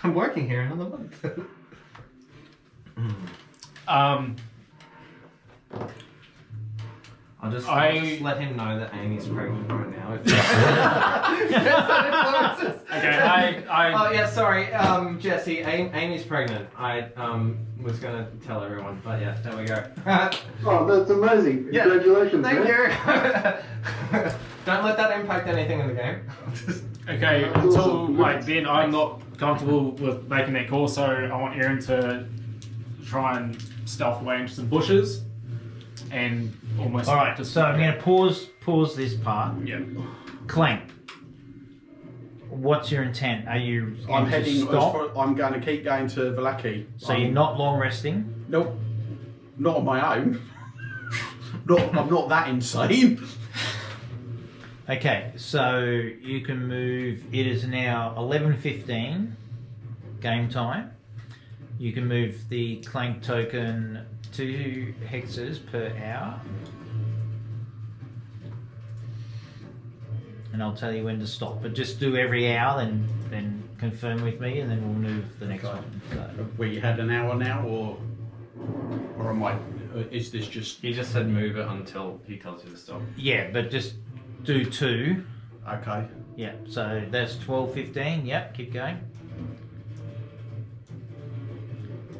I'm working here another month. I'll just let him know that Amy's pregnant right now. If that influences. Okay, Oh yeah, sorry, Jesse. Amy's pregnant. I was gonna tell everyone, but yeah, there we go. Oh, that's amazing. Yeah. Congratulations, Thank man. you. Don't let that impact anything in the game. Okay, That's until awesome. like then I'm not comfortable with making that call, so I want Erin to try and stealth away into some bushes and almost. All right. So I'm going to pause this part. Yeah. Clank. What's your intent? Are you I'm going to heading. stop? I'm going to keep going to Valaki. So you're not long resting? Nope. Not on my own. I'm not that insane. Okay, so you can move. It is now 11:15 game time. You can move the clank token 2 hexes per hour. And I'll tell you when to stop. But just do every hour, then confirm with me, and then we'll move the next one. So, We had an hour now, or am I? Is this just He just said move it until he tells you to stop. yeah, but just do 2. okay? Yeah, so that's 12:15. Yep, keep going.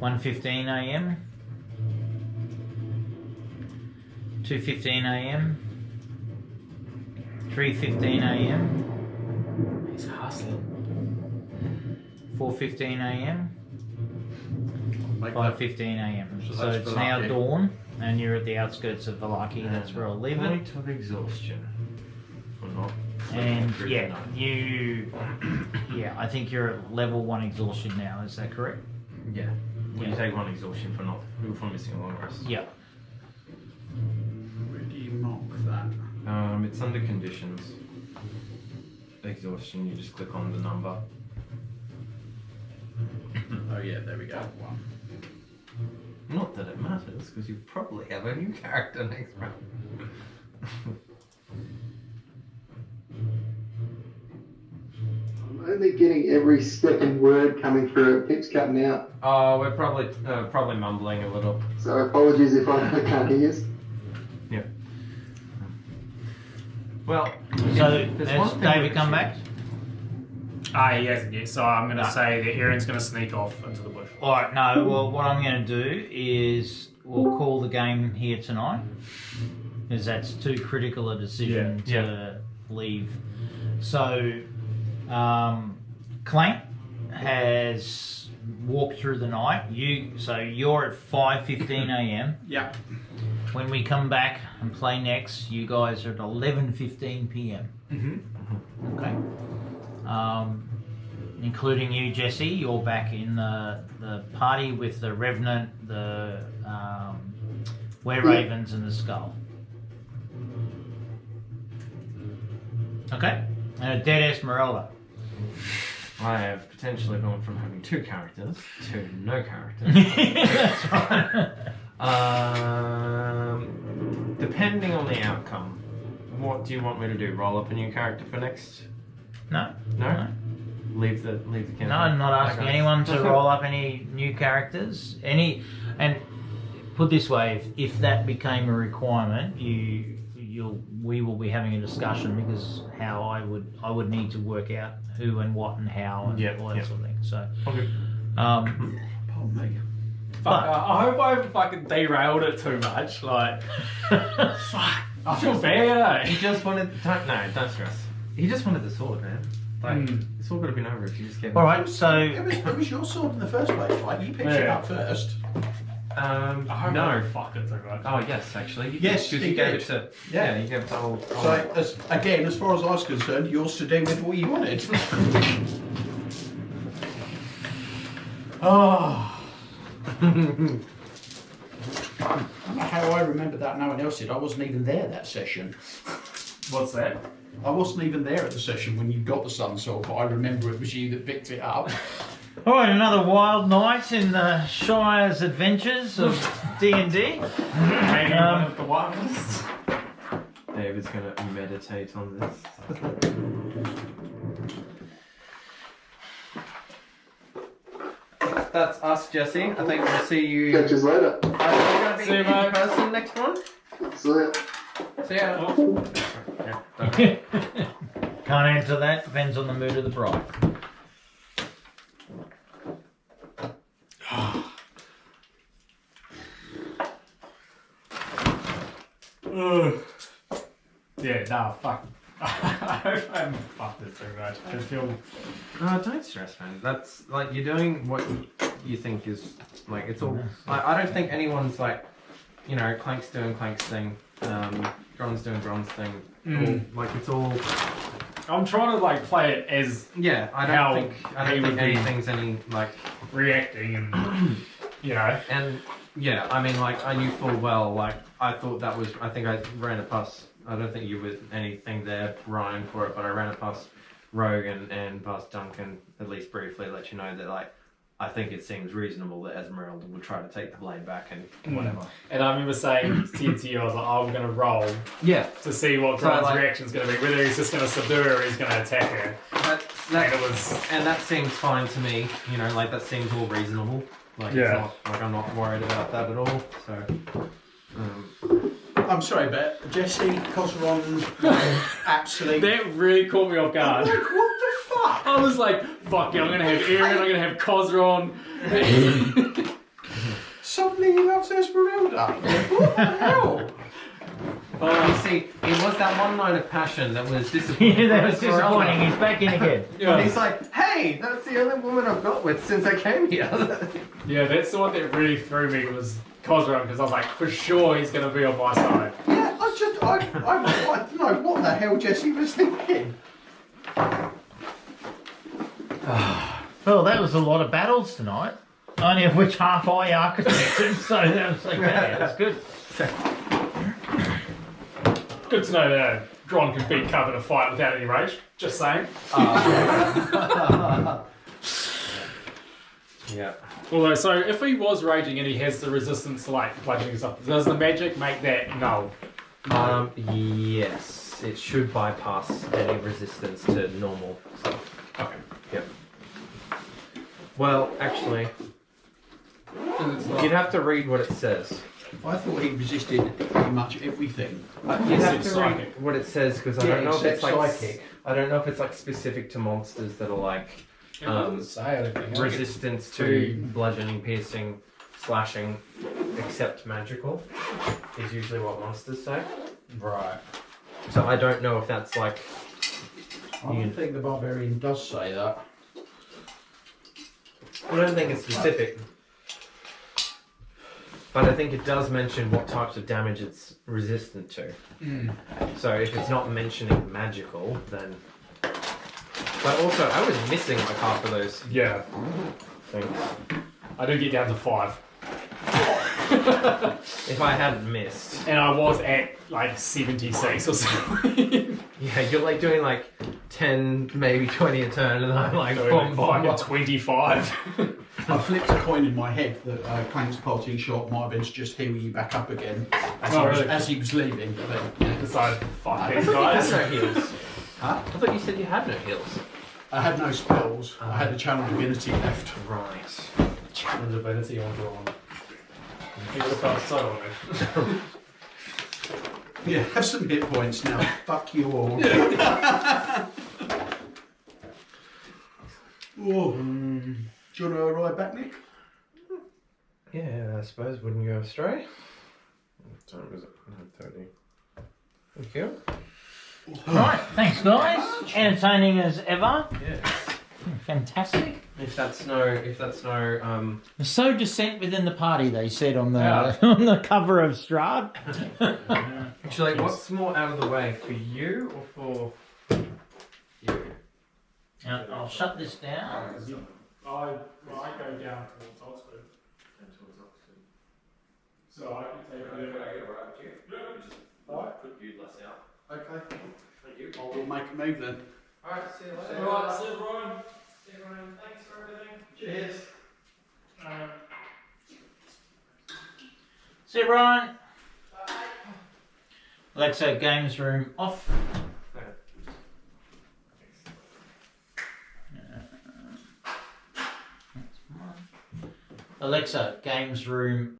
1:15 a.m. 2:15 a.m. 3:15 a.m. He's hustling. 4:15 a.m. Make that- 5:15 a.m. So So that's it's now Valaki. dawn, and you're at the outskirts of Valaki. That's where I'll leave it. Point of exhaustion. Or not. And Through yeah, the night. yeah, I think you're at level 1 exhaustion now. Is that correct? Yeah. Well, Yeah. you take 1 exhaustion for missing a long rest. Yeah. Where do you mark that? It's under conditions. Exhaustion, you just click on the number. Oh yeah, there we go. 1. Not that it matters, because you probably have a new character next round. only getting every second word coming through. It keeps cutting out. Oh, we're probably mumbling a little. So apologies if I can't hear you. Yeah. Well, So there's has one thing David we come should- back? He hasn't yet, so I'm going to say that Aaron's going to sneak off into the bush. All right. No. Well, what I'm going to do is we'll call the game here tonight, because that's too critical a decision to leave. So, Clank has walked through the night. You're at 5:15 a.m. Yeah. When we come back and play next, you guys are at 11:15 p.m. Mm-hmm. Okay. Including you, Jesse. You're back in the party with the Revenant, the Were Ravens, and the Skull. Okay. And a dead Esmeralda. I have potentially gone from having 2 characters to no characters. That's right. Depending on the outcome, what do you want me to do? Roll up a new character for next? No. No. Leave the campaign. No, I'm not asking Okay. anyone to roll up any new characters. And put this way, if that became a requirement, we will be having a discussion, because how I would need to work out who and what and how and all that sort of thing. So, Okay. Pardon me. Fuck, I hope I haven't fucking derailed it too much. Like, fuck, I feel bad. He just wanted. Don't stress. He just wanted the sword, man. Like, it's all got to be over if you just get. all right. So It was your sword in the first place, right? You picked it Yeah. up first. I hope I No. don't fuck it too much. Oh yes, actually. Yes, because he you gave did. it to. Yeah. You gave it to old. So, as far as I was concerned, yours to do with what you wanted. Oh. I don't know how I remember that. No one else did. I wasn't even there that session. What's that? I wasn't even there at the session when you got the Sun Sword, but I remember it was you that picked it up. all right, another wild night in the Shire's adventures of D&D. Maybe one of the wildest. David's gonna meditate on this. That's us, Jesse. I think we'll see you. Catch us later. Are you gonna be See you, in mate. person next one? See ya. See ya. Can't answer that. Depends on the mood of the bride. Yeah, nah, fuck. I hope I haven't fucked it too much. I feel. Don't stress, man. That's like you're doing what you think is like it's all. I don't think anyone's like, you know, Clank's doing Clank's thing, Gron's doing Gron's thing. All, like it's all. I'm trying to like play it as Yeah, I How don't he think would be- anything's any like. reacting and you know. And yeah, I mean, like I knew full well. Like I thought that was. I think I ran it past. I don't think you were anything there, Ryan, for it, but I ran it past Rogue and past Duncan, at least briefly, let you know that like I think it seems reasonable that Esmeralda would try to take the blade back and whatever. And I remember saying to you, I was like, oh, I'm gonna roll Yeah, to see what So, Grant's like- reaction's gonna be, whether he's just gonna subdue her or he's gonna attack her. And it was and that seems fine to me. You know, like that seems all reasonable. Like Yeah. it's not, like I'm not worried about that at all. So. I'm sorry, but Jesse, Cosron, absolutely. that really caught me off guard. Like, what the fuck? I was like, fuck yeah, I'm gonna have Aaron, I'm gonna have Cosron. Suddenly he loves Esmeralda. What the hell? You see, it was that one night of passion that was disappointing. Yeah, that was for Esmeralda. disappointing. He's back in again. And he's like, hey, that's the only woman I've got with since I came here. Yeah, that's the one that really threw me was Cosron, because I was like, for sure he's gonna be on my side. Yeah, I don't know what the hell Jesse was thinking. Well, that was a lot of battles tonight. Only of which half I architected, so that was like, yeah, that's good. Good to know that Gron can beat cover to fight without any rage. Just saying. Yeah. Although, so if he was raging and he has the resistance to like bludgeoning and stuff, does the magic make that null? Yes, it should bypass any resistance to normal stuff. Okay. Well, actually, you'd have to read what it says. I thought he resisted pretty much everything. You'd have to psychic. read what it says because I Yeah, don't know if it's except like psychic. I don't know if it's like specific to monsters that are like It doesn't say anything. resistance to bludgeoning, piercing, slashing, except magical is usually what monsters say. Right. So I don't know if that's like. I don't think the barbarian does say that. I don't think it's specific, but I think it does mention what types of damage it's resistant to. So if it's not mentioning magical, then. But also, I was missing like half of those Yeah. things. I do get down to 5. If I hadn't missed. And I was at like 76 or something. Yeah, you're like doing like 10, maybe 20 a turn, and I'm like, boom, boom, boom. 25. I flipped a coin in my head that Clank's parting shot might have been to just heal you back up again as he was leaving. But, yeah. Decided, fuck these You guys. had no heals. Huh? I thought you said you had no heals. I had no spells. I had a channel divinity left. Right. Challenge ability on drawn. He would have felt so on it. Yeah, have some hit points now. Fuck you all. Oh. Do you want to ride back, Nick? Yeah, I suppose. Wouldn't you go astray? What time is it? 9:30. Thank you. Right, thanks guys. Entertaining as ever. Yes. Fantastic. If that's no, So dissent within the party, they said on the on the cover of Strahd. Actually, what's more out of the way, for you or for you? Now, I'll shut this down. I go down towards Oxford. So I can take Can I get right with you? Alright. Put you less out. Okay. Thank you. We'll make a move then. Alright, see you later. Alright, see you, Ryan. See you, Ryan. Thanks for everything. Cheers. See you, Ryan. Alexa, games room off. Alexa, games room